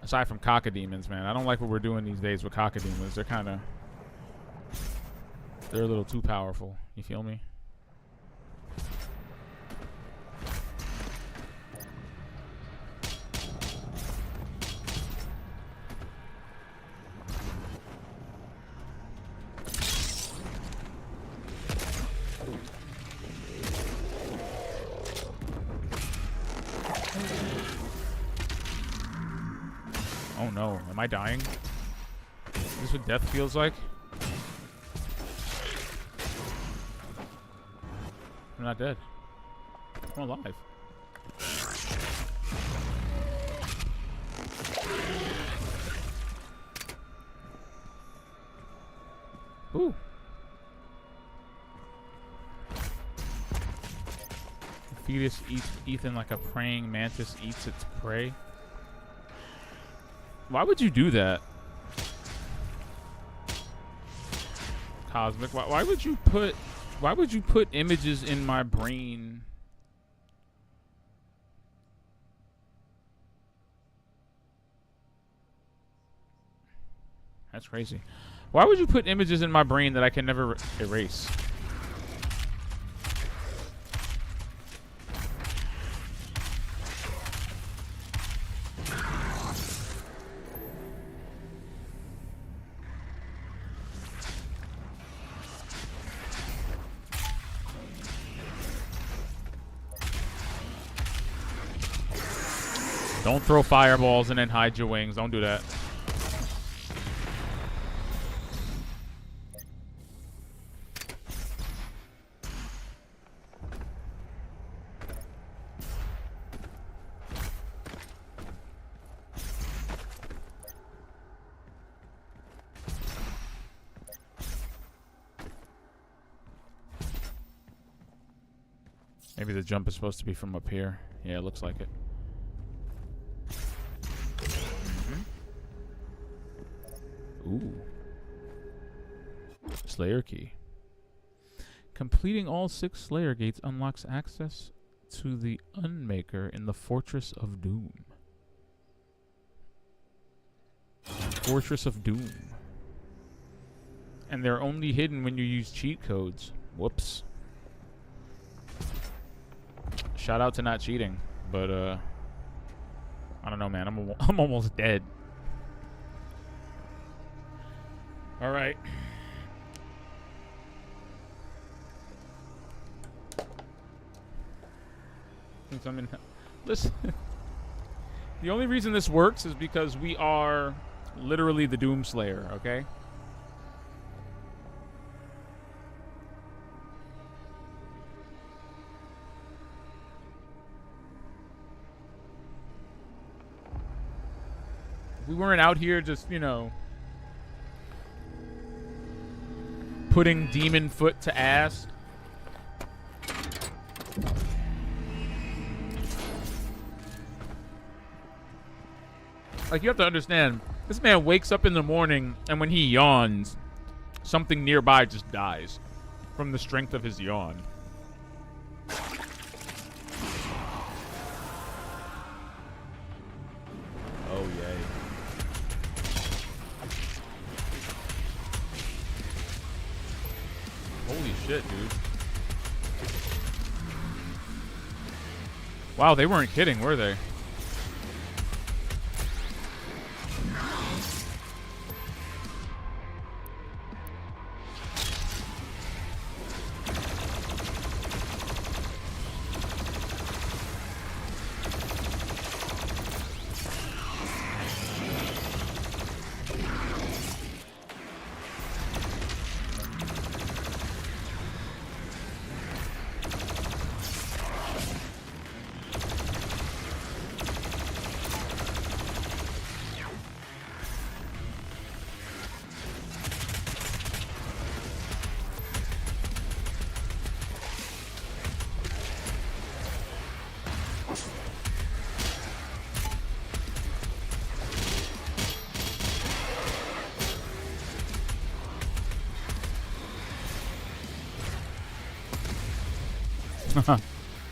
Aside from cockademons, man, I don't like what we're doing these days with cockademons. They're a little too powerful. You feel me? Oh no, am I dying? Is this what death feels like? I'm not dead. I'm alive. Ooh. The fetus eats Ethan like a praying mantis eats its prey. Why would you do that? Cosmic, why would you put images in my brain? That's crazy. Why would you put images in my brain that I can never erase? Don't throw fireballs and then hide your wings. Don't do that. Maybe the jump is supposed to be from up here. Yeah, it looks like it. Ooh. Slayer key. Completing all 6 Slayer gates unlocks access to the Unmaker in the Fortress of Doom. Fortress of Doom. And they're only hidden when you use cheat codes. Whoops. Shout out to not cheating. But I don't know, man. I'm almost dead. All right. Since I'm in, listen. The only reason this works is because we are literally the Doomslayer. Okay. We weren't out here just, you know, putting demon foot to ass. Like, you have to understand, this man wakes up in the morning, and when he yawns, something nearby just dies from the strength of his yawn. Oh, yay. Holy shit, dude. Wow, they weren't kidding, were they?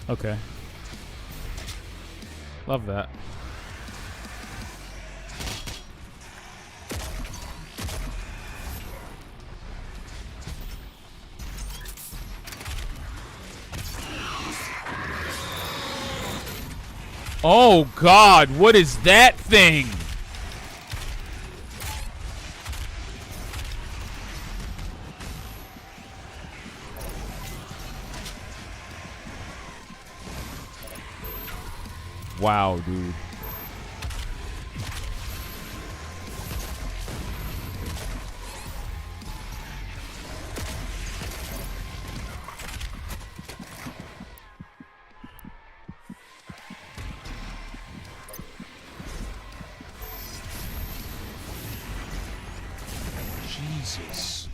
Okay. Love that. Oh God, what is that thing? Wow, dude. Jesus.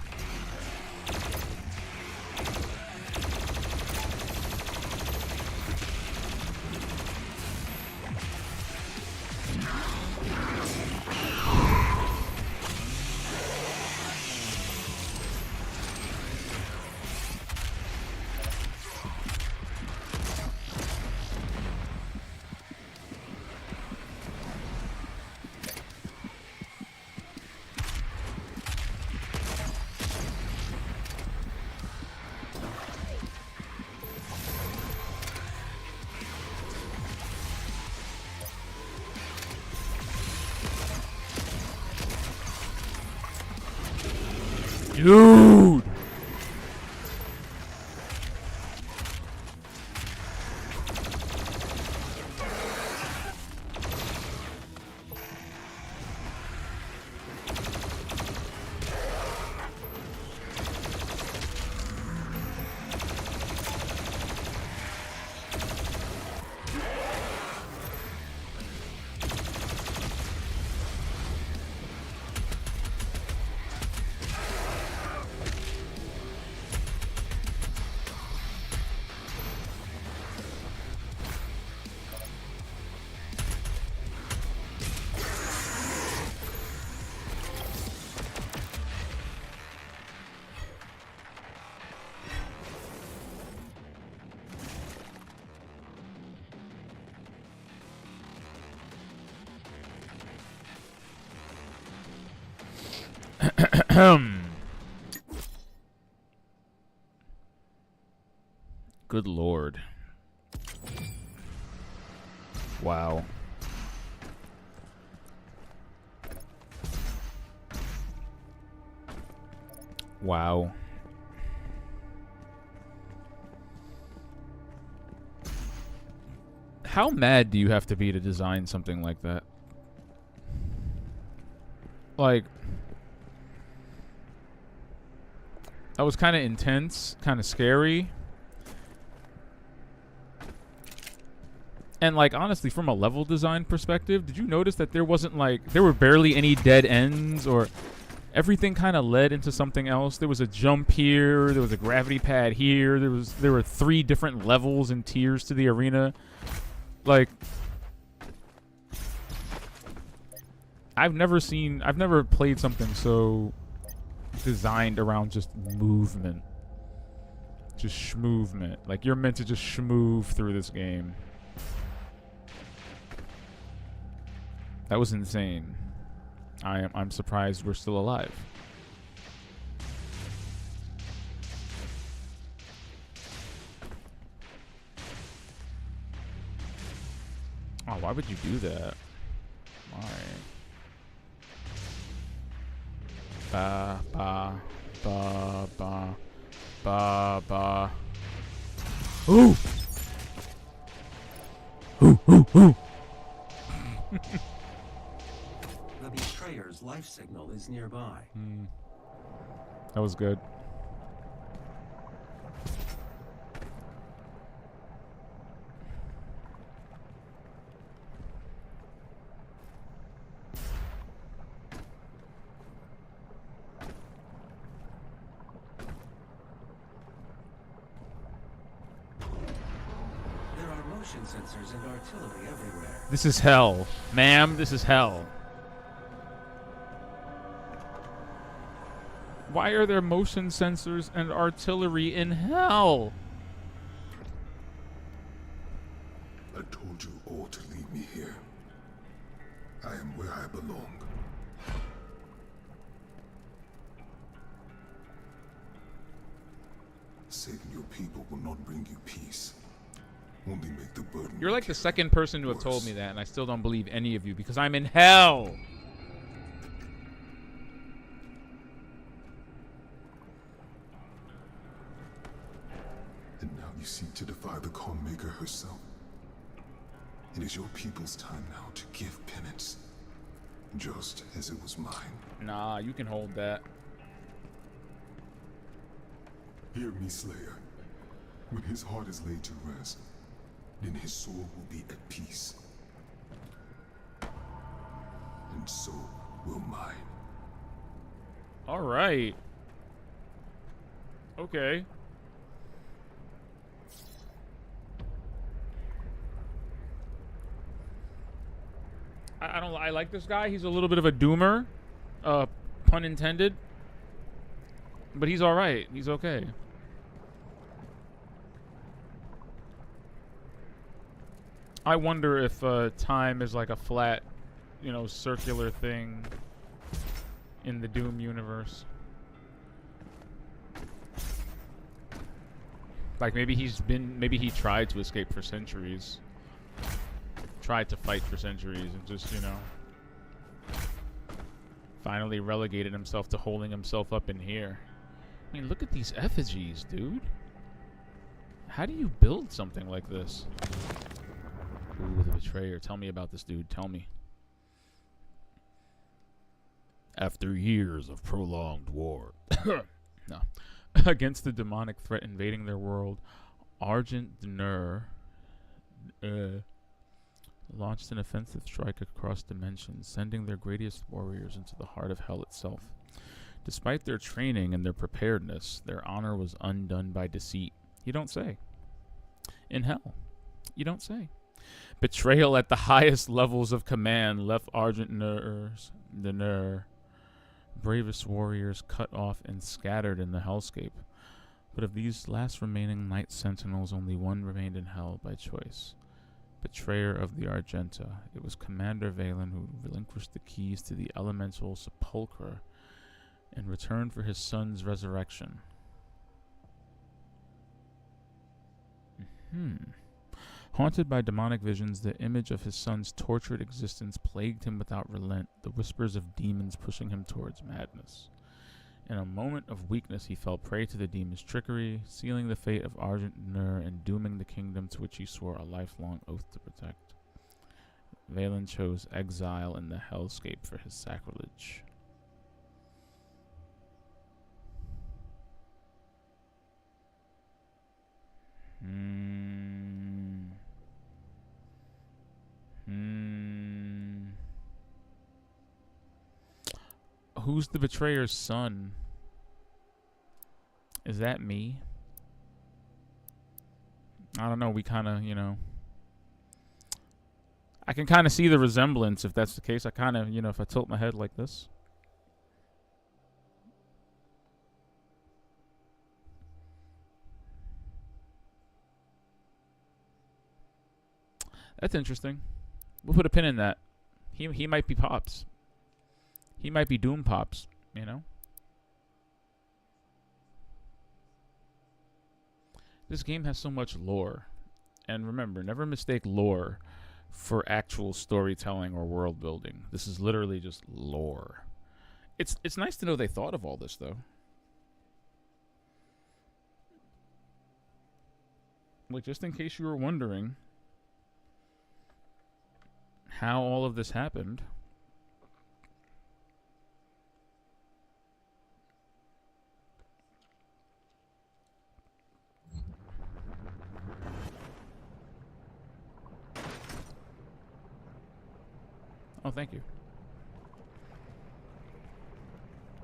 Dude. Good Lord. Wow. Wow. How mad do you have to be to design something like that? Like, that was kind of intense, kind of scary. And, like, honestly, from a level design perspective, did you notice that there wasn't, like, there were barely any dead ends, or everything kind of led into something else? There was a jump here, there was a gravity pad here, there were 3 different levels and tiers to the arena. Like, I've never played something so designed around just movement. Just schmoovement. Like, you're meant to just schmoove through this game. That was insane. I'm surprised we're still alive. Oh, why would you do that? Why? Ba ba ba ba ba ba. Ooh! Ooh ooh ooh! The betrayer's life signal is nearby. That was good. There are motion sensors and artillery everywhere. This is hell. Ma'am, this is hell. Why are there motion sensors and artillery in hell? I told you all to leave me here. I am where I belong. Saving your people will not bring you peace. Only make the burden. You're like the second person to have told me that, and I still don't believe any of you because I'm in hell. And now you seek to defy the Khan Maker herself. It is your people's time now to give penance, just as it was mine. Nah, you can hold that. Hear me, Slayer. When his heart is laid to rest, then his soul will be at peace. And so will mine. All right. Okay. I don't. I like this guy. He's a little bit of a doomer, pun intended. But he's all right. He's okay. I wonder if time is like a flat, circular thing in the Doom universe. Like maybe he tried to escape for centuries. Tried to fight for centuries and just, finally relegated himself to holding himself up in here. I mean, look at these effigies, dude. How do you build something like this? Ooh, the betrayer. Tell me about this dude. Tell me. After years of prolonged war no. against the demonic threat invading their world, Argent Nur launched an offensive strike across dimensions, sending their greatest warriors into the heart of hell itself. Despite their training and their preparedness, their honor was undone by deceit. You don't say. In hell. You don't say. Betrayal at the highest levels of command left Argent Nur's bravest warriors cut off and scattered in the hellscape. But of these last remaining Night Sentinels, only one remained in hell by choice. Betrayer of the Argenta. It was Commander Valen who relinquished the keys to the elemental sepulchre in return for his son's resurrection. Haunted by demonic visions, the image of his son's tortured existence plagued him without relent, the whispers of demons pushing him towards madness. In a moment of weakness, he fell prey to the demon's trickery, sealing the fate of Argent Nur and dooming the kingdom to which he swore a lifelong oath to protect. Valen chose exile in the hellscape for his sacrilege. Who's the betrayer's son? Is that me? I don't know. We kind of, you know, I can kind of see the resemblance if that's the case. I kind of, you know, if I tilt my head like this. That's interesting. We'll put a pin in that. He might be Pops. He might be Doom Pops, you know? This game has so much lore. And remember, never mistake lore for actual storytelling or world building. This is literally just lore. It's nice to know they thought of all this, though. Like, just in case you were wondering how all of this happened. Oh, thank you.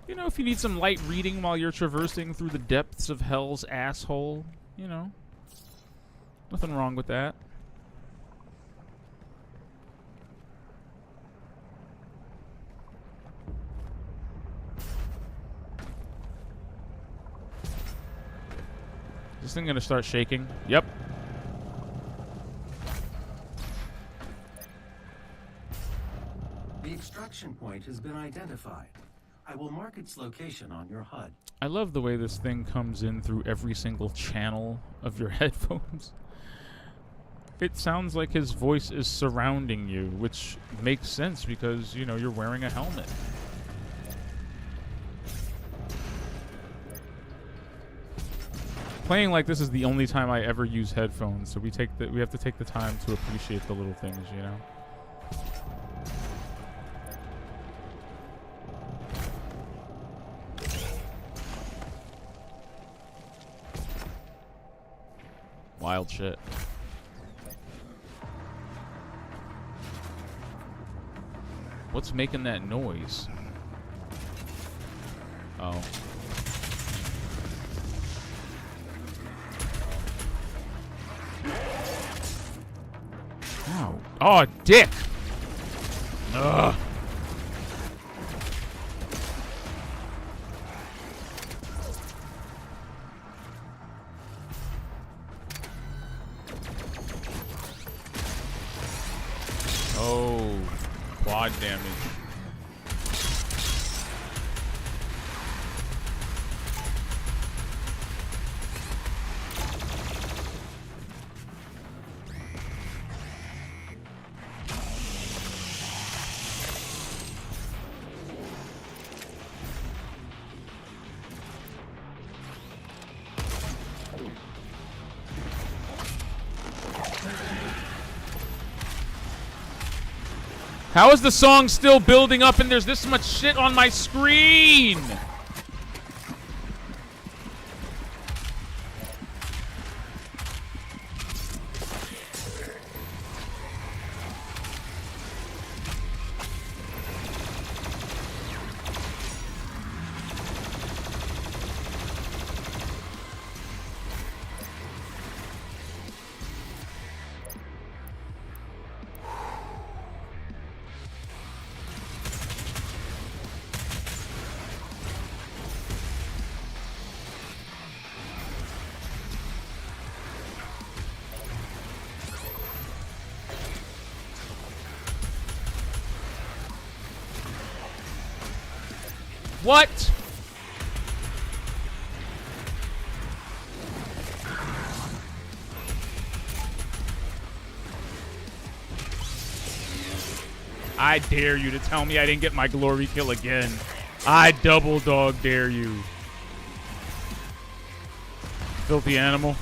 You know, if you need some light reading while you're traversing through the depths of hell's asshole, you know, nothing wrong with that. Is this thing gonna start shaking? Yep. The extraction point has been identified. I will mark its location on your HUD. I love the way this thing comes in through every single channel of your headphones. It sounds like his voice is surrounding you, which makes sense because, you know, you're wearing a helmet. Playing like this is the only time I ever use headphones, so we have to take the time to appreciate the little things, you know. Wild shit. What's making that noise? Oh. Ow. Oh, dick! Ugh. Oh, quad damage. How is the song still building up and there's this much shit on my screen? What? I dare you to tell me I didn't get my glory kill again. I double dog dare you. Filthy animal.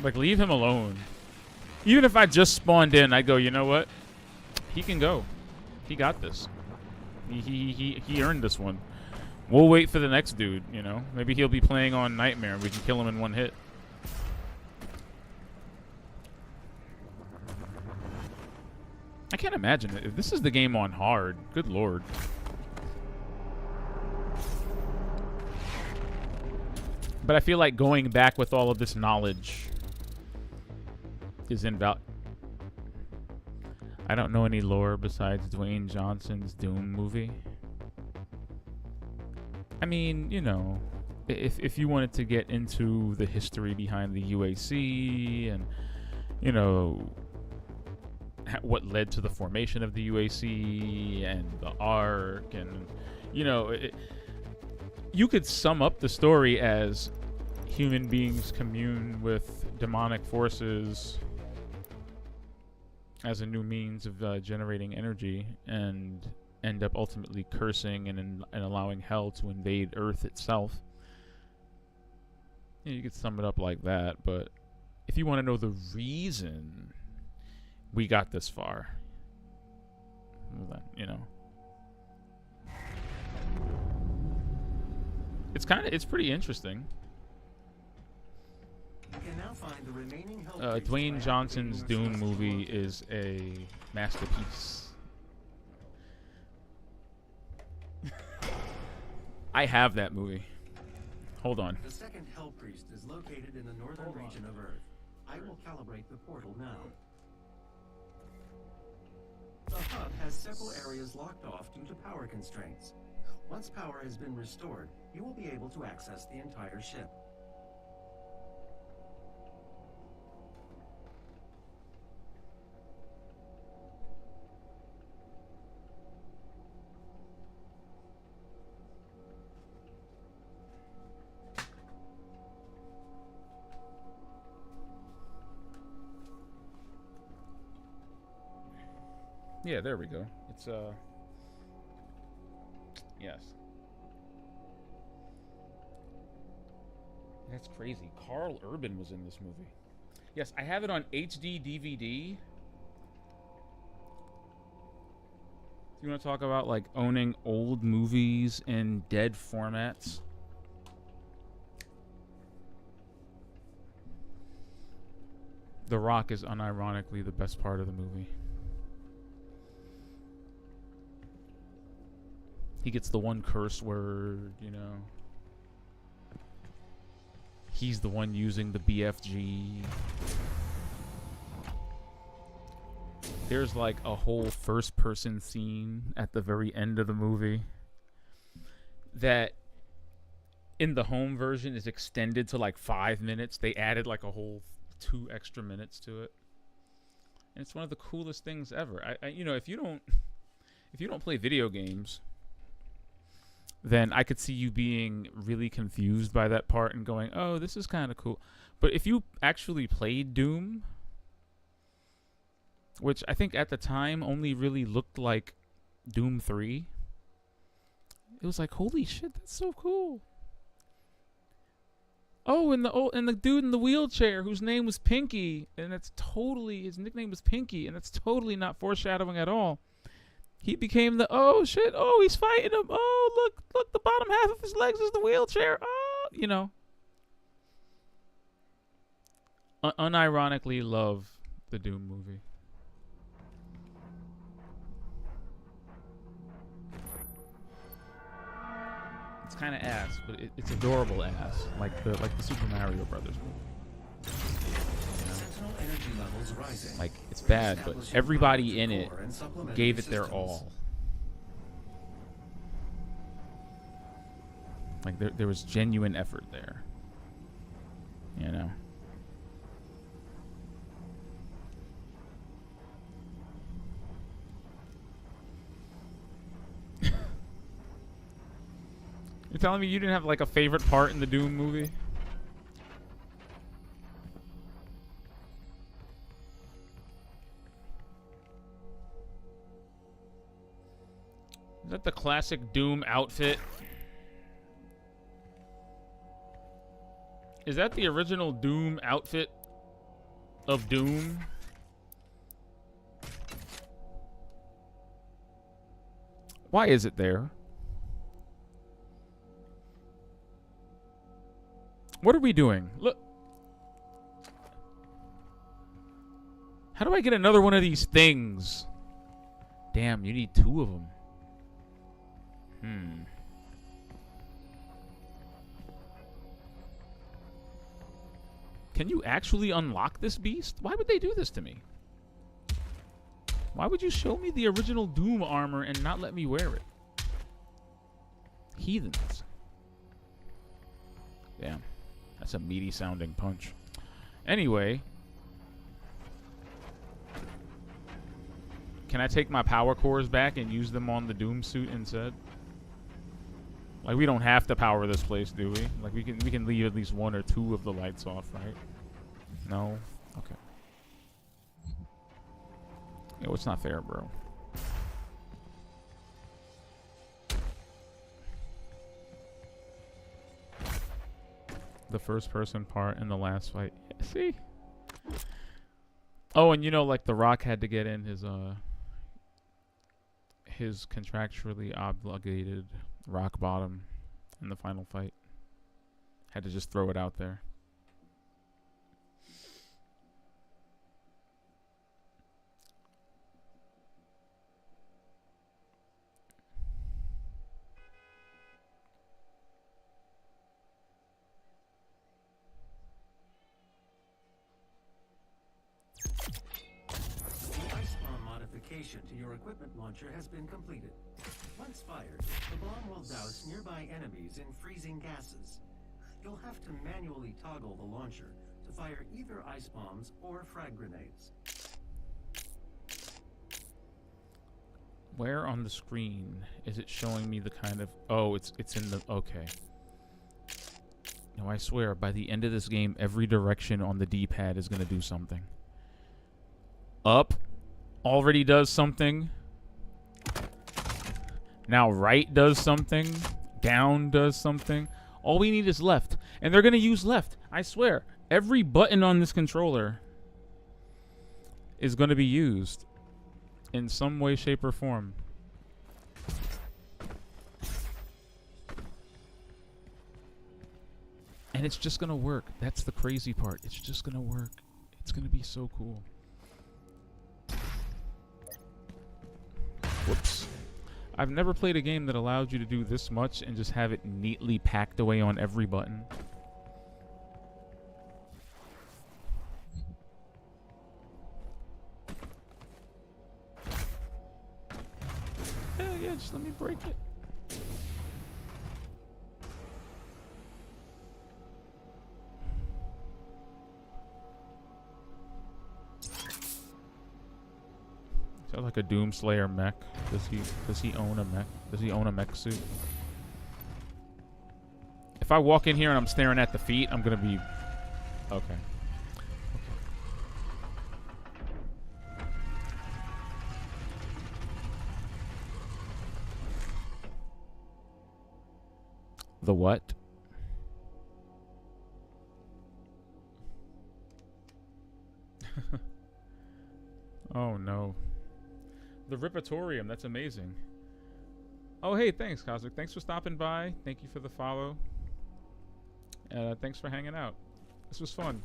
Like, leave him alone. Even if I just spawned in, I'd go, you know what? He can go. He got this. He earned this one. We'll wait for the next dude, you know? Maybe he'll be playing on Nightmare and we can kill him in one hit. I can't imagine it. If this is the game on hard, good lord. But I feel like going back with all of this knowledge is invalid. I don't know any lore besides Dwayne Johnson's Doom movie. I mean, you know, if you wanted to get into the history behind the UAC and, you know, what led to the formation of the UAC and the ARC and, you know, you could sum up the story as human beings commune with demonic forces as a new means of generating energy and end up ultimately cursing and allowing hell to invade Earth itself. You could sum it up like that, but if you want to know the reason we got this far, well then, you know, it's pretty interesting. Dwayne Johnson's Doom movie is a masterpiece. I have that movie. Hold on. The second Hell Priest is located in the northern region of Earth. I will calibrate the portal now. The hub has several areas locked off due to power constraints. Once power has been restored, you will be able to access the entire ship. Yeah, there we go. It's yes. That's crazy. Carl Urban was in this movie. Yes, I have it on HD DVD. You want to talk about like owning old movies in dead formats? The Rock is unironically the best part of the movie. He gets the one curse word, you know. He's the one using the BFG. There's like a whole first-person scene at the very end of the movie that in the home version is extended to like 5 minutes. They added like a whole 2 extra minutes to it. And it's one of the coolest things ever. I you know, if you don't play video games, then I could see you being really confused by that part and going, oh, this is kind of cool. But if you actually played Doom, which I think at the time only really looked like Doom 3, it was like, holy shit, that's so cool. Oh, and the dude in the wheelchair whose name was Pinky, and that's totally, his nickname was Pinky, and that's totally not foreshadowing at all. He became the, oh shit, oh, he's fighting him. Oh, look, the bottom half of his legs is the wheelchair. Oh, you know. Unironically love the Doom movie. It's kind of ass, but it's adorable ass, like the Super Mario Brothers movie. Energy levels rising. Like, it's bad, but everybody in it gave it their all. Like there was genuine effort there. You know. You're telling me you didn't have like a favorite part in the Doom movie? Is that the classic Doom outfit? Is that the original Doom outfit of Doom? Why is it there? What are we doing? Look. How do I get another one of these things? Damn, you need 2 of them. Can you actually unlock this beast? Why would they do this to me? Why would you show me the original Doom armor and not let me wear it? Heathens. Damn. That's a meaty sounding punch. Anyway. Can I take my power cores back and use them on the Doom suit instead? Like, we don't have to power this place, do we? Like, we can leave at least 1 or 2 of the lights off, right? No? Okay. Yo, it's not fair, bro. The first person part in the last fight. See? Oh, and you know, like, The Rock had to get in his contractually obligated rock bottom in the final fight. Had to just throw it out there. The ice bomb modification to your equipment launcher has been completed. Once fired, the bomb will douse nearby enemies in freezing gases. You'll have to manually toggle the launcher to fire either ice bombs or frag grenades. Where on the screen is it showing me the kind of... Oh, it's in the... Okay. No, I swear, by the end of this game, every direction on the D-pad is going to do something. Up already does something. Now right does something. Down does something. All we need is left. And they're going to use left. I swear. Every button on this controller is going to be used in some way, shape, or form. And it's just going to work. That's the crazy part. It's just going to work. It's going to be so cool. Whoops. I've never played a game that allowed you to do this much and just have it neatly packed away on every button. Yeah, just let me break it. Sounds like a Doomslayer mech. Does he own a mech? Does he own a mech suit? If I walk in here and I'm staring at the feet, I'm gonna be okay. The what? Oh no. The Ripatorium, that's amazing. Oh hey, thanks Cosmic. Thanks for stopping by. Thank you for the follow. Thanks for hanging out. This was fun.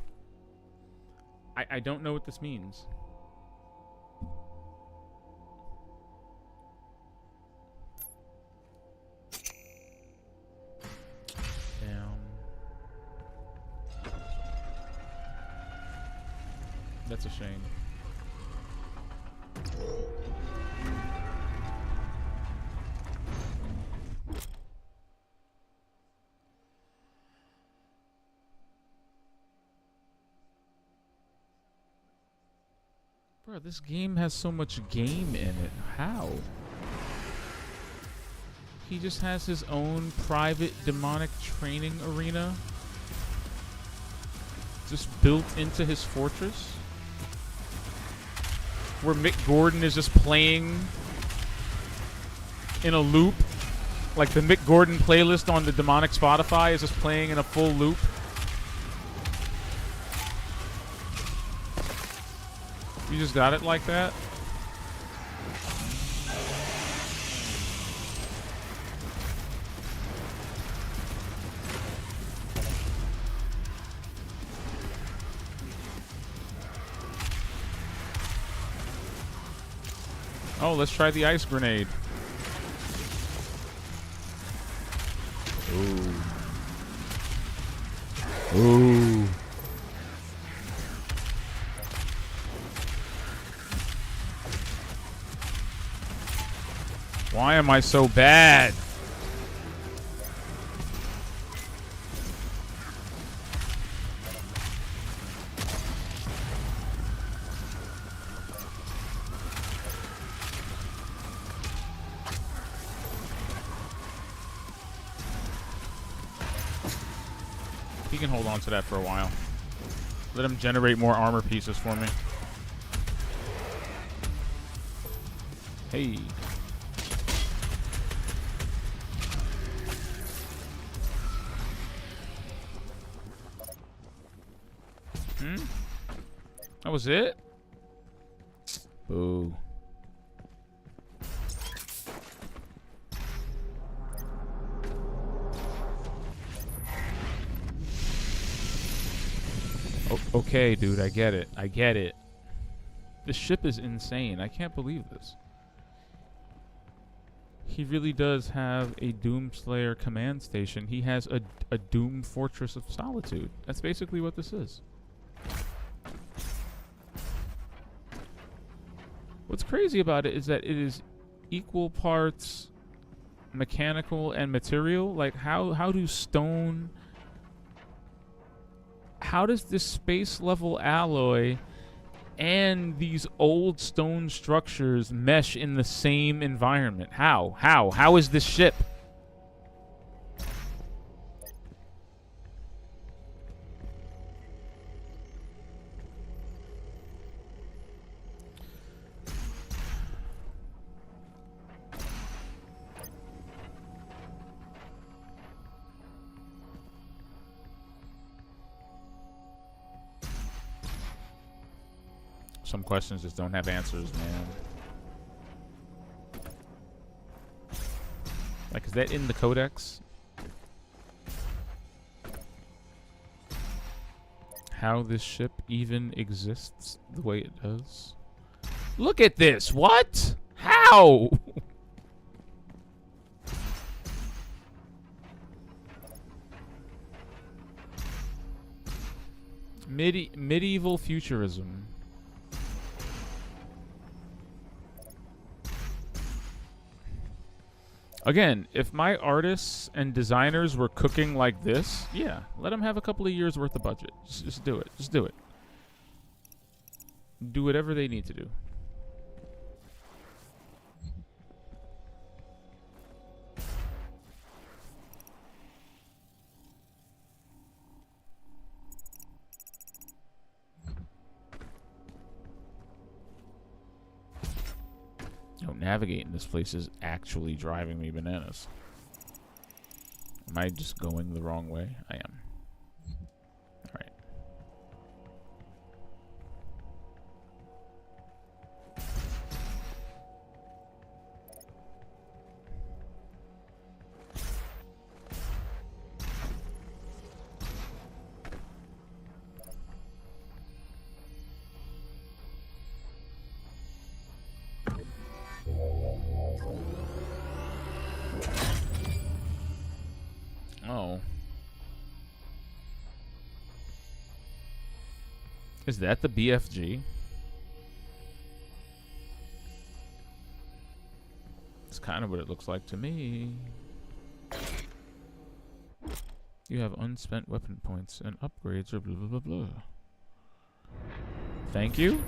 I don't know what this means. That's a shame. Bro, this game has so much game in it. How? He just has his own private demonic training arena just built into his fortress, where Mick Gordon is just playing in a loop. Like the Mick Gordon playlist on the demonic Spotify is just playing in a full loop. You just got it like that? Oh, let's try the ice grenade. Ooh. Ooh. Why am I so bad? He can hold on to that for a while. Let him generate more armor pieces for me. Hey. That was it? Boo. Okay, dude, I get it. I get it. This ship is insane. I can't believe this. He really does have a Doomslayer command station. He has a Doom Fortress of Solitude. That's basically what this is. What's crazy about it is that it is equal parts mechanical and material. Like, how does this space level alloy and these old stone structures mesh in the same environment? How is this ship? Some questions just don't have answers, man. Like, is that in the codex? How this ship even exists the way it does? Look at this! What? How? Medieval futurism. Again, if my artists and designers were cooking like this, yeah, let them have a couple of years worth of budget. Just do it. Just do it. Do whatever they need to do. Navigating this place is actually driving me bananas. Am I just going the wrong way? I am. All right. Oh. Is that the BFG? It's kind of what it looks like to me. You have unspent weapon points and upgrades or blah blah blah blah. Thank you?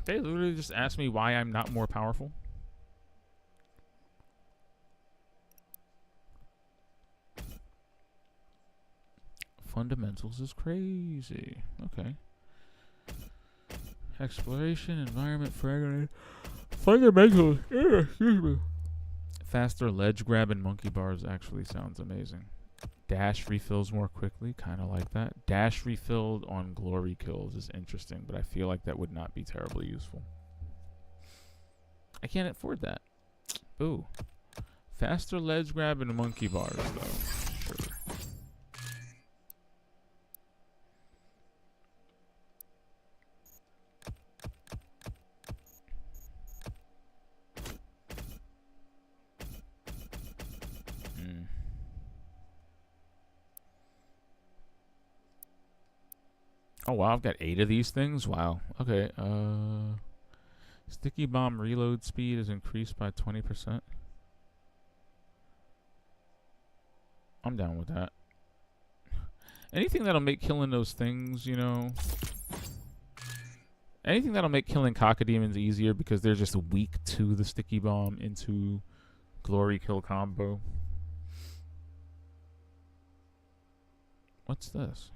They literally just asked me why I'm not more powerful. Fundamentals is crazy. Okay. Exploration, environment, fragment. Fundamentals. Excuse me. Faster ledge grab and monkey bars actually sounds amazing. Dash refills more quickly. Kind of like that. Dash refilled on glory kills is interesting, but I feel like that would not be terribly useful. I can't afford that. Ooh. Faster ledge grab and monkey bars, though. Sure. Oh wow, I've got 8 of these things. Wow. Okay. Sticky bomb reload speed is increased by 20%. I'm down with that. Anything that'll make killing those things, you know. Anything that'll make killing Cacodemons easier because they're just weak to the sticky bomb into glory kill combo. What's this?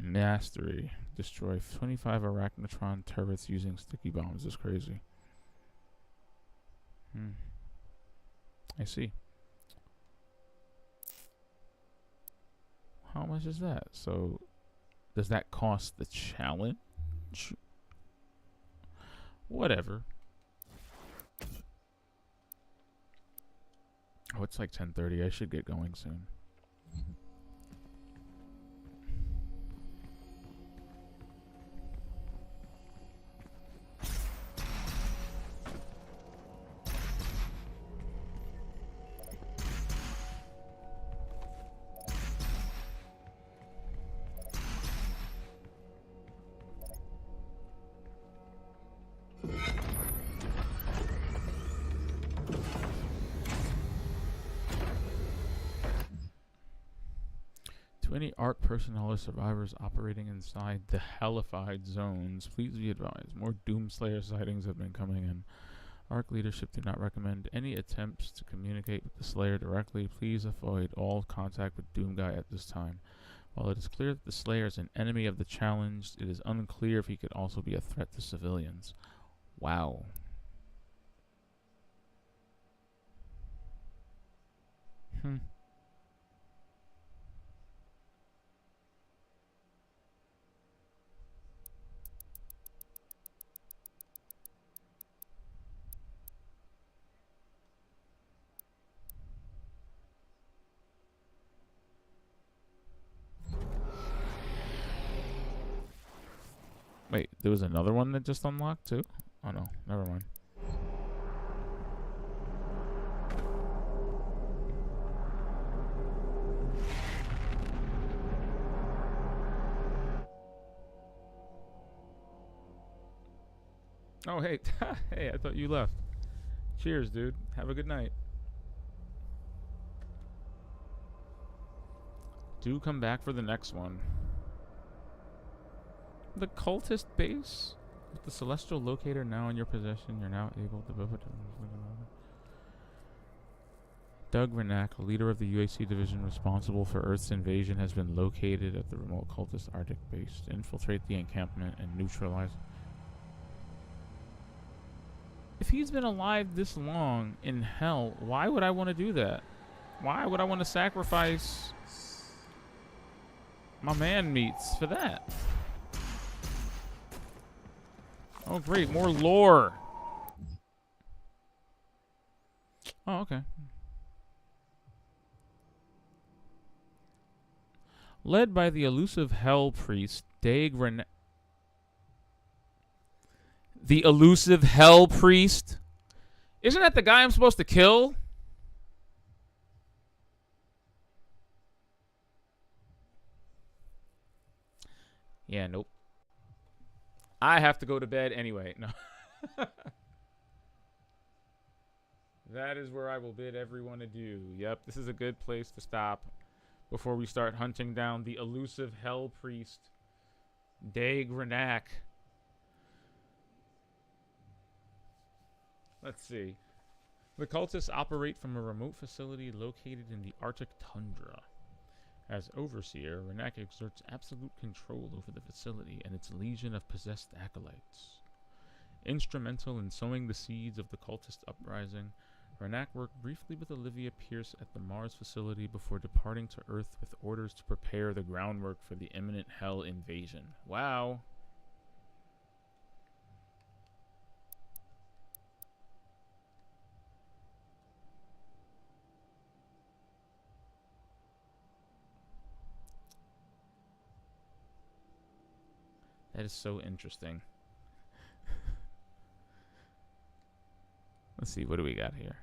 Mastery. Destroy 25 Arachnotron turrets using sticky bombs. This is crazy. I see. How much is that? So, does that cost the challenge? Whatever. Oh, it's like 10:30. I should get going soon. To any ARC personnel or survivors operating inside the hellified zones, please be advised, more Doomslayer sightings have been coming in. ARC leadership do not recommend any attempts to communicate with the Slayer directly. Please avoid all contact with Doomguy at this time. While it is clear that the Slayer is an enemy of the challenged, it is unclear if he could also be a threat to civilians. Wow. Wait, there was another one that just unlocked too? Oh no, never mind. Oh hey, hey, I thought you left. Cheers, dude. Have a good night. Do come back for the next one. The cultist base? With the celestial locator now in your possession, you're now able to... Doug Renack, leader of the UAC division responsible for Earth's invasion, has been located at the remote cultist Arctic base. To infiltrate the encampment and neutralize... If he's been alive this long in hell, why would I want to do that? Why would I want to sacrifice my man meats for that? Oh, great. More lore. Oh, okay. Led by the elusive Hell Priest, Daeg Renack. The elusive Hell Priest? Isn't that the guy I'm supposed to kill? Yeah, nope. I have to go to bed anyway. No. That is where I will bid everyone adieu. Yep, this is a good place to stop. before we start hunting down the elusive Hell Priest, Daeg Renak. Let's see. The cultists operate from a remote facility located in the Arctic tundra. As overseer, Renak exerts absolute control over the facility and its legion of possessed acolytes. Instrumental in sowing the seeds of the cultist uprising, Renak worked briefly with Olivia Pierce at the Mars facility before departing to Earth with orders to prepare the groundwork for the imminent Hell invasion. Wow. That is so interesting. Let's see, what do we got here?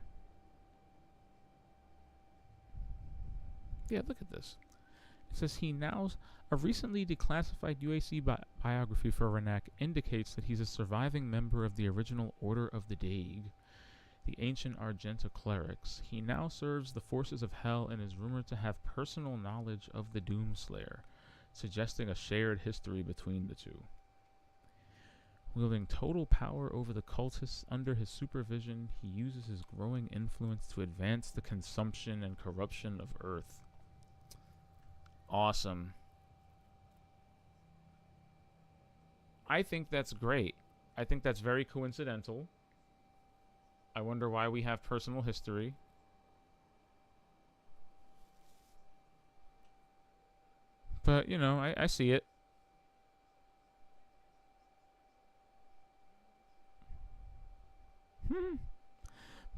Yeah, look at this. It says a recently declassified UAC biography for Renak indicates that he's a surviving member of the original Order of the Daeg, the ancient Argenta clerics. He now serves the forces of Hell and is rumored to have personal knowledge of the Doomslayer, suggesting a shared history between the two. Wielding total power over the cultists under his supervision, he uses his growing influence to advance the consumption and corruption of Earth. Awesome. I think that's great. I think that's very coincidental. I wonder why we have personal history. But, you know, I see it.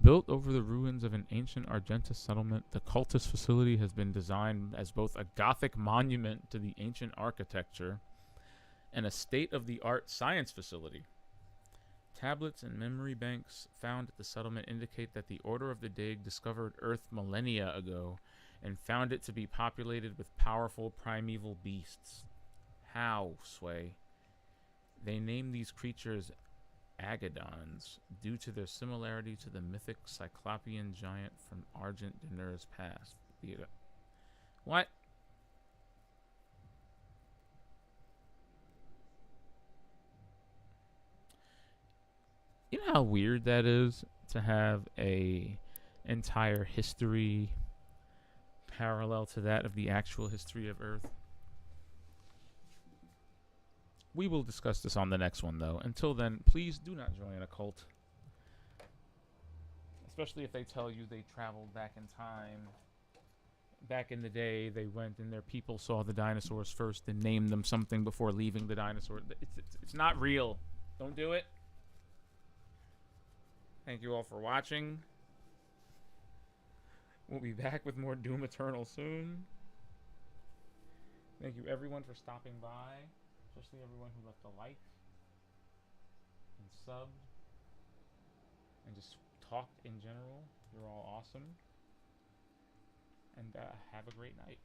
Built over the ruins of an ancient Argenta settlement, the cultist facility has been designed as both a Gothic monument to the ancient architecture and a state-of-the-art science facility. Tablets and memory banks found at the settlement indicate that the Order of the Daeg discovered Earth millennia ago and found it to be populated with powerful primeval beasts. How, Sway? They name these creatures Agadons due to their similarity to the mythic Cyclopean giant from Argent Daenerys past. What? You know how weird that is to have a entire history parallel to that of the actual history of Earth? We will discuss this on the next one, though. Until then, please do not join a cult. Especially if they tell you they traveled back in time. Back in the day, they went and their people saw the dinosaurs first and named them something before leaving the dinosaur. It's not real. Don't do it. Thank you all for watching. We'll be back with more Doom Eternal soon. Thank you everyone for stopping by. Especially everyone who left a like and subbed and just talked in general. You're all awesome. And have a great night.